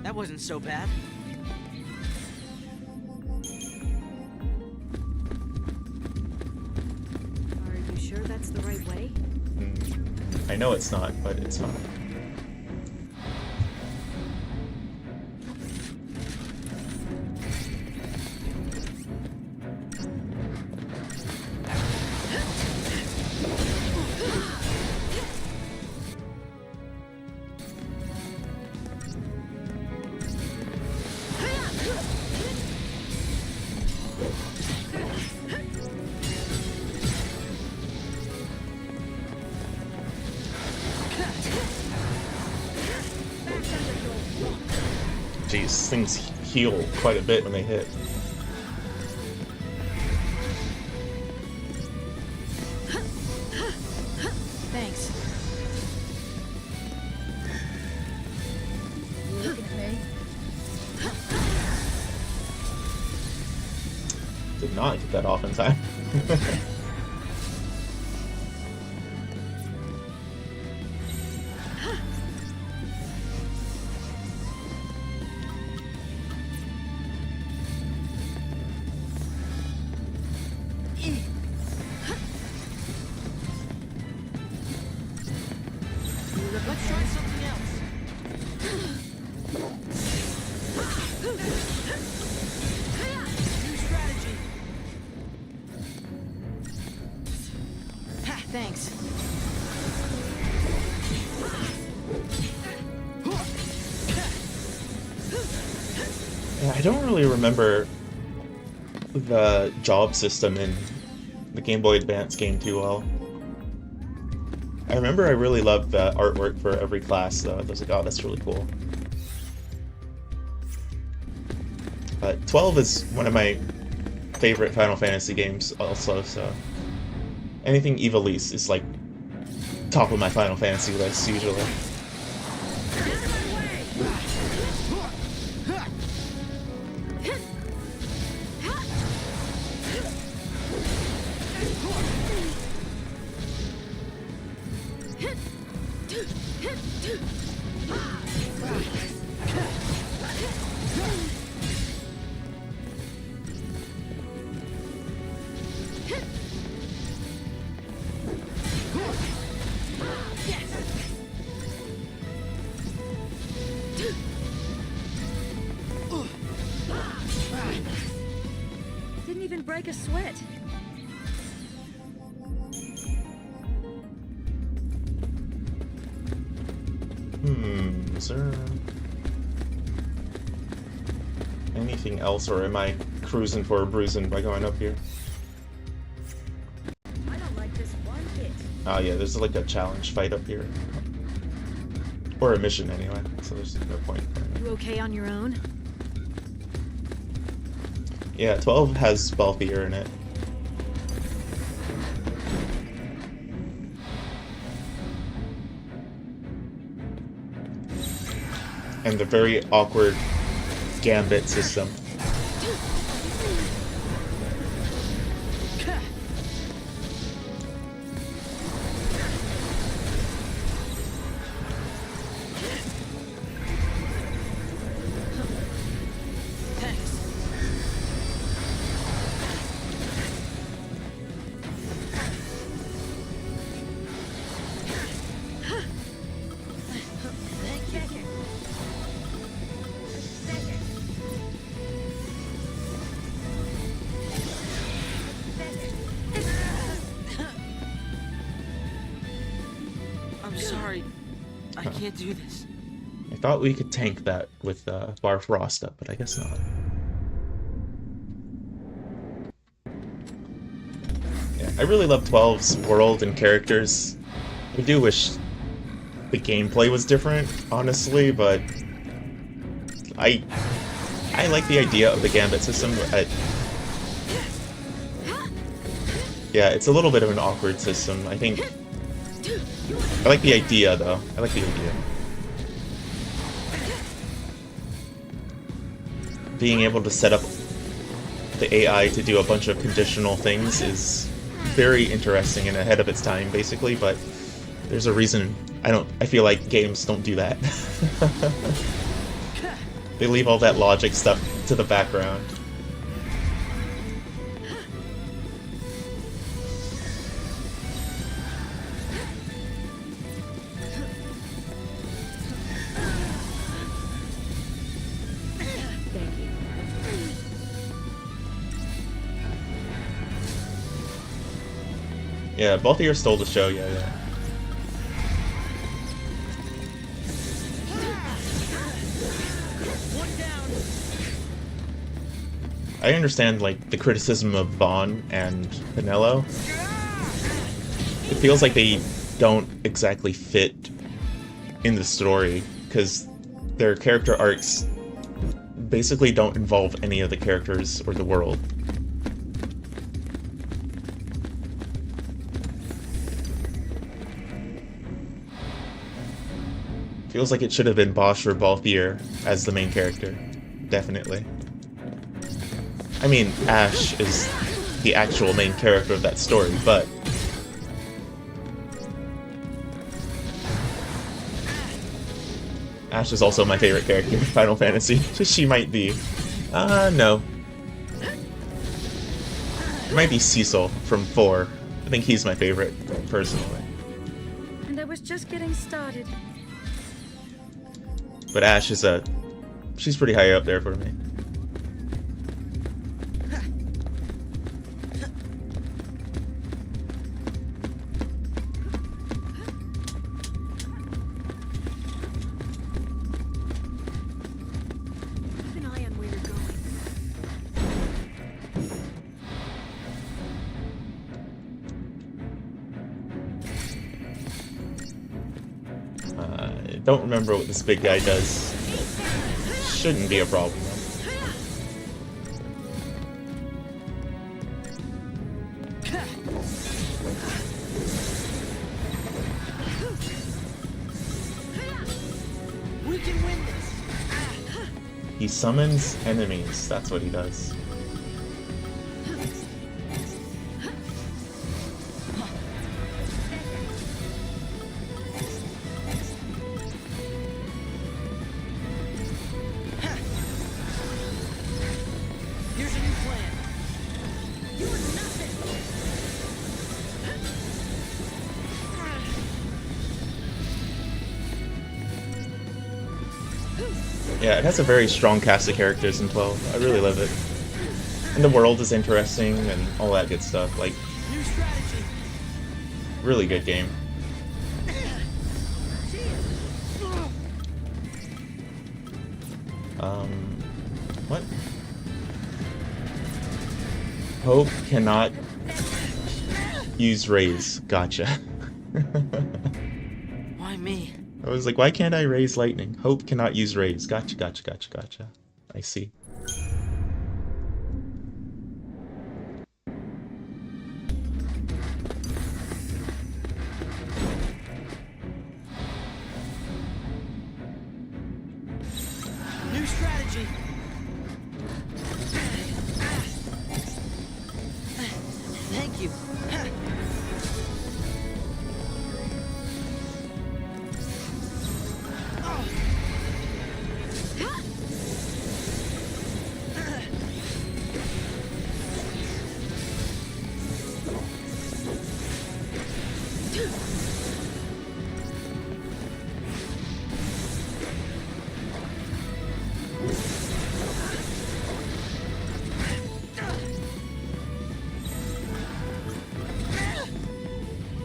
That wasn't so bad. That's the right way? I know it's not, but it's not. Jeez, things heal quite a bit when they hit. Thanks. You looking at me? Did not get that off in time. Let's try something else. New strategy. Ha, thanks. Yeah, I don't really remember the job system in the Game Boy Advance game too well. I remember I really loved the artwork for every class, though. I was like, oh, that's really cool. 12 is one of my favorite Final Fantasy games also, so anything Ivalice is like top of my Final Fantasy list usually. Didn't even break a sweat. Is there anything else, or am I cruising for a bruising by going up here? I don't like this one bit. Oh yeah, there's like a challenge fight up here. Or a mission anyway, so there's no point. You okay on your own? Yeah, 12 has Valkerion in it. And the very awkward gambit system. I'm sorry. I can't do this. I thought we could tank that with Barfrost up, but I guess not. Yeah, I really love 12's world and characters. I do wish the gameplay was different, honestly, but I like the idea of the gambit system. Yeah, it's a little bit of an awkward system. I think I like the idea, though. I like the idea. Being able to set up the AI to do a bunch of conditional things is very interesting and ahead of its time, basically, but there's a reason I feel like games don't do that. They leave all that logic stuff to the background. Yeah, both of you stole the show, yeah. I understand, like, the criticism of Vaughn and Pinello. It feels like they don't exactly fit in the story, because their character arcs basically don't involve any of the characters or the world. Feels like it should have been Bosch or Balthier as the main character. Definitely. I mean, Ash is the actual main character of that story, but Ash is also my favorite character in Final Fantasy. She might be. No. It might be Cecil from 4. I think he's my favorite, personally. And I was just getting started. But Ash is she's pretty high up there for me. Keep an eye on where you're I don't remember what this big guy does. Shouldn't be a problem, though. We can win this. He summons enemies. That's what he does. Here's a new plan. Yeah, it has a very strong cast of characters in 12. I really love it. And the world is interesting and all that good stuff. Like, New strategy. really good game. What? Hope cannot use raise. Gotcha. Why me? I was like, why can't I raise lightning? Hope cannot use raise. Gotcha, gotcha, gotcha, gotcha. I see. New strategy. Thank you.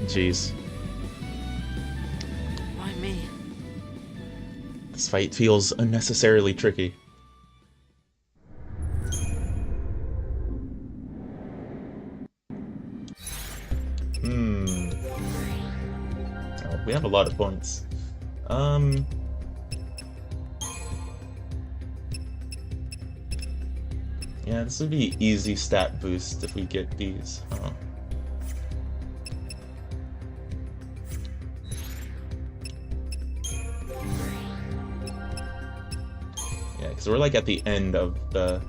Jeez. Why me? This fight feels unnecessarily tricky. Oh, we have a lot of points. Yeah, this would be easy stat boost if we get these, huh? Yeah, because we're like at the end of the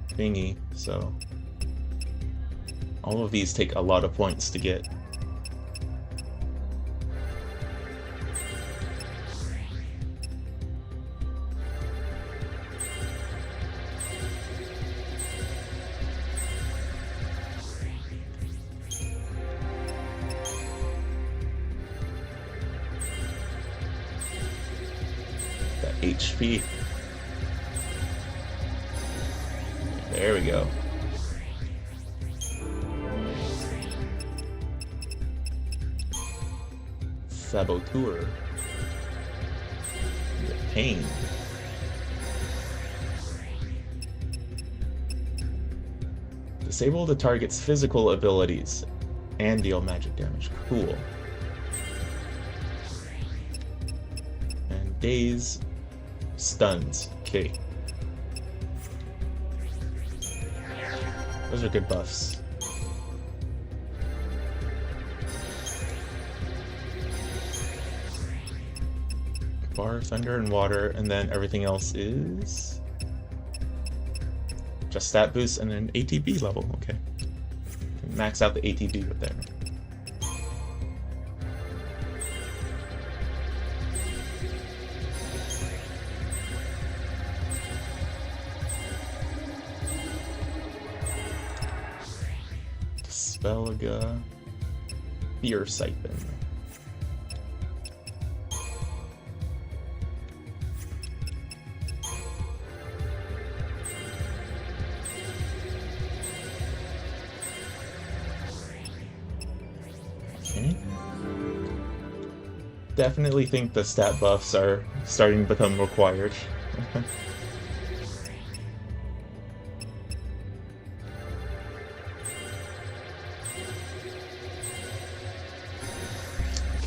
thingy, so all of these take a lot of points to get. HP. There we go. Saboteur. Pain. Disable the target's physical abilities and deal magic damage. Cool. And daze. Stuns. Okay. Those are good buffs. Fire, thunder, and water, and then everything else is just stat boost and an ATB level. Okay. Max out the ATB with that. Belga, Beer Siphon. Okay. Definitely think the stat buffs are starting to become required.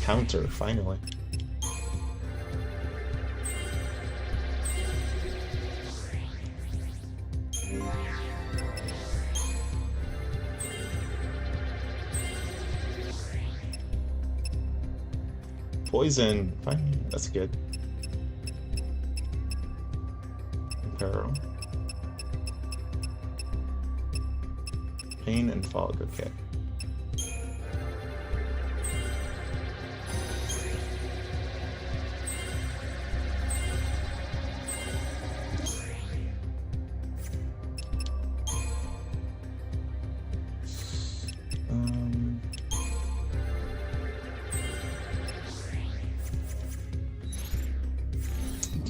Counter, finally. Poison, fine, that's good. Peril. Pain and fog, okay.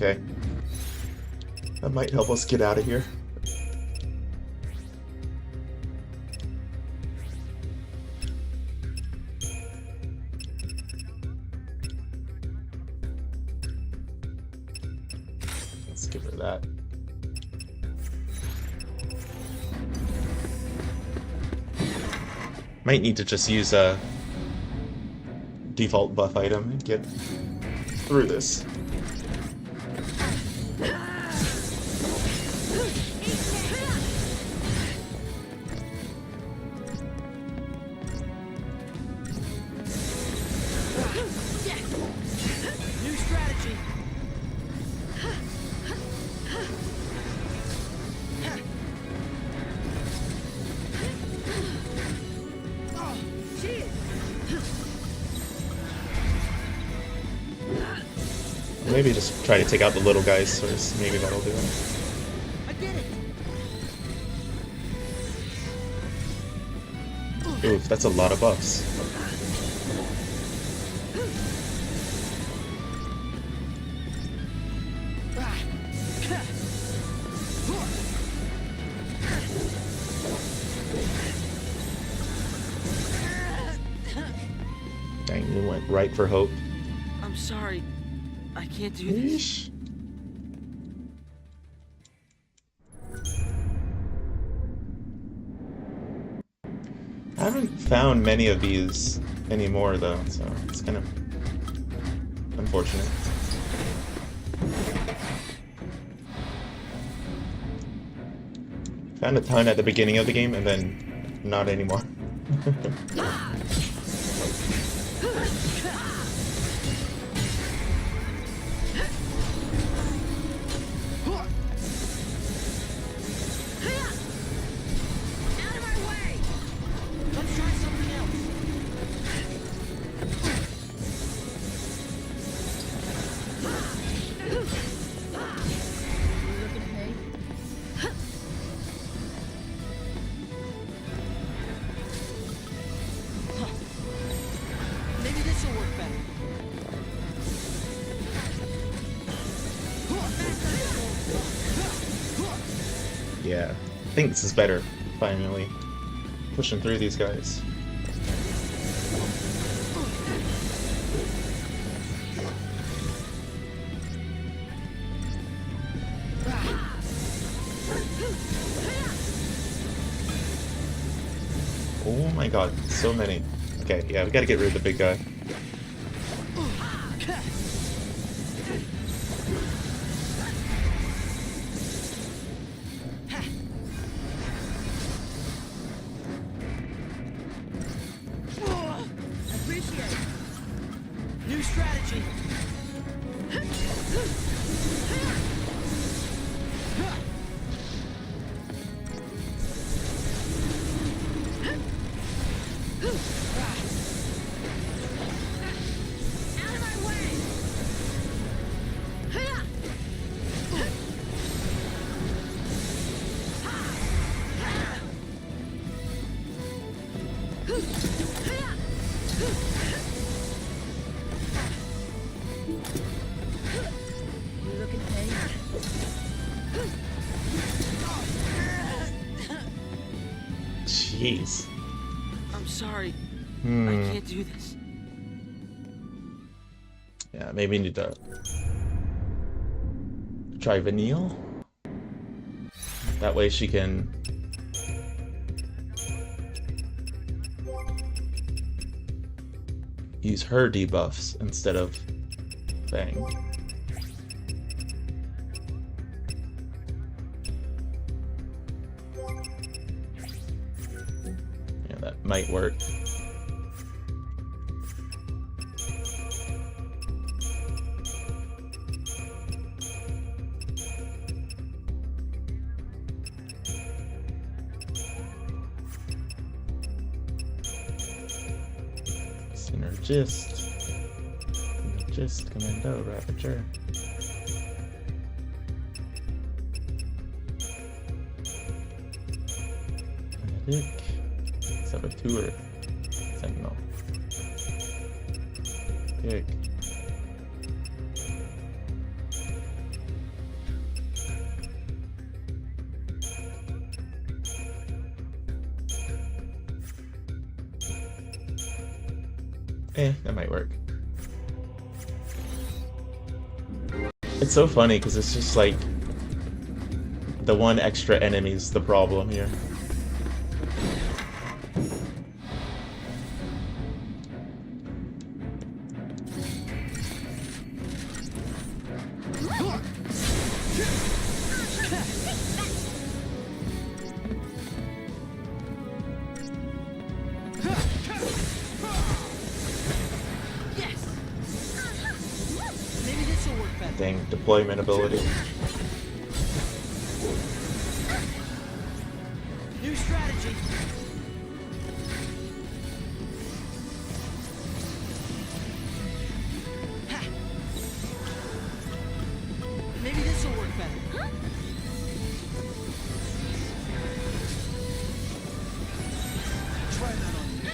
Okay. That might help us get out of here. Let's get rid of that. Might need to just use a default buff item and get through this. New strategy. Maybe just try to take out the little guys first. Maybe that'll do it. I did it. Oof, that's a lot of buffs. Dang, you went right for hope. I'm sorry. I can't do this. Yeesh. I haven't found many of these anymore though, so it's kind of unfortunate. Found a ton at the beginning of the game and then not anymore. Maybe this will work better. Yeah, I think this is better, finally. Pushing through these guys. Oh my god, so many. Okay, yeah, we gotta get rid of the big guy. Appreciate it. New strategy. Out of my way. You looking pain? Jeez. I'm sorry. I Hmm. can't do this. Yeah, maybe need to try Vanille. That way she can use her debuffs instead of Fang. Yeah, that might work. Synergist Commando Ravager. Medic. Saboteur. Sentinel. Dig. That might work. It's so funny because it's just like the one extra enemy's the problem here. Dang, deployment ability. New strategy. Maybe this will work better. Try that on you.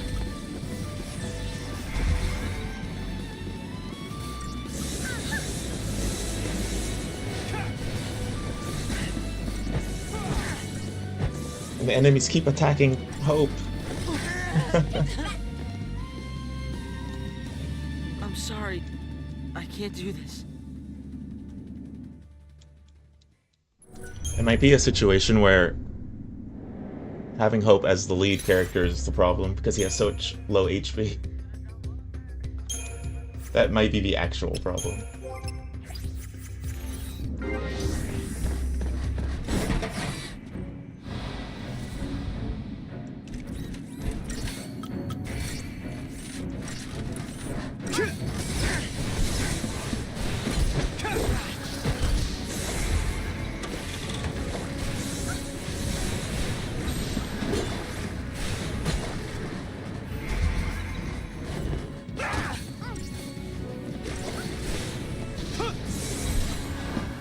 And the enemies keep attacking Hope. I'm sorry. I can't do this. It might be a situation where having Hope as the lead character is the problem because he has such low HP. That might be the actual problem.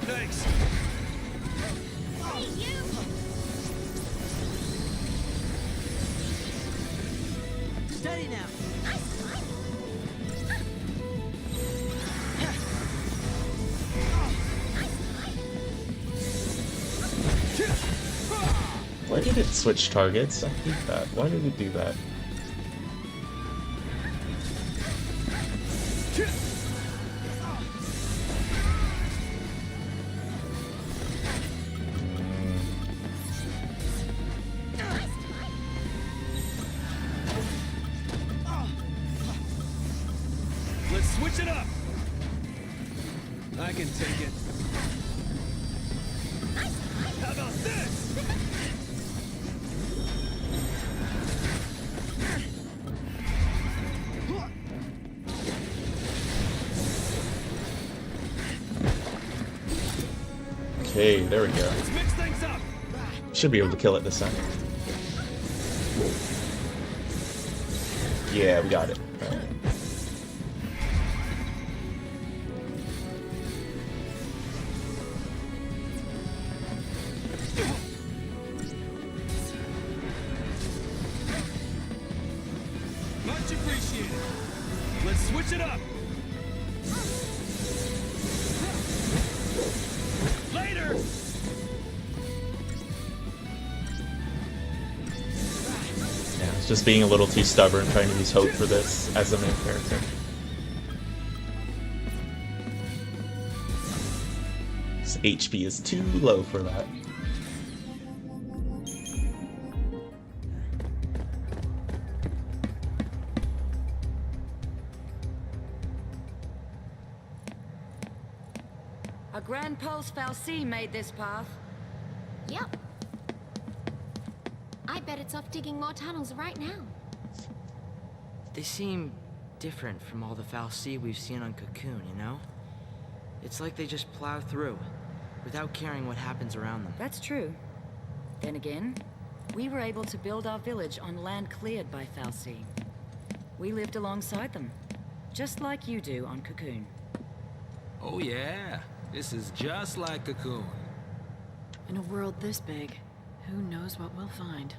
Thanks. Steady now. Why did it switch targets? I hate that. Why did it do that? Let's switch it up. I can take it. How about this? Okay, there we go. Let's mix things up. Should be able to kill it this time. Yeah, we got it. All right. Much appreciated. Let's switch it up. Later. Yeah, it's just being a little too stubborn trying to use Hope for this as the main character. His HP is too low for that. A Grand Pulse Fal'Cie made this path. Yep. I bet it's off digging more tunnels right now. They seem different from all the Fal'Cie we've seen on Cocoon, you know? It's like they just plow through, without caring what happens around them. That's true. Then again, we were able to build our village on land cleared by Fal'Cie. We lived alongside them, just like you do on Cocoon. Oh yeah, this is just like Cocoon. In a world this big, who knows what we'll find?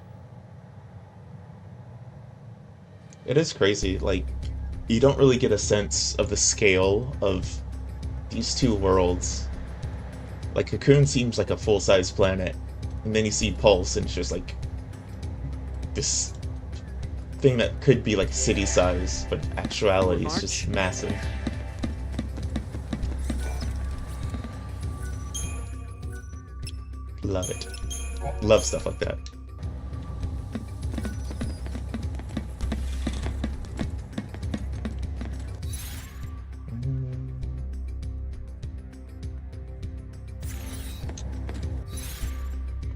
It is crazy, like, you don't really get a sense of the scale of these two worlds. Like, Cocoon seems like a full-size planet, and then you see Pulse, and it's just like this thing that could be like city size, but actuality is just massive. Love it. Love stuff like that.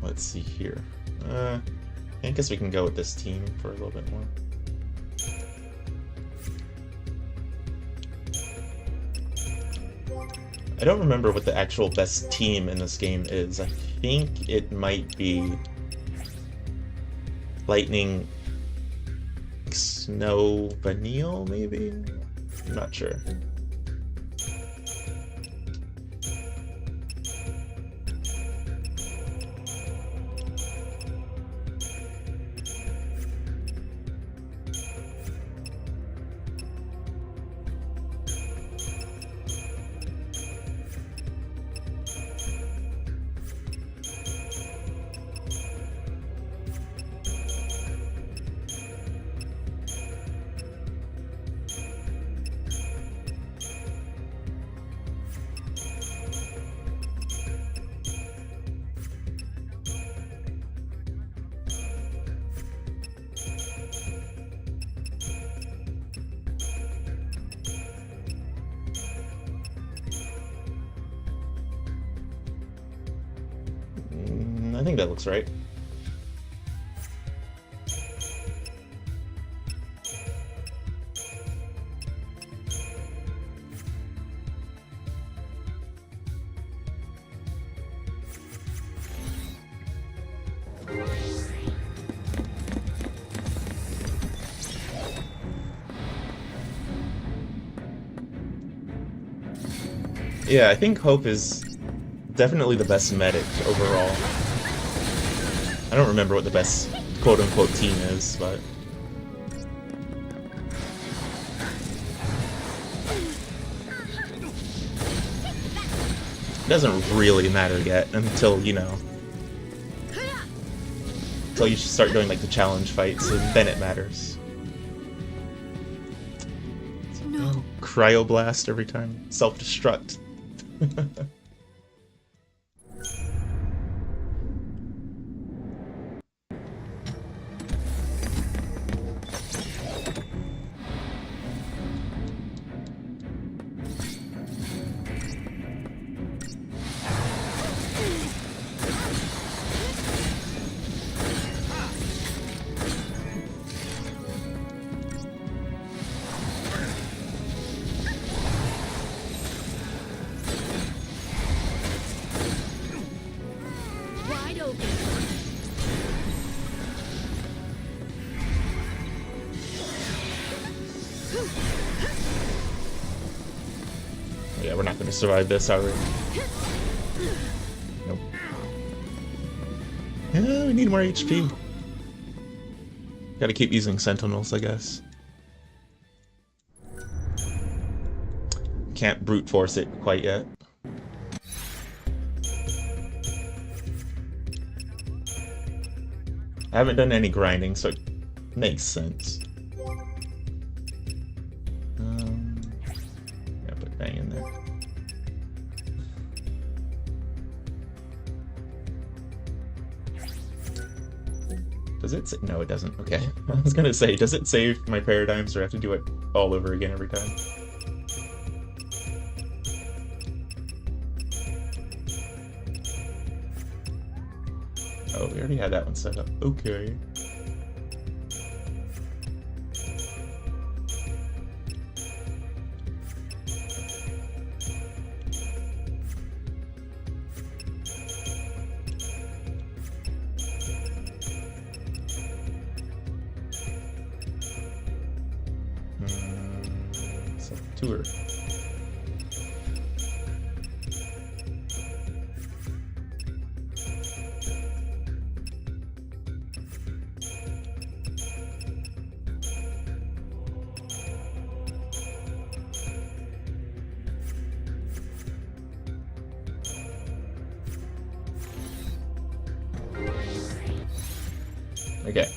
Let's see here. I guess we can go with this team for a little bit more. I don't remember what the actual best team in this game is. I think it might be Lightning, Snow, Vanille, maybe? I'm not sure. I think that looks right. Yeah, I think Hope is definitely the best medic overall. I don't remember what the best quote-unquote team is, but... it doesn't really matter yet until, you know... until you start doing, like, the challenge fights, and then it matters. No. Cryoblast every time. Self-destruct. Yeah, we're not going to survive this, are we? Nope. Yeah, we need more HP. Gotta keep using Sentinels, I guess. Can't brute force it quite yet. I haven't done any grinding, so it makes sense. Yeah, put Bang in there. Does it say? No, it doesn't. Okay. I was gonna say, does it save my paradigms or I have to do it all over again every time? Oh, we already had that one set up. Okay. Tour. Okay.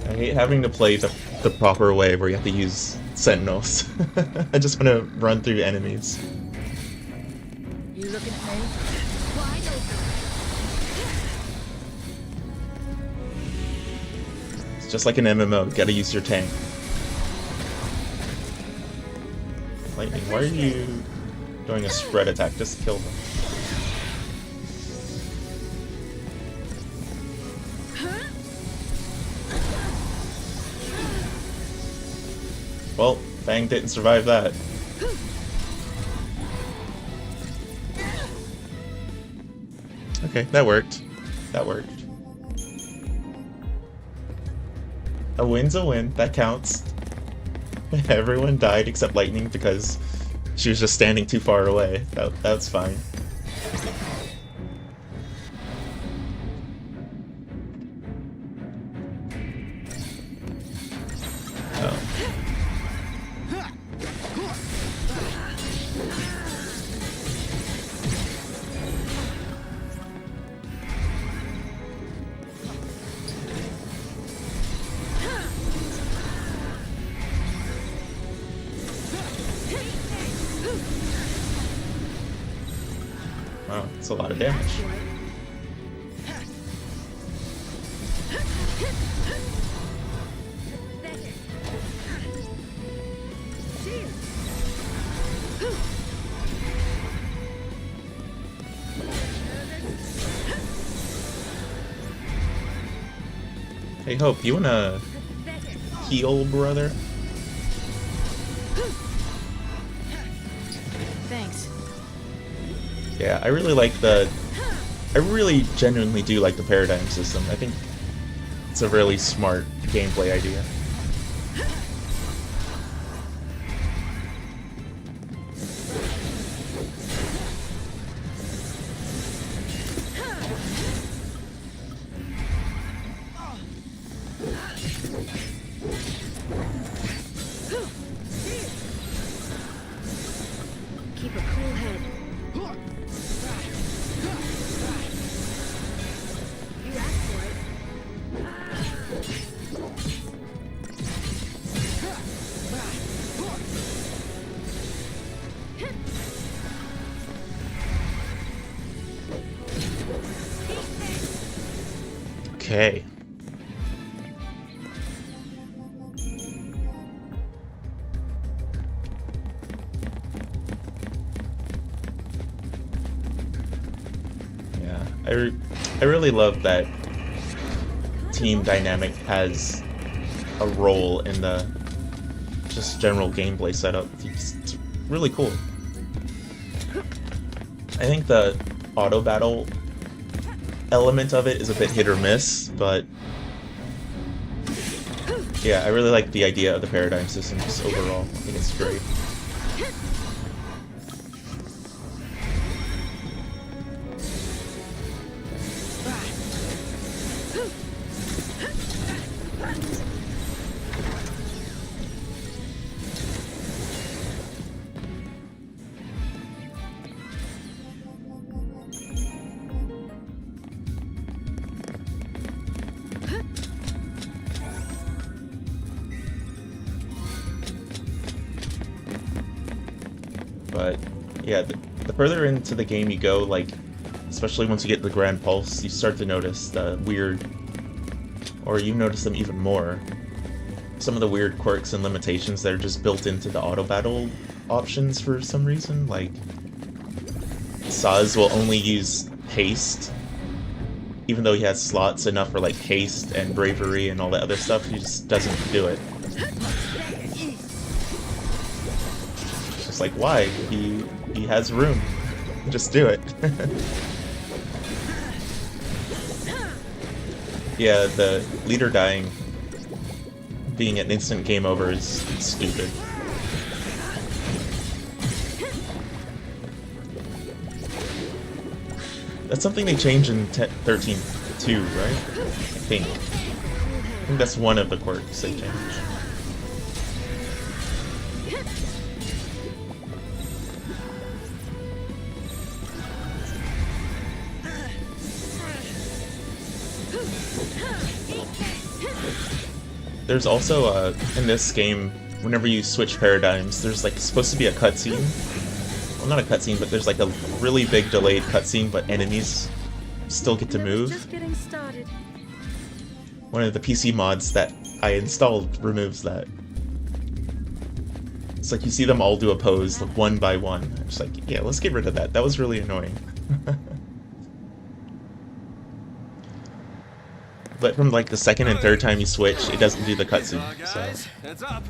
I hate having to play the proper way where you have to use sentinels. I just want to run through enemies. You looking at me? Wide open. It's just like an MMO. You gotta use your tank. Lightning, why are you doing a spread attack? Just kill them. Well, Fang didn't survive that. Okay, that worked. That worked. A win's a win. That counts. Everyone died except Lightning because she was just standing too far away. That's fine. Wow, that's a lot of damage. Hey Hope, you wanna heal, brother? Thanks. Yeah, I really genuinely do like the paradigm system. I think it's a really smart gameplay idea. Keep a cool head. You asked for it. Okay. I really love that team dynamic has a role in the just general gameplay setup. It's really cool. I think the auto battle element of it is a bit hit or miss, but yeah, I really like the idea of the paradigm system just overall. I think it's great. But yeah, the further into the game you go, like, especially once you get the Grand Pulse, you start to notice the weird, or you notice them even more, some of the weird quirks and limitations that are just built into the auto battle options for some reason. Like, Saz will only use haste, even though he has slots enough for like haste and bravery and all that other stuff. He just doesn't do it. Like, why? He has room. Just do it. Yeah, the leader dying being an instant game over is stupid. That's something they changed in 13.2, right? I think that's one of the quirks they changed. There's also, in this game, whenever you switch paradigms, there's like supposed to be a cutscene. Well, not a cutscene, but there's like a really big delayed cutscene, but enemies still get to move. Just getting started. One of the PC mods that I installed removes that. It's like you see them all do a pose, like, one by one. I'm just like, yeah, let's get rid of that. That was really annoying. But from like the second and third time you switch, it doesn't do the cutscene. So I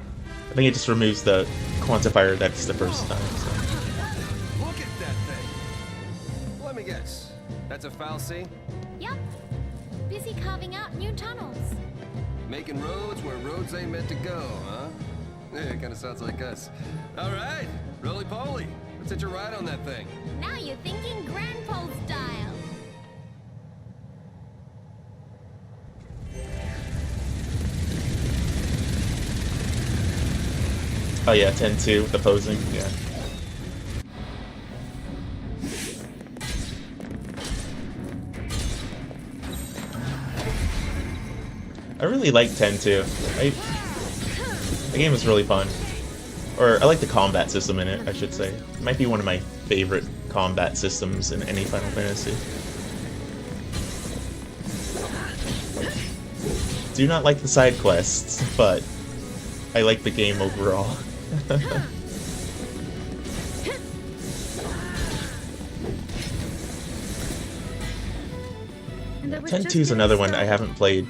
think it just removes the quantifier that's the first time. So. Look at that thing. Let me guess. That's a fal'Cie? Yup. Busy carving out new tunnels. Making roads where roads ain't meant to go, huh? Yeah, it kind of sounds like us. All right, roly-poly. Let's hitch a ride on that thing. Now you're thinking Grandpa style. Oh yeah, 10-2, the posing, yeah. I really like 10-2. The game was really fun. Or, I like the combat system in it, I should say. It might be one of my favorite combat systems in any Final Fantasy. Do not like the side quests, but I like the game overall. 10-2 is another one I haven't played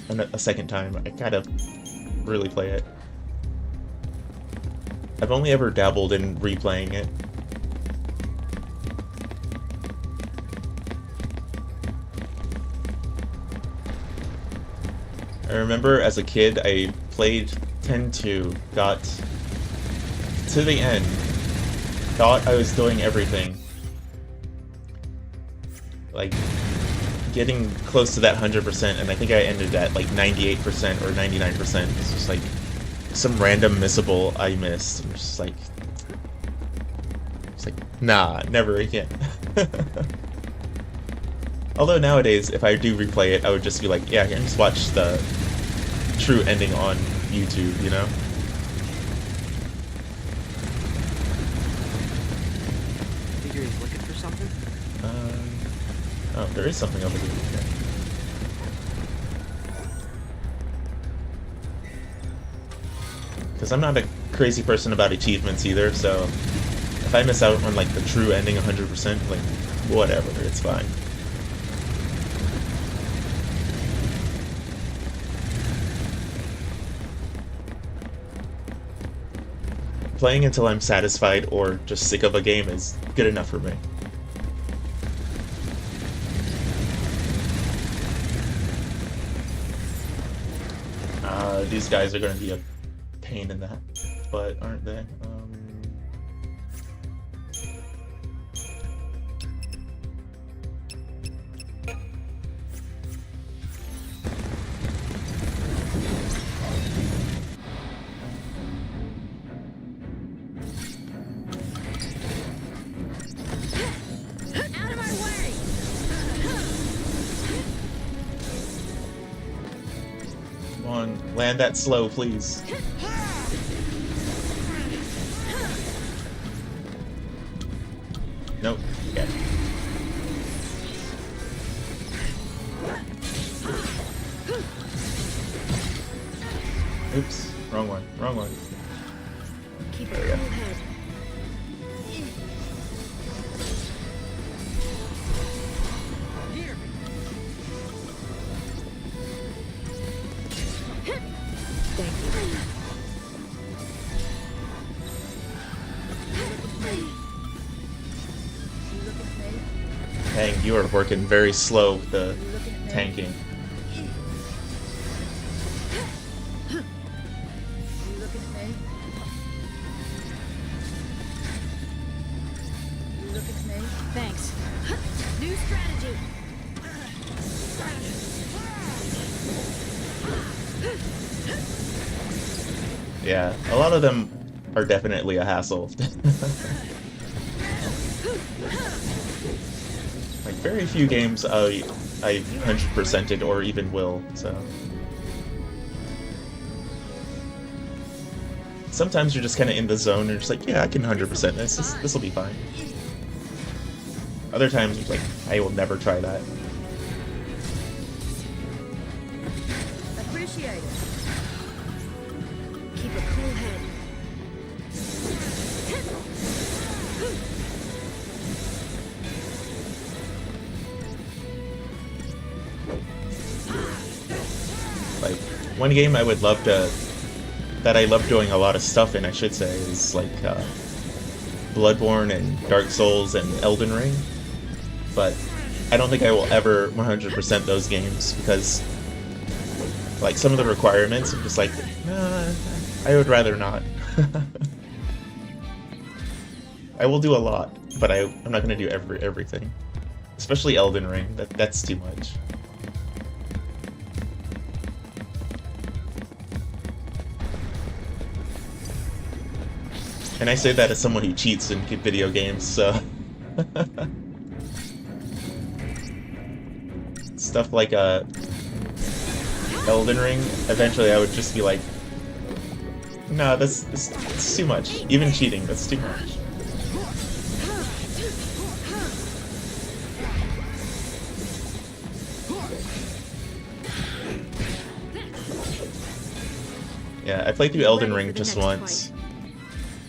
a second time. I gotta really play it. I've only ever dabbled in replaying it. I remember as a kid I played 10-2, got to the end, thought I was doing everything. Like, getting close to that 100%, and I think I ended at like 98% or 99%. It's just like some random missable I missed. I'm just like, nah, never again. Although nowadays, if I do replay it, I would just be like, yeah, I can just watch the true ending on YouTube, you know? Figure he's looking for something? Oh, there is something over here. Okay. Because I'm not a crazy person about achievements either, so if I miss out on like the true ending 100%, like, whatever, it's fine. Playing until I'm satisfied or just sick of a game is good enough for me. These guys are going to be a pain in that butt, aren't they? Out of my way! Come on, land that slow, please. Nope. Okay. Oops. Wrong one. Wrong one. Keep a There we go. cool head. Here. Thank you. You look at me. Dang, you are working very slow with the tanking. You looking at me? You look at me? Thanks. New strategy. Yeah, a lot of them are definitely a hassle. Like, very few games I 100%ed or even will, so. sometimes you're just kind of in the zone and you're just like, yeah, I can 100% this. This will be fine. Other times it's like, I will never try that. Appreciate it. Keep a cool head. Like, one game I would love to, that I love doing a lot of stuff in, I should say, is like Bloodborne and Dark Souls and Elden Ring. But I don't think I will ever 100% those games because, like, some of the requirements, I'm just like, nah, I would rather not. I will do a lot, but I'm not going to do everything. Especially Elden Ring, that's too much. And I say that as someone who cheats in video games, so... Stuff like Elden Ring, eventually I would just be like, no, it's too much. Even cheating, that's too much. Yeah, I played through Elden Ring just once.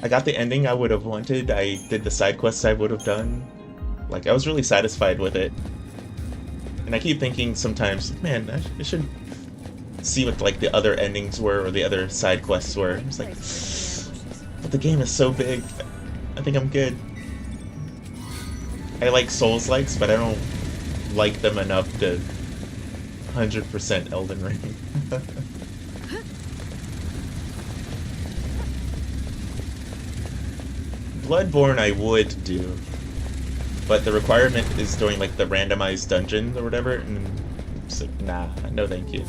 I got the ending I would have wanted, I did the side quests I would have done. Like, I was really satisfied with it. And I keep thinking sometimes, man, I should see what, like, the other endings were or the other side quests were. It's like, but the game is so big, I think I'm good. I like Souls-likes, but I don't like them enough to 100% Elden Ring. Bloodborne I would do, but the requirement is doing like the randomized dungeon or whatever, and I'm just like, nah, no thank you.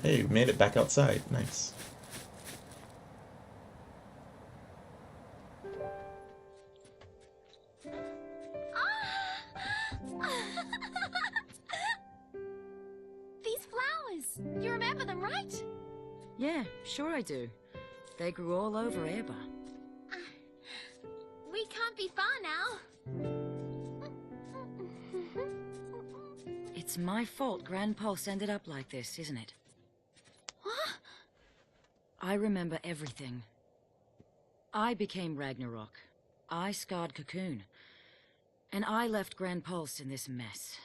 Hey, we made it back outside, nice. You remember them, right? Yeah, sure I do. They grew all over Airba. We can't be far now. It's my fault Grand Pulse ended up like this, isn't it? What? I remember everything. I became Ragnarok. I scarred Cocoon. And I left Grand Pulse in this mess.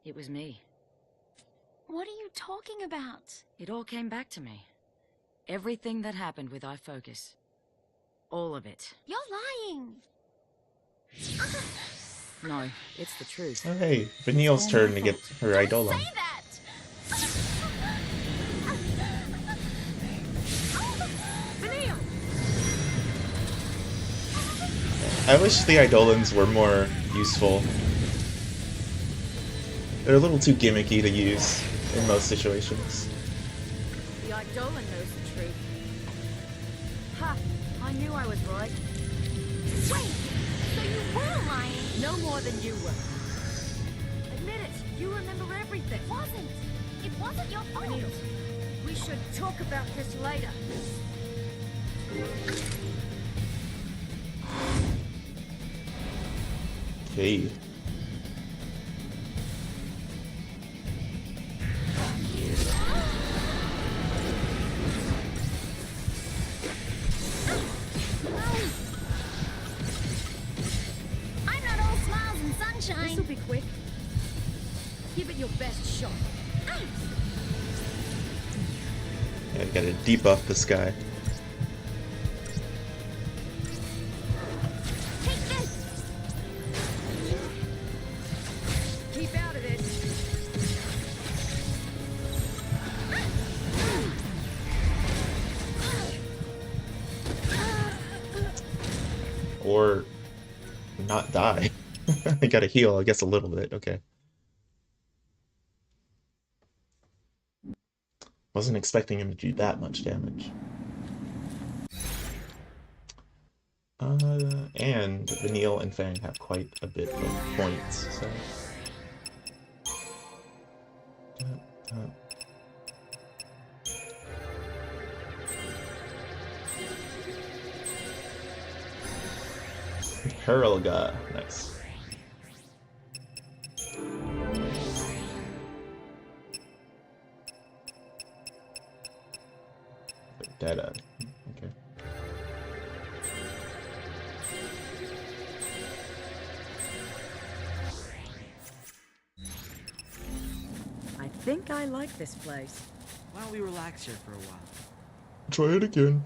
It was me. What are you talking about? It all came back to me. Everything that happened with iFocus. All of it. You're lying. No, it's the truth. Oh hey, Vanille's turn to get her Eidolon. Say that! Vanille! I wish the Eidolons were more useful. They're a little too gimmicky to use in most situations. The Eidolon knows the truth. Ha! I knew I was right. Wait! So you were lying? No more than you were. Admit it, you remember everything. It wasn't your fault. Vanille, we should talk about this later. Okay. I'm not all smiles and sunshine. This'll be quick. Give it your best shot. Yeah, gotta debuff this guy. Take this! Keep out of it. Or not die. I gotta heal, I guess, a little bit. Okay. Wasn't expecting him to do that much damage. And Vanille and Fang have quite a bit of points, so... Heralga, nice. Data, okay. I think I like this place. Why don't we relax here for a while? Try it again.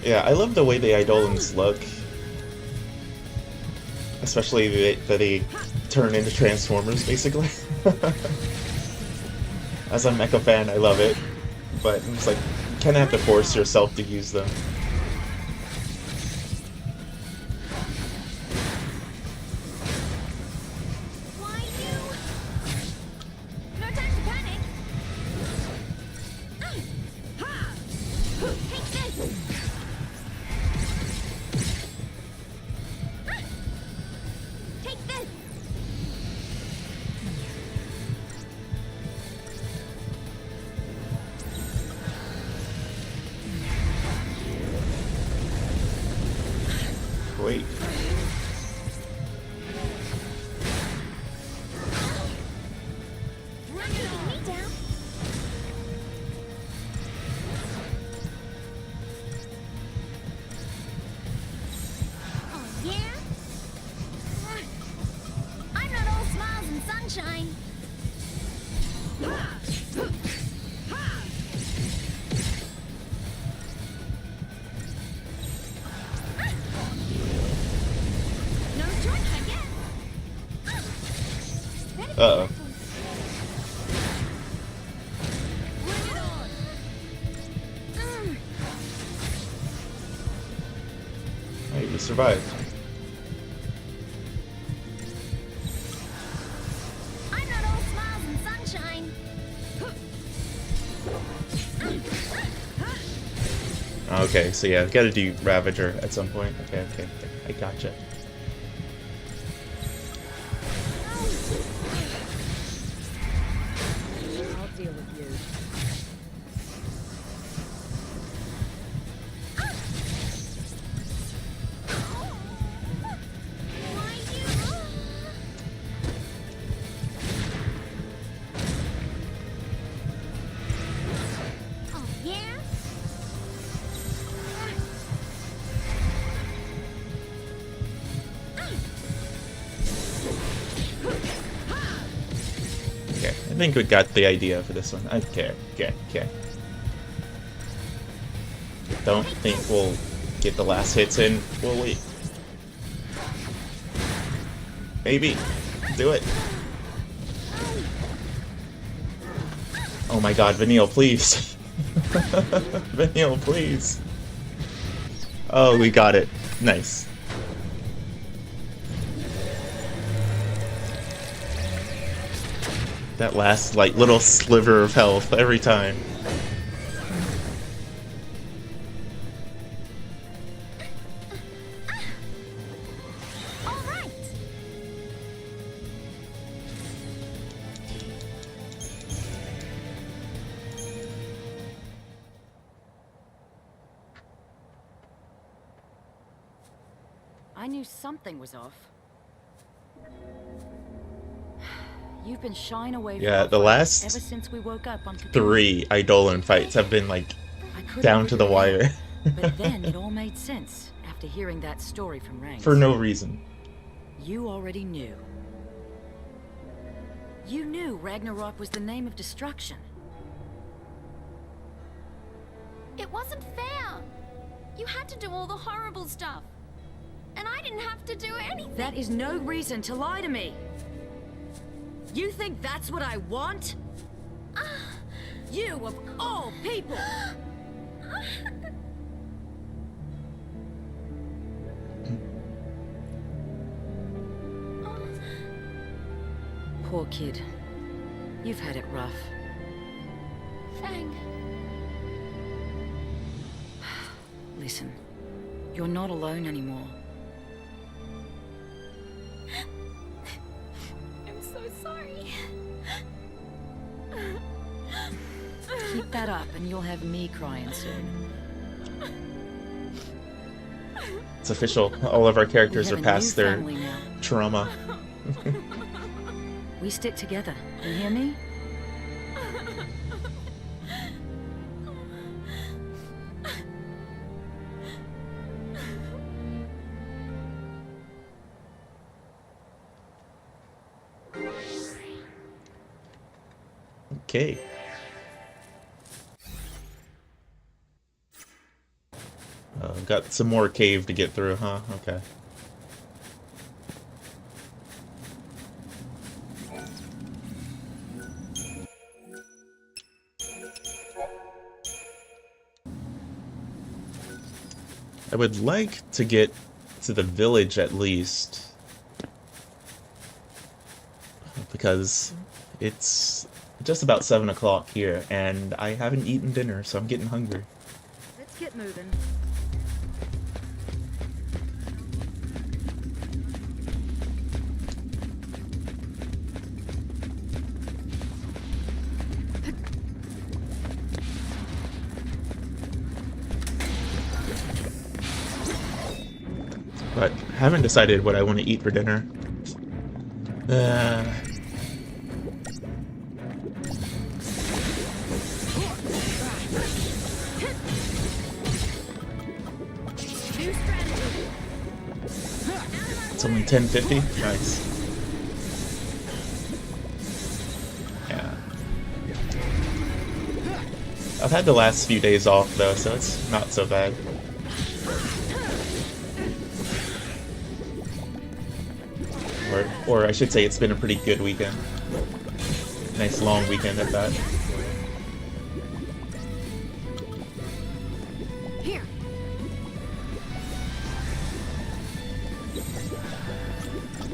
Yeah, I love the way the Eidolons look. Especially that they turn into Transformers, basically. As a mecha fan, I love it. But it's like, you kind of have to force yourself to use them. Wait. Uh-oh. Hey, you survived. I'm not all smiles and sunshine. Okay, so yeah, gotta do Ravager at some point. Okay, I gotcha. I'll deal with you. Oh, yeah? Okay, I think we got the idea for this one. Okay. Don't think we'll get the last hits in. We'll wait. Maybe. Do it. Oh my god, Vanille, please. Vanille, please. Oh, we got it. Nice. That last, like, little sliver of health every time. All right. I knew something was off. You've been shying away from Yeah, our the fight last ever since we woke up on Cocoon. 3 Eidolon fights have been, like, I couldn't down to the figure it wire. out, but then it all made sense after hearing that story from Reigns. For no reason. You already knew. You knew Ragnarok was the name of destruction. It wasn't fair. You had to do all the horrible stuff. And I didn't have to do anything. That is no reason to lie to me. You think that's what I want? You of all people! Poor kid. You've had it rough. Fang. Listen, you're not alone anymore. I'm so sorry. Keep that up and you'll have me crying soon. It's official. All of our characters We are have a new past their family now. trauma. We stick together. You hear me? Okay. Got some more cave to get through, huh? Okay. I would like to get to the village at least, because it's just about 7 o'clock here, and I haven't eaten dinner, so I'm getting hungry. Let's get moving. But I haven't decided what I want to eat for dinner. It's only 10:50. Nice. Yeah. I've had the last few days off though, so it's not so bad. Or I should say it's been a pretty good weekend. Nice long weekend at that. Here.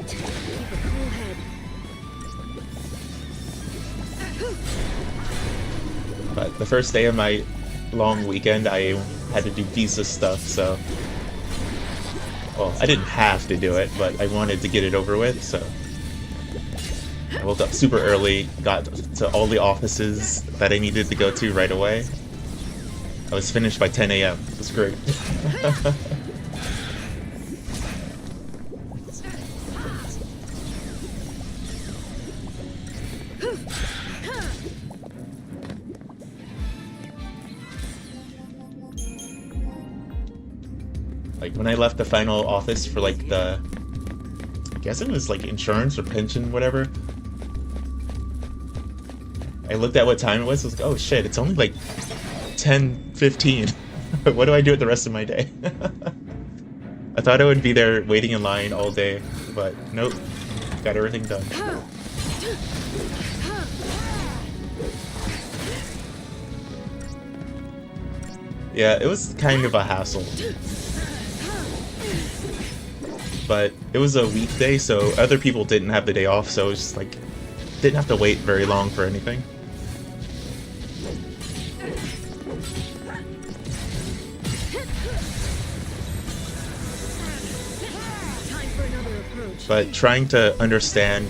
Keep a cool head. But the first day of my long weekend, I had to do visa stuff, so... Well, I didn't have to do it, but I wanted to get it over with, so... I woke up super early, got to all the offices that I needed to go to right away. I was finished by 10 a.m. It was great. Like, when I left the final office for, like, I guess it was, like, insurance or pension, whatever. I looked at what time it was, I was like, oh shit, it's only, like, 10:15. What do I do with the rest of my day? I thought I would be there waiting in line all day, but nope. Got everything done. Yeah, it was kind of a hassle. But it was a weekday, so other people didn't have the day off, so it was just like, didn't have to wait very long for anything. But trying to understand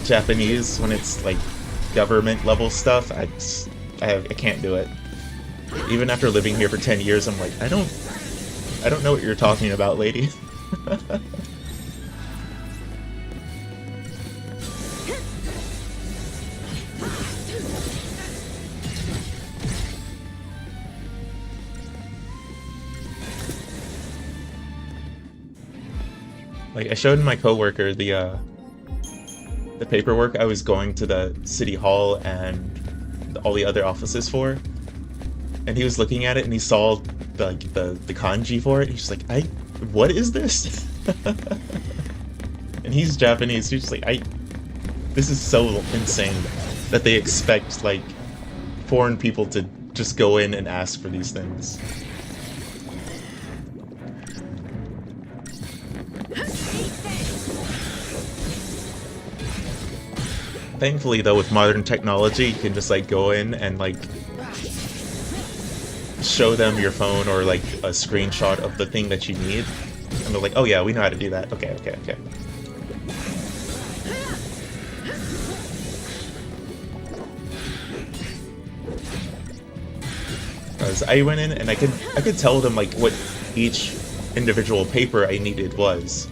Japanese when it's like government level stuff, I can't do it. Even after living here for 10 years, I'm like, I don't know what you're talking about, lady. Like, I showed my coworker the paperwork I was going to the city hall and all the other offices for, and he was looking at it and he saw the kanji for it. He's just like, what is this? And he's Japanese. He's just like, This is so insane that they expect, like, foreign people to just go in and ask for these things. Thankfully, though, with modern technology, you can just, like, go in and, like, show them your phone or, like, a screenshot of the thing that you need. And they're like, oh yeah, we know how to do that. Okay, okay, okay. Because I went in and I could tell them, like, what each individual paper I needed was.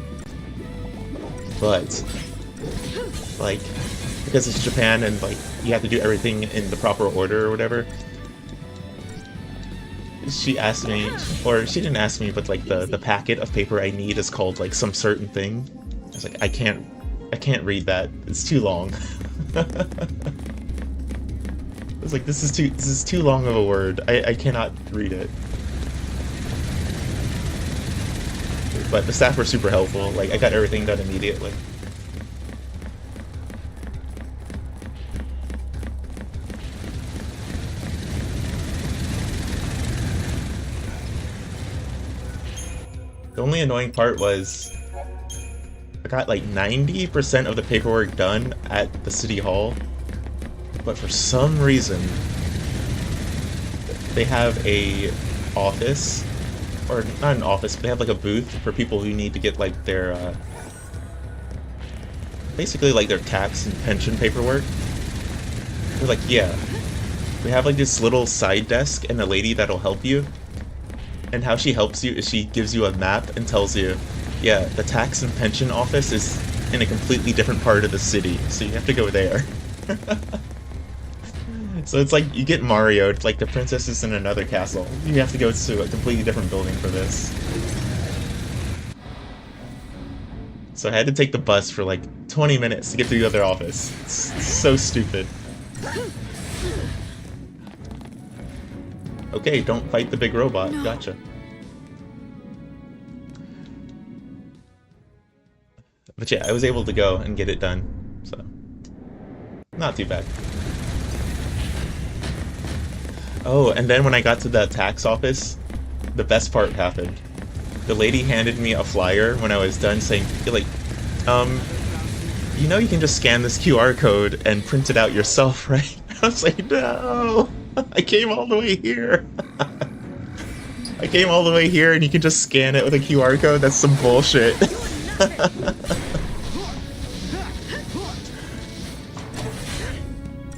But, like, because it's Japan and, like, you have to do everything in the proper order or whatever, she asked me, or she didn't ask me, but, like, the packet of paper I need is called, like, some certain thing. I was like, I can't read that. It's too long. I was like, this is too long of a word. I cannot read it. But the staff were super helpful. Like, I got everything done immediately. The only annoying part was I got like 90% of the paperwork done at the city hall, but for some reason they have a office, or not an office, but they have like a booth for people who need to get like their basically like their tax and pension paperwork. They're like, yeah, we have like this little side desk and a lady that'll help you. And how she helps you is she gives you a map and tells you, yeah, the tax and pension office is in a completely different part of the city, so you have to go there. So it's like you get Mario'd, like the princess is in another castle. You have to go to a completely different building for this. So I had to take the bus for like 20 minutes to get to the other office. It's so stupid. Okay, don't fight the big robot. No. Gotcha. But yeah, I was able to go and get it done, so not too bad. Oh, and then when I got to the tax office, the best part happened. The lady handed me a flyer when I was done saying, like, you know you can just scan this QR code and print it out yourself, right? I was like, no! I came all the way here. I came all the way here and you can just scan it with a QR code? That's some bullshit.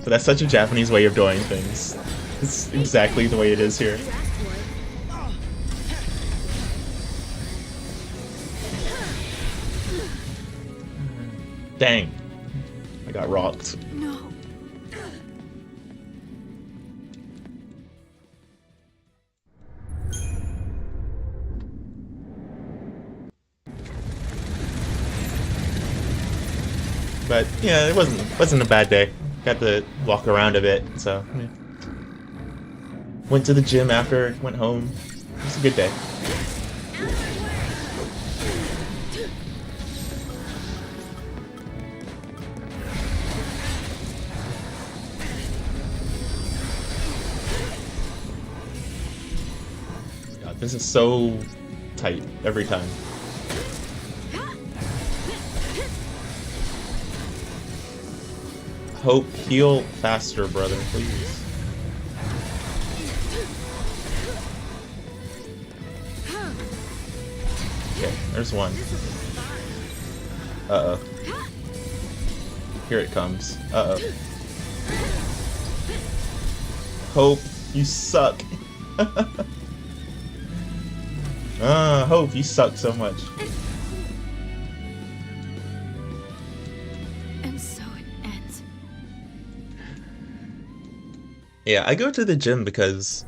But that's such a Japanese way of doing things. It's exactly the way it is here. Dang. I got rocked. No. But yeah, it wasn't a bad day. Got to walk around a bit, so yeah. Went to the gym after, went home. It was a good day. God, this is so tight every time. Hope, heal faster, brother, please. Okay, there's one. Uh-oh. Here it comes. Uh-oh. Hope, you suck. Hope, you suck so much. Yeah, I go to the gym because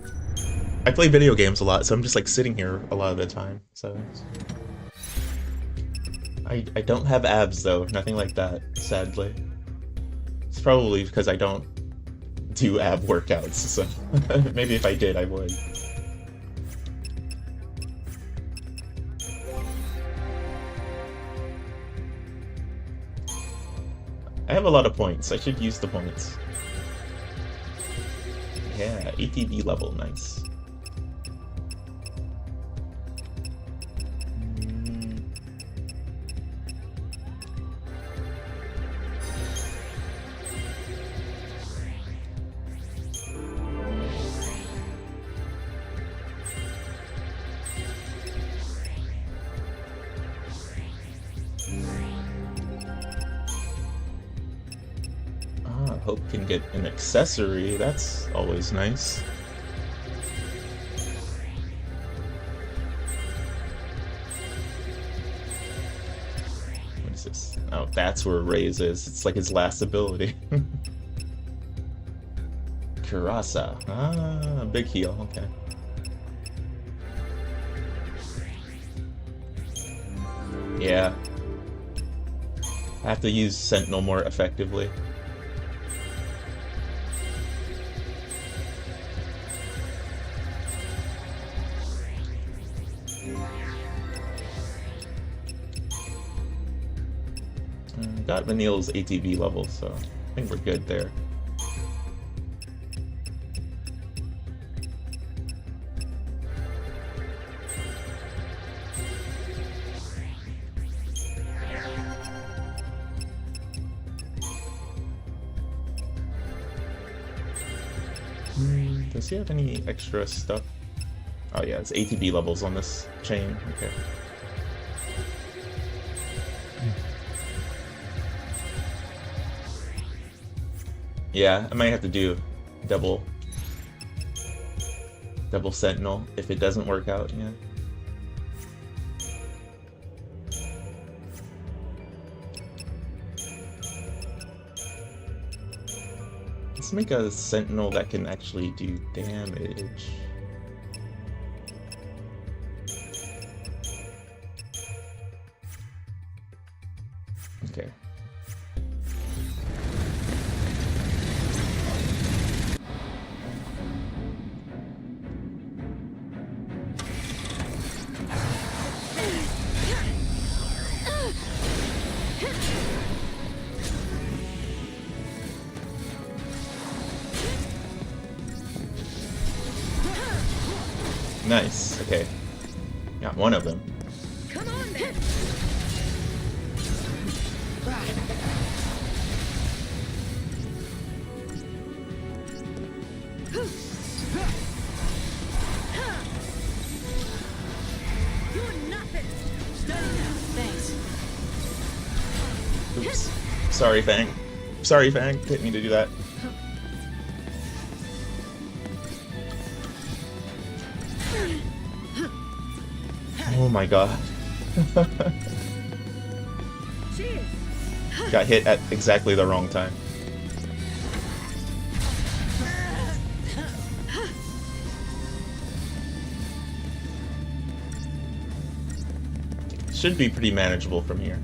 I play video games a lot, so I'm just like sitting here a lot of the time, so... I don't have abs though, nothing like that, sadly. It's probably because I don't do ab workouts, so maybe if I did, I would. I have a lot of points. I should use the points. Yeah, ATB level, nice. Hope can get an accessory. That's always nice. What is this? Oh, that's where Raze is. It's like his last ability. Kurasa. Ah, big heal. Okay. Yeah. I have to use Sentinel more effectively. Got Vanille's ATB level, so I think we're good there. Does he have any extra stuff? Oh yeah, it's ATB levels on this chain. Okay. Yeah, I might have to do double Sentinel if it doesn't work out, yeah. Let's make a Sentinel that can actually do damage. Okay. Nice. Okay. Got one of them. Come on, then. You're nothing. Thanks. Oops. Sorry, Fang. Sorry, Fang. Didn't mean to do that. Oh my god. Got hit at exactly the wrong time. Should be pretty manageable from here.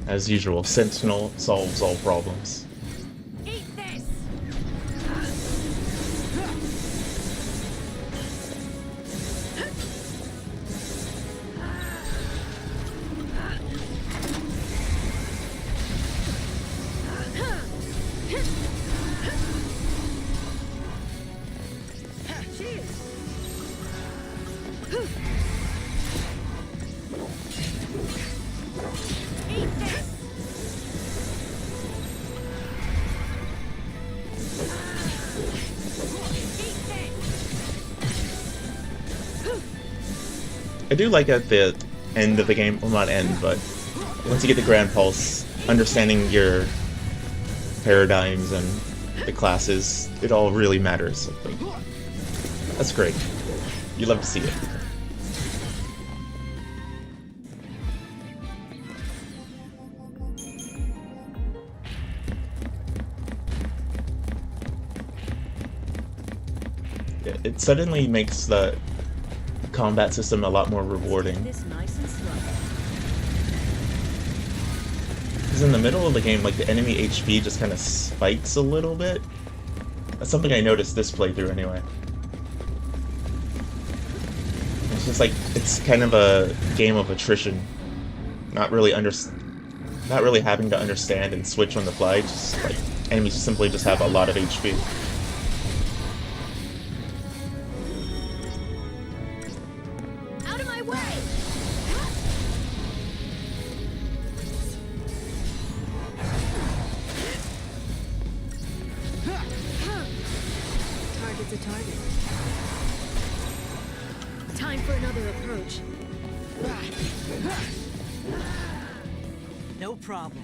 As usual, Sentinel solves all problems. Eat this. I do like at the end of the game, well not end, but once you get the Grand Pulse, understanding your paradigms and the classes, it all really matters. Like, that's great. You love to see it. It suddenly makes the combat system a lot more rewarding. This nice and slow. Because in the middle of the game, like, the enemy HP just kind of spikes a little bit. That's something I noticed this playthrough anyway. It's just like, it's kind of a game of attrition. Not really having to understand and switch on the fly, just like enemies simply just have a lot of HP. Out of my way! Target's a target. Time for another approach. No problem.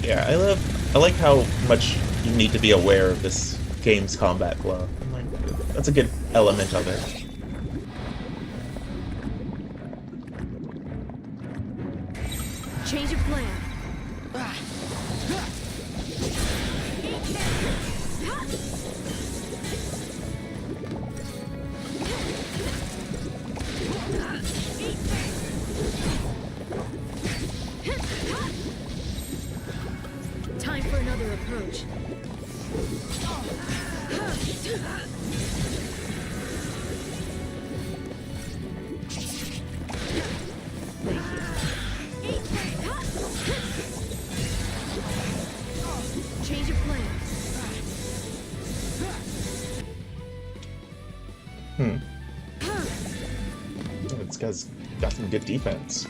Yeah, I like how much you need to be aware of this game's combat flow. Like, that's a good element of it. Change of plan. Time for another approach. Change of plan. This guy's got some good defense.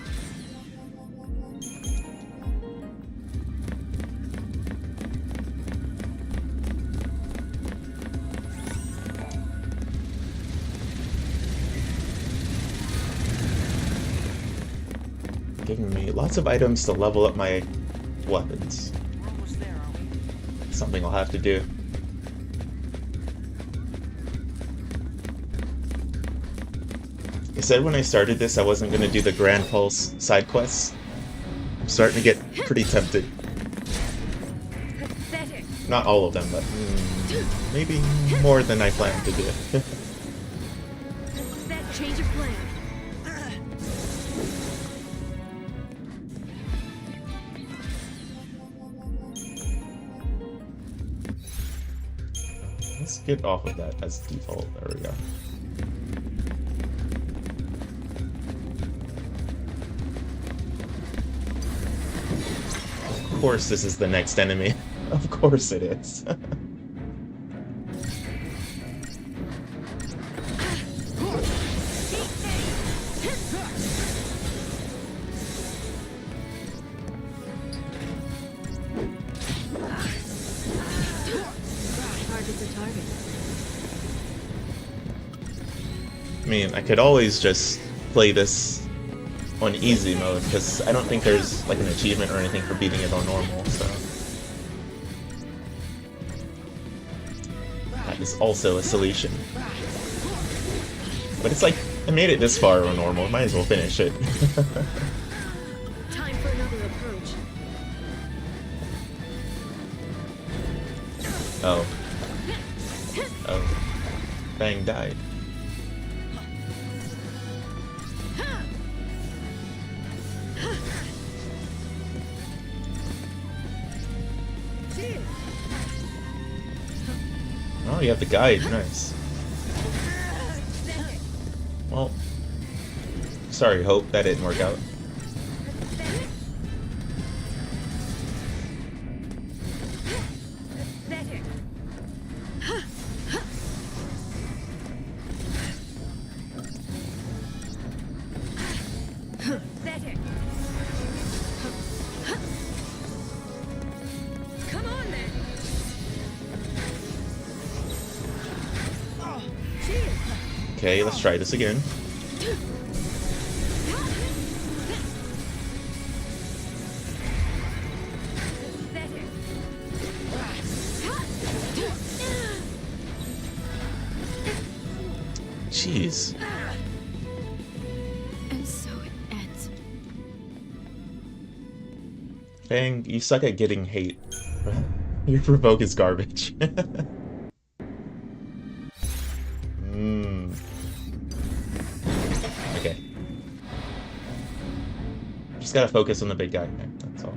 Giving me lots of items to level up my weapons. We're almost there, aren't we? Something I'll have to do. I said when I started this I wasn't going to do the Grand Pulse side quests. I'm starting to get pretty tempted. Pathetic. Not all of them, but maybe more than I planned to do. That change of plan. Let's get off of that as default. There we go. Of course this is the next enemy. Of course it is. Target's a target. I mean, I could always just play this on easy mode, because I don't think there's like an achievement or anything for beating it on normal, so... That is also a solution. But it's like, I made it this far on normal, might as well finish it. Time for another approach. Oh. Oh. Bang died. Oh, you have the guide. Nice. Well, sorry, Hope. That didn't work out. Come on, then. Okay, let's try this again. Jeez. And so it ends. Fang, you suck at getting hate. Your provoke is garbage. Okay. Just gotta focus on the big guy. That's all.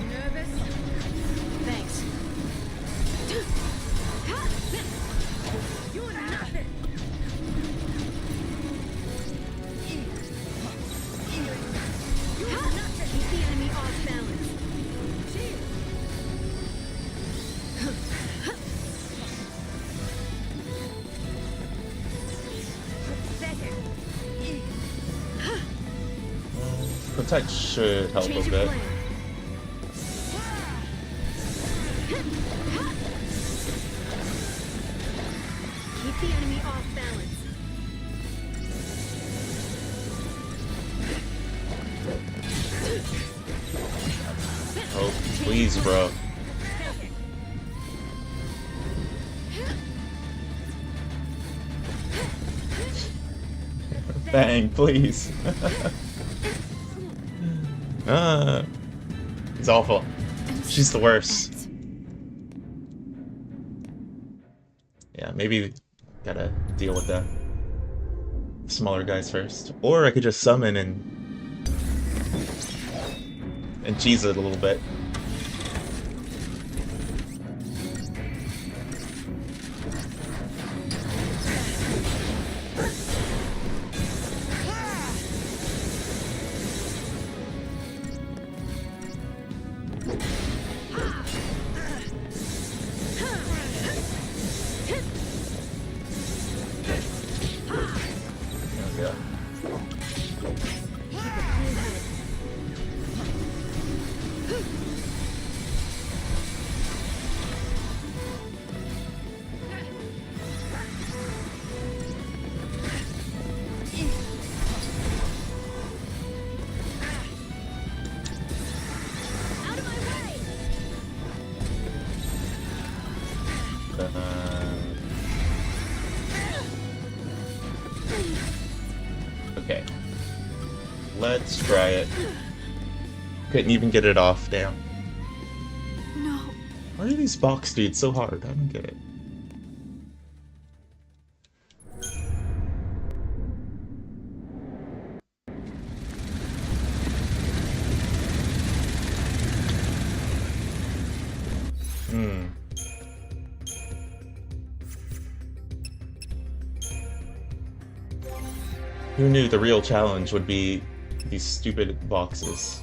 Nervous? Thanks. You're nothing. You're nothing. Keep the enemy off balance. Protect should help a bit. Keep the enemy off balance. Oh, please, bro. Bang, please. It's awful. She's the worst. Yeah, maybe gotta deal with the smaller guys first. Or I could just summon and cheese it a little bit. Okay. Let's try it. Couldn't even get it off, damn. No. Why are these box dudes so hard? I don't get it. Who knew the real challenge would be these stupid boxes?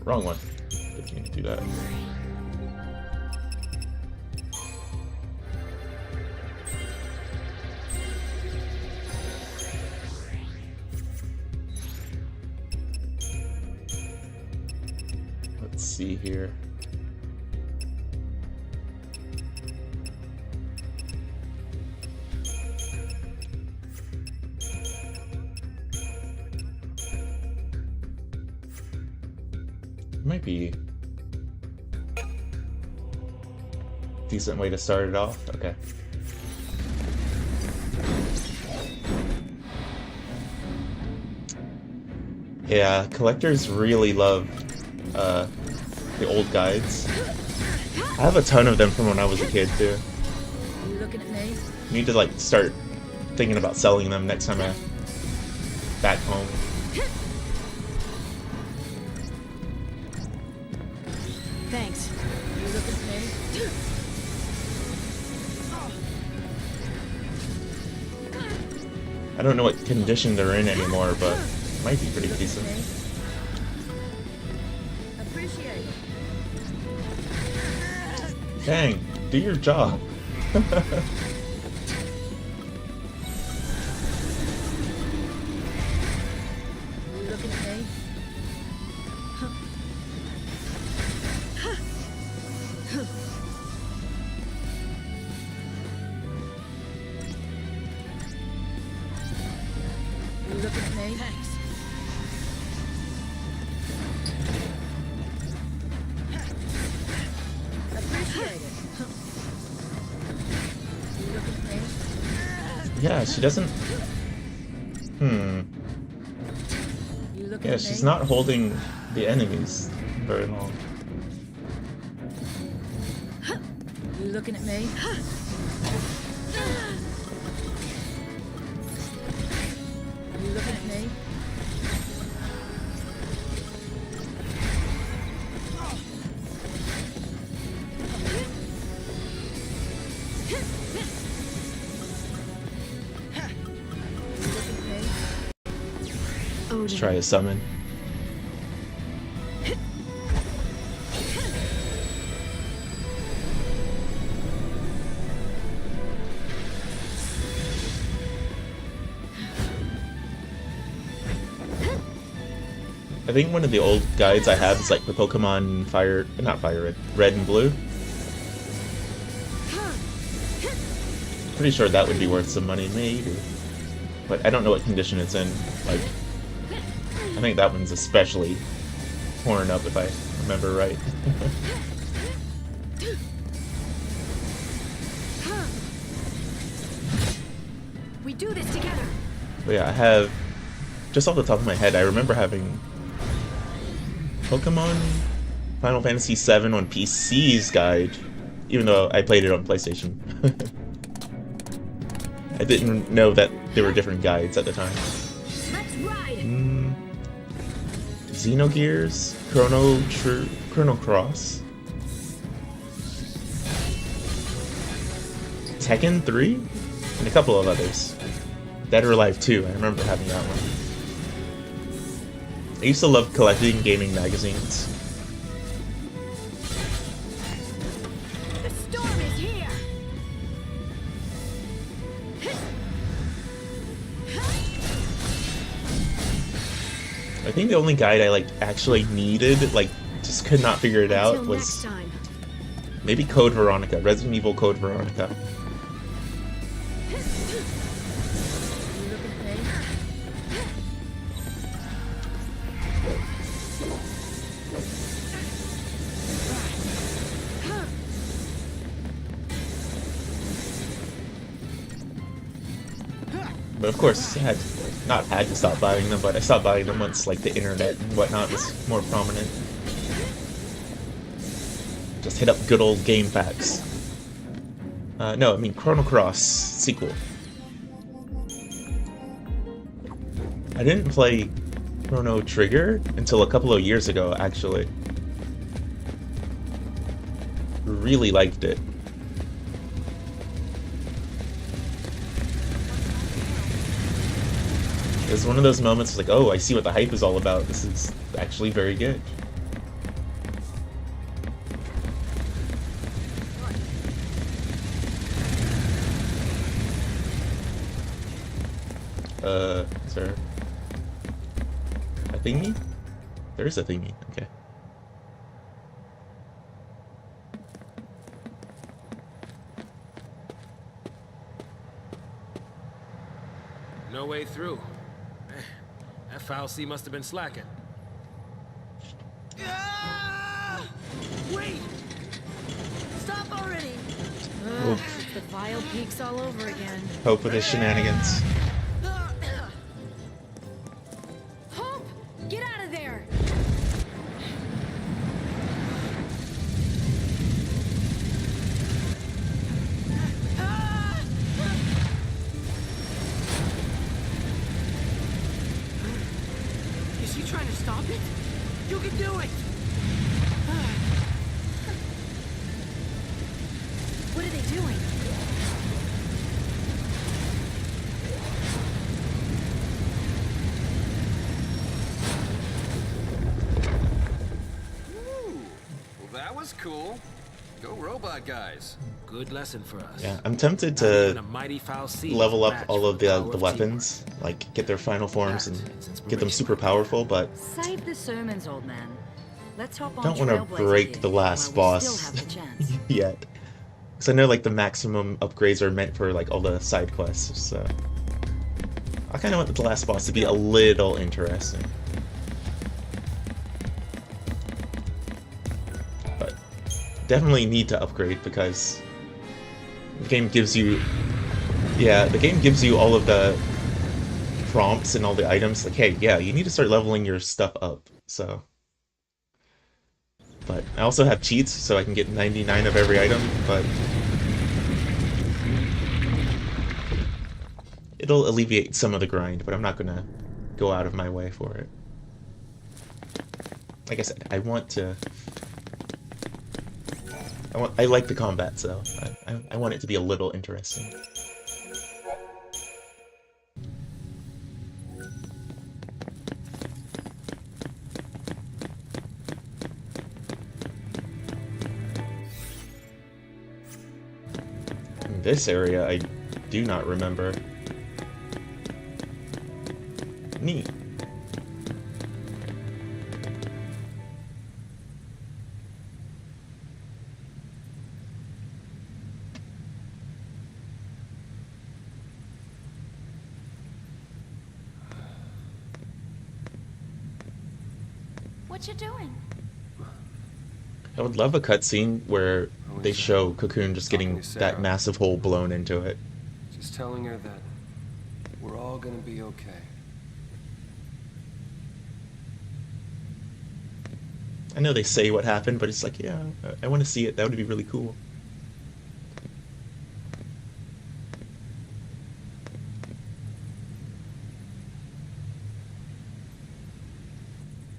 Wrong one. Didn't mean to do that. Let's see here. Might be a decent way to start it off. Okay. Yeah, collectors really love the old guides. I have a ton of them from when I was a kid too. You looking at me? Need to like start thinking about selling them next time I'm back home. Thanks. You looking at me? I don't know what condition they're in anymore, but it might be pretty decent. Appreciate it. Dang, do your job. You looking at me? You looking at me? Thanks. Yeah, she doesn't... Yeah, she's not holding the enemies very long. You looking at me? You looking at me? Let's try a summon. I think one of the old guides I have is like the Pokemon Red and Blue. Pretty sure that would be worth some money, maybe. But I don't know what condition it's in. Like, I think that one's especially torn up if I remember right. We do this together. But yeah, I have, just off the top of my head, I remember having Pokemon Final Fantasy VII on PC's guide, even though I played it on PlayStation. I didn't know that there were different guides at the time. Let's ride. Xenogears, Chrono Cross, Tekken 3, and a couple of others. Dead or Alive 2, I remember having that one. I used to love collecting gaming magazines. The storm is here. I think the only guide I like actually needed, like just could not figure it out, was maybe Code Veronica, Resident Evil Code Veronica. But of course, I not had to stop buying them, but I stopped buying them once like the internet and whatnot was more prominent. Just hit up good old game packs. No, I mean Chrono Cross sequel. I didn't play Chrono Trigger until a couple of years ago, actually. Really liked it. It was one of those moments like, oh, I see what the hype is all about. This is actually very good. Is there a thingy? There is a thingy, okay. No way through. That foul C must have been slacking. Wait! Stop already! Ugh, the vile peaks all over again. Hope with his shenanigans. Hope! Get out of there! Is he trying to stop it? You can do it! What are they doing? Well, that was cool. Go robot guys. Good lesson for us. Yeah, I'm tempted Not even to a mighty foul C level is a up match all for of the the power of weapons, like get their final forms and get them super powerful, but Save the sermons, old man. Let's hop on don't want to Trailblazer break here, the last while we boss still have the chance. yet. Because I know like the maximum upgrades are meant for like all the side quests, so I kind of want the last boss to be a little interesting. But definitely need to upgrade because the game gives you Yeah, the game gives you all of the prompts and all the items. Like, hey, yeah, you need to start leveling your stuff up. So, but I also have cheats, so I can get 99 of every item. But it'll alleviate some of the grind. But I'm not gonna go out of my way for it. Like I said, I want to. I like the combat, so I want it to be a little interesting. In this area, I do not remember. Neat. What you doing? I would love a cutscene where they show Cocoon just getting that massive hole blown into it. Just telling her that we're all gonna be okay. I know they say what happened, but it's like, yeah, I want to see it. That would be really cool.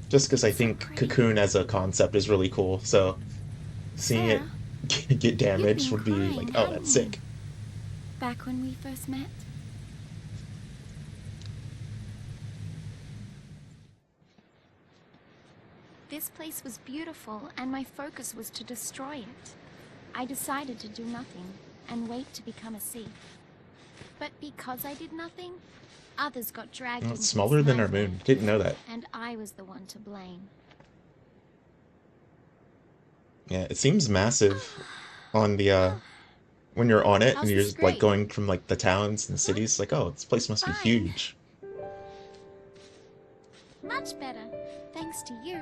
Just because I think Cocoon as a concept is really cool, so seeing it get damaged would be like, oh, that's sick. Back when we first met? This place was beautiful, and my focus was to destroy it. I decided to do nothing, and wait to become a sea. But because I did nothing, others got dragged into It's smaller than our nightmare, moon. Didn't know that. and I was the one to blame. Yeah, it seems massive on the when you're on it and you're just, like going from like the towns and cities. Like, oh, this place must be huge. Much better, thanks to you.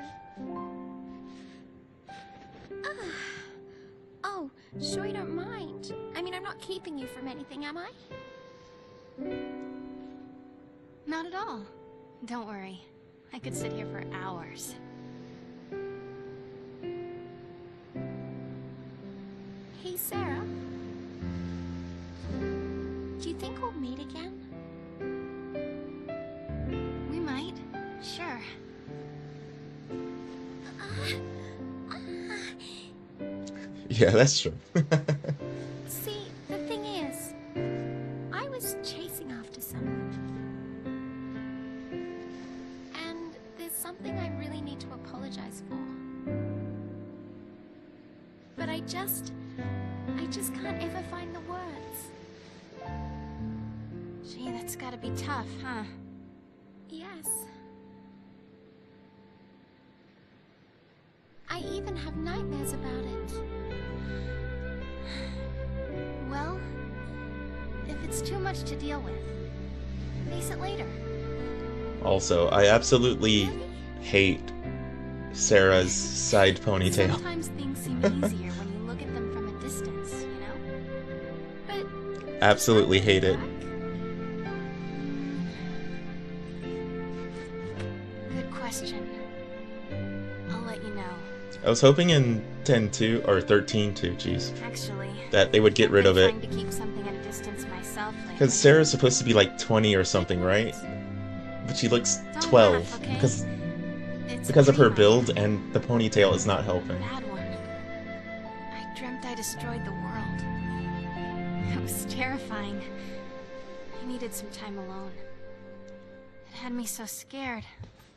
Oh, sure you don't mind. I mean, I'm not keeping you from anything, am I? Not at all. Don't worry. I could sit here for hours. Hey, Sarah. Do you think we'll meet again? We might. Sure. Yeah, that's true. See, the thing is, I was chasing after someone. And there's something I really need to apologize for. But I just can't ever find the words. Gee, that's gotta be tough, huh? Yes. I even have nightmares about it. Well, if it's too much to deal with, face it later. Also, I absolutely hate Sarah's side ponytail. Sometimes things seem easier when you look at them from a distance, you know? But Absolutely hate it. good question. I'll let you know. I was hoping in 10.2 or 13.2, jeez, Actually, that they would get rid of it. trying to keep something at a distance myself lately. Because Sarah's supposed to be like 20 or something, right? But she looks Don't 12 laugh, okay? It's because of her pretty build, and the ponytail is not helping. bad one. I dreamt I destroyed the world. It was terrifying. I needed some time alone. It had me so scared,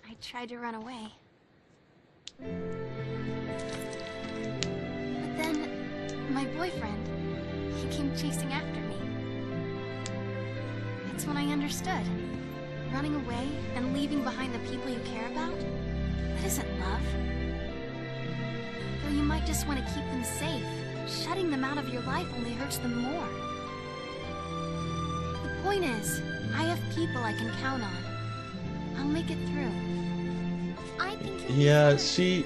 I tried to run away. But then, my boyfriend, he came chasing after me. That's when I understood. Running away and leaving behind the people you care about? That isn't love. Though you might just want to keep them safe, shutting them out of your life only hurts them more. The point is, I have people I can count on. I'll make it through. I think Yeah, she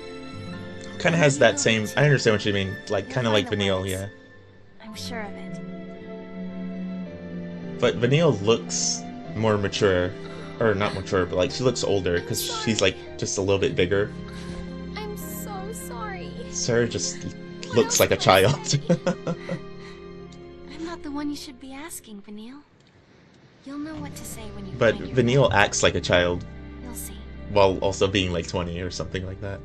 kind of has that same. I understand what you mean. Like, kind of like Vanille, yeah. I'm sure of it. But Vanille looks more mature, or not mature, but like she looks older because she's like just a little bit bigger. I'm so sorry. Sarah just looks like a child. I'm not the one you should be asking, Vanille. You'll know what to say when you But find your Vanille way. acts like a child You'll see. while also being like 20 or something like that.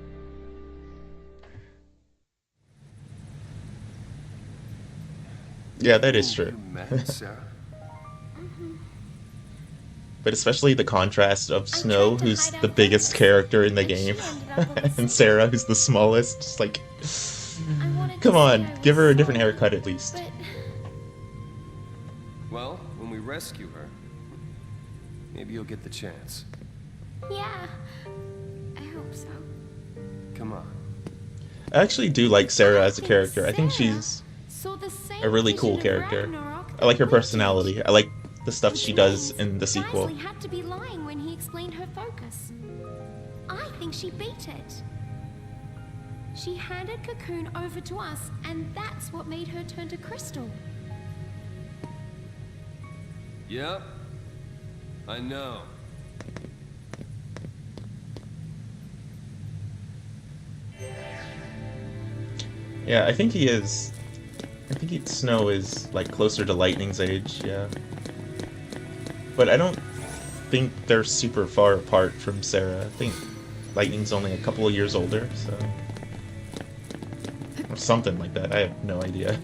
Yeah, that is true. You met Sarah? But especially the contrast of I Snow, tried to who's hide the our biggest faces, character in the and she game, ended up with and a Sarah, who's the smallest. Just like, I wanted to come say on, I give was her a different sorry, haircut at least. But Well, when we rescue her, maybe you'll get the chance. yeah, I hope so. Come on. I actually do like Sarah as a character. I think she's a really cool character. I like her personality. I like the stuff she does in the sequel. Geisley had to be lying when he explained her focus. I think she beat it. She handed Cocoon over to us, and that's what made her turn to Crystal. Yep. I know. Yeah, I think he is. I think Snow is like closer to Lightning's age, yeah. But I don't think they're super far apart from Sarah. I think Lightning's only a couple of years older, so. Or something like that. I have no idea.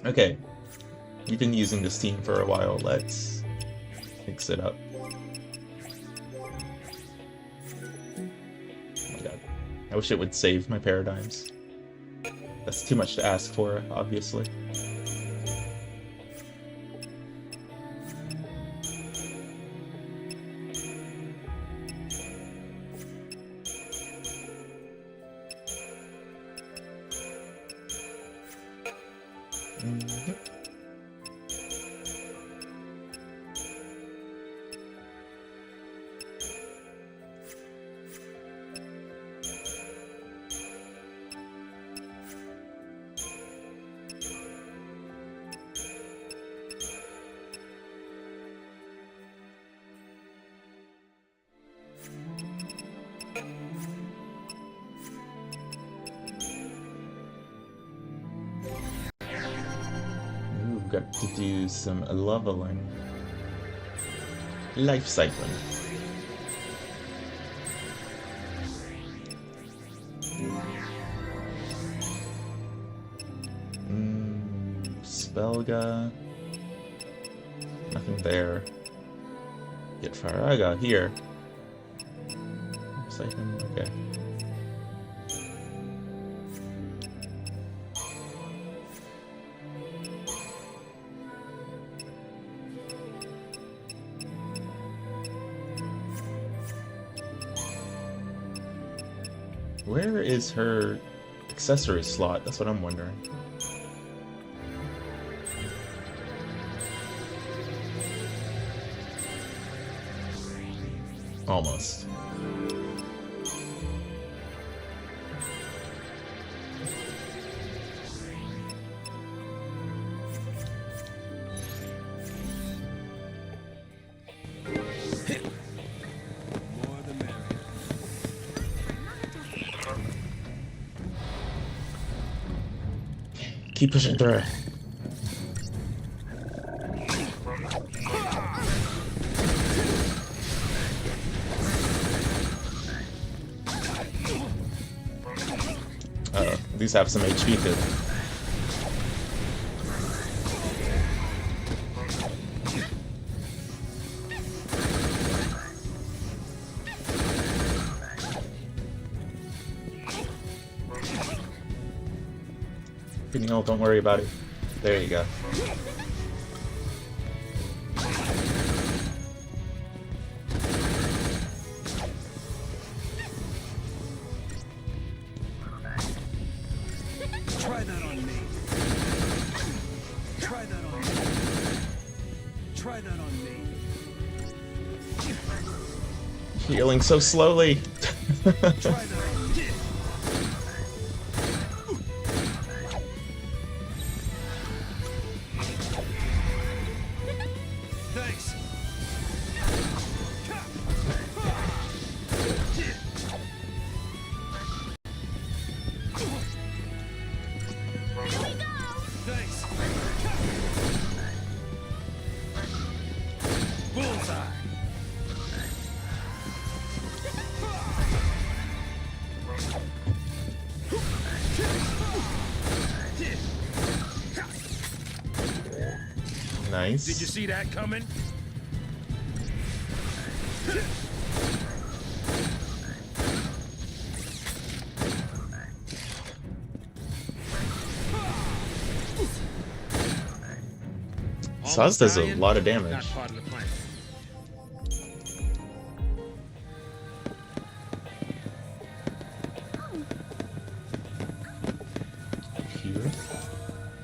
Okay. You've been using this team for a while. Let's mix it up. I wish it would save my paradigms. That's too much to ask for, obviously. Got to do some leveling. Life cycling. Spelga. Nothing there. Get Faraga here. Siphon, okay. Where is her accessory slot? That's what I'm wondering. Almost. Keep pushing through. These have some HP too. Vanille, don't worry about it. There you go. Try that on me. Try that on me. Try that on me. Healing so slowly. Try that on me. Nice. Did you see that coming? Saz does a lot of damage. Not part of the plan. Here.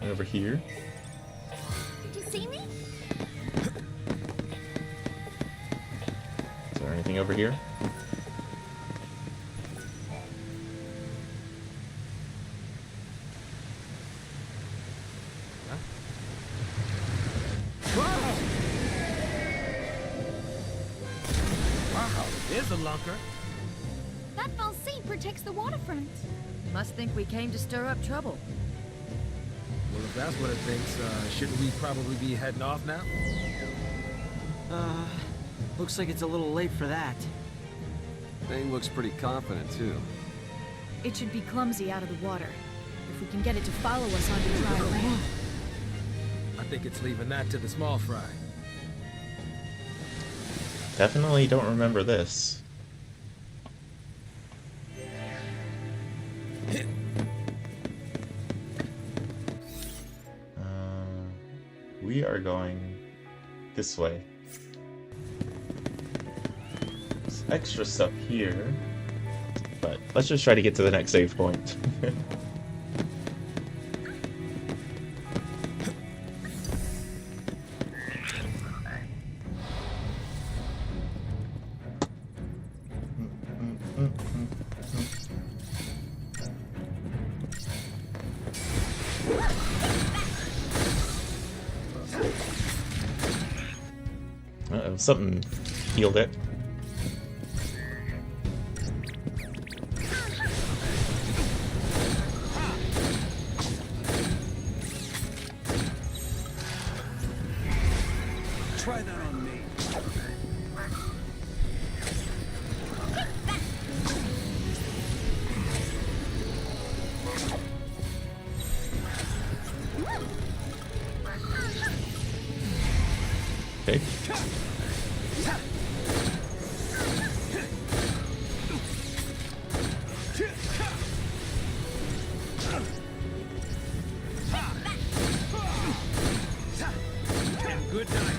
And over here. Did you see me? Is there anything over here? Wow, there's a lunker. That Valsea protects the waterfront. Must think we came to stir up trouble. Well, if that's what it thinks, shouldn't we probably be heading off now? Looks like it's a little late for that. Thing looks pretty confident, too. It should be clumsy out of the water. If we can get it to follow us onto dry land. I think it's leaving that to the small fry. Definitely don't remember this. We are going this way. There's extra stuff here, but let's just try to get to the next save point. Uh-oh, something healed it. Try that on me. Okay. Good night.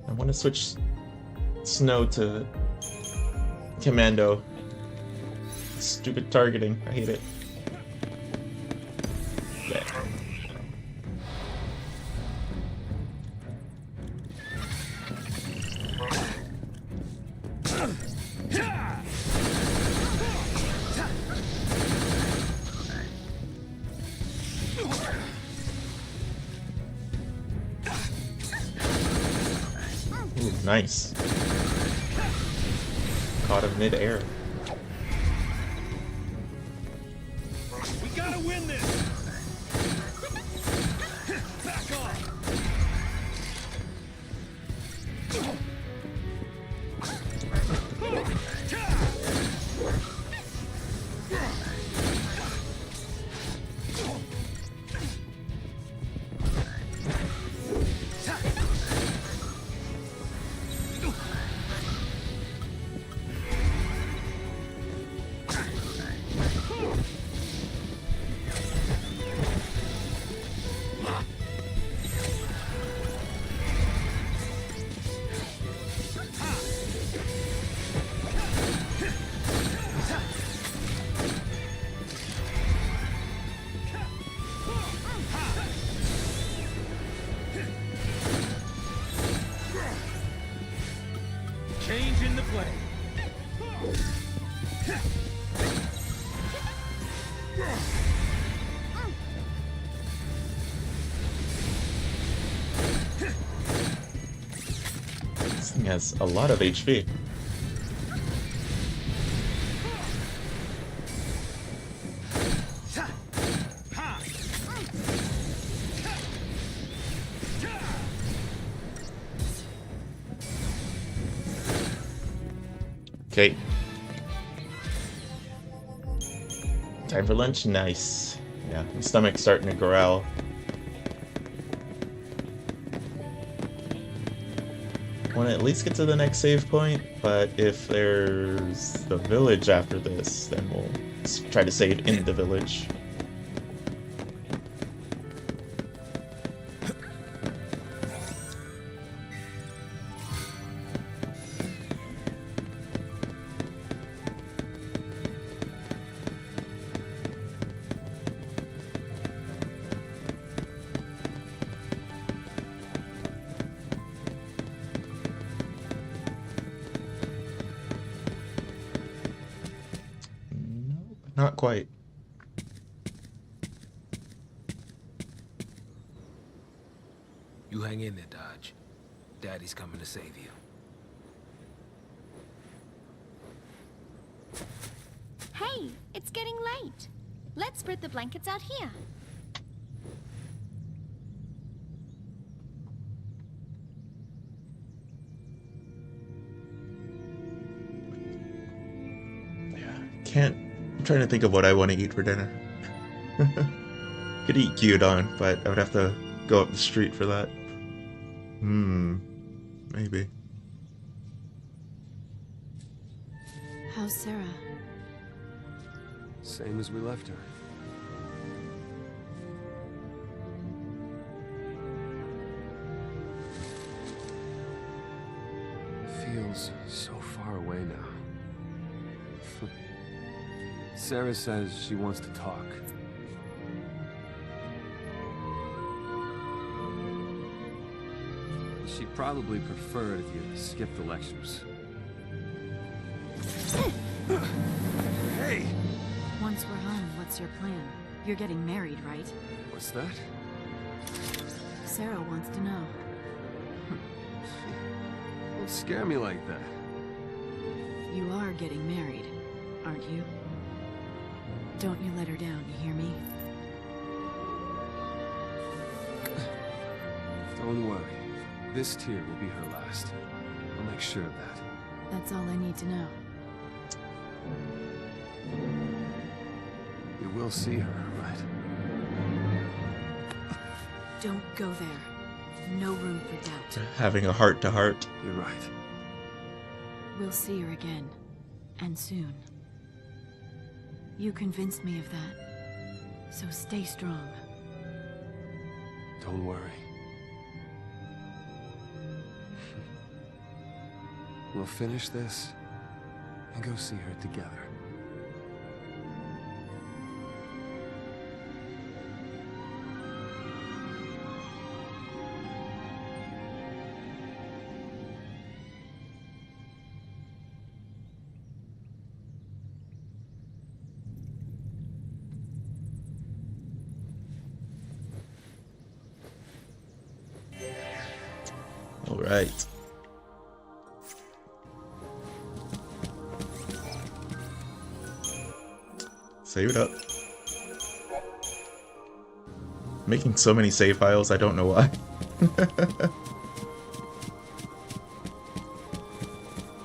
I want to switch Snow to Commando. Stupid targeting. I hate it. There. Ooh, nice. Caught him mid-air. We gotta win this! Back off! Change in the play. This thing has a lot of HP. Okay. Time for lunch? Nice. Yeah, my stomach's starting to growl. Want to at least get to the next save point, but if there's the village after this, then we'll try to save in the village. Not quite. You hang in there, Dodge. Daddy's coming to save you. Hey, it's getting late. Let's spread the blankets out here. I'm trying to think of what I want to eat for dinner. Could eat gyudon, but I would have to go up the street for that. Maybe. How's Sarah? Same as we left her. Feels so far away now. Sarah says she wants to talk. She'd probably prefer it if you skipped the lectures. Hey! Once we're home, what's your plan? You're getting married, right? What's that? Sarah wants to know. Don't scare me like that. You are getting married, aren't you? Don't you let her down, you hear me? Don't worry. This tear will be her last. I'll make sure of that. That's all I need to know. You will see her, right? Don't go there. No room for doubt. Having a heart-to-heart. You're right. We'll see her again. And soon. You convinced me of that. So stay strong. Don't worry. We'll finish this and go see her together. All right. Save it up. Making so many save files, I don't know why.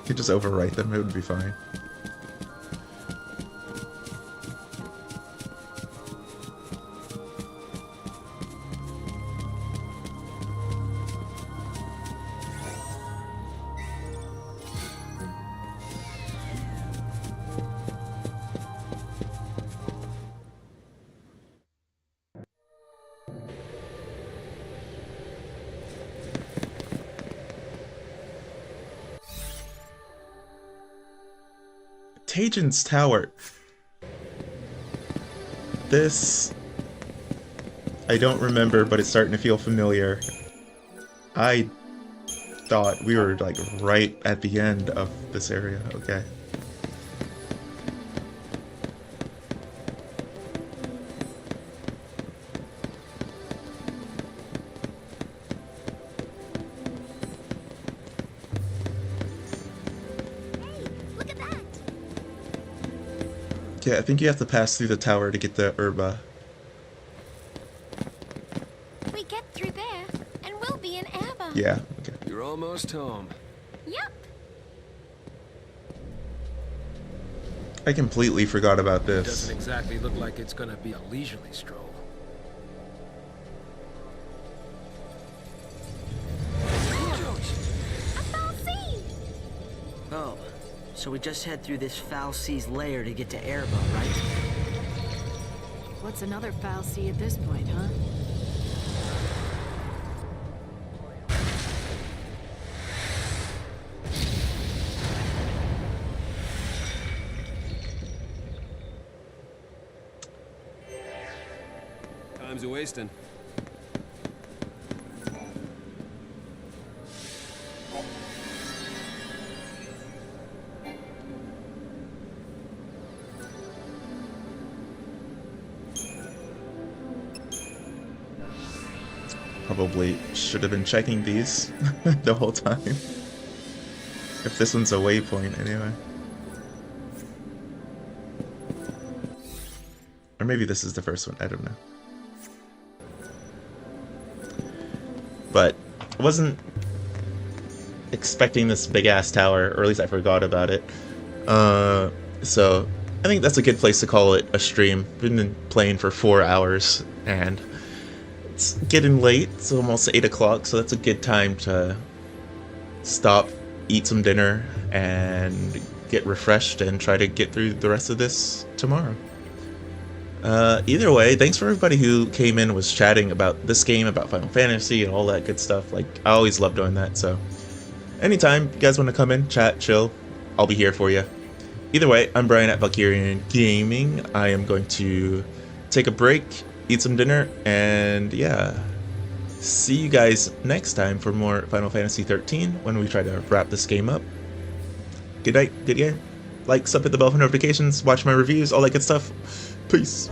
Could just overwrite them, it would be fine. Tajin's Tower. This... I don't remember, but it's starting to feel familiar. I thought we were, like, right at the end of this area. Okay. Yeah, I think you have to pass through the tower to get the herba. We get through there, and we'll be in Erba. Yeah, okay. You're almost home. Yep. I completely forgot about It this. doesn't exactly look like it's gonna be a leisurely stroll. Oh, so we just head through this Foul Sea's lair to get to Airboat, right? What's another Foul Sea at this point, huh? Time's a wasting. Probably should have been checking these the whole time. If this one's a waypoint, anyway. Or maybe this is the first one, I don't know. But I wasn't expecting this big ass tower, or at least I forgot about it. So I think that's a good place to call it a stream. We've been playing for 4 hours, and it's getting late. It's almost 8 o'clock, so that's a good time to stop, eat some dinner, and get refreshed and try to get through the rest of this tomorrow. Either way, thanks for everybody who came in and was chatting about this game, about Final Fantasy, and all that good stuff. Like, I always love doing that, so anytime you guys want to come in, chat, chill, I'll be here for you. Either way, I'm Brian at Valkerion Gaming. I am going to take a break, eat some dinner, and yeah, see you guys next time for more Final Fantasy 13 when we try to wrap this game up. Good night, good game. Like, sub, hit the bell for notifications, watch my reviews, all that good stuff. Peace.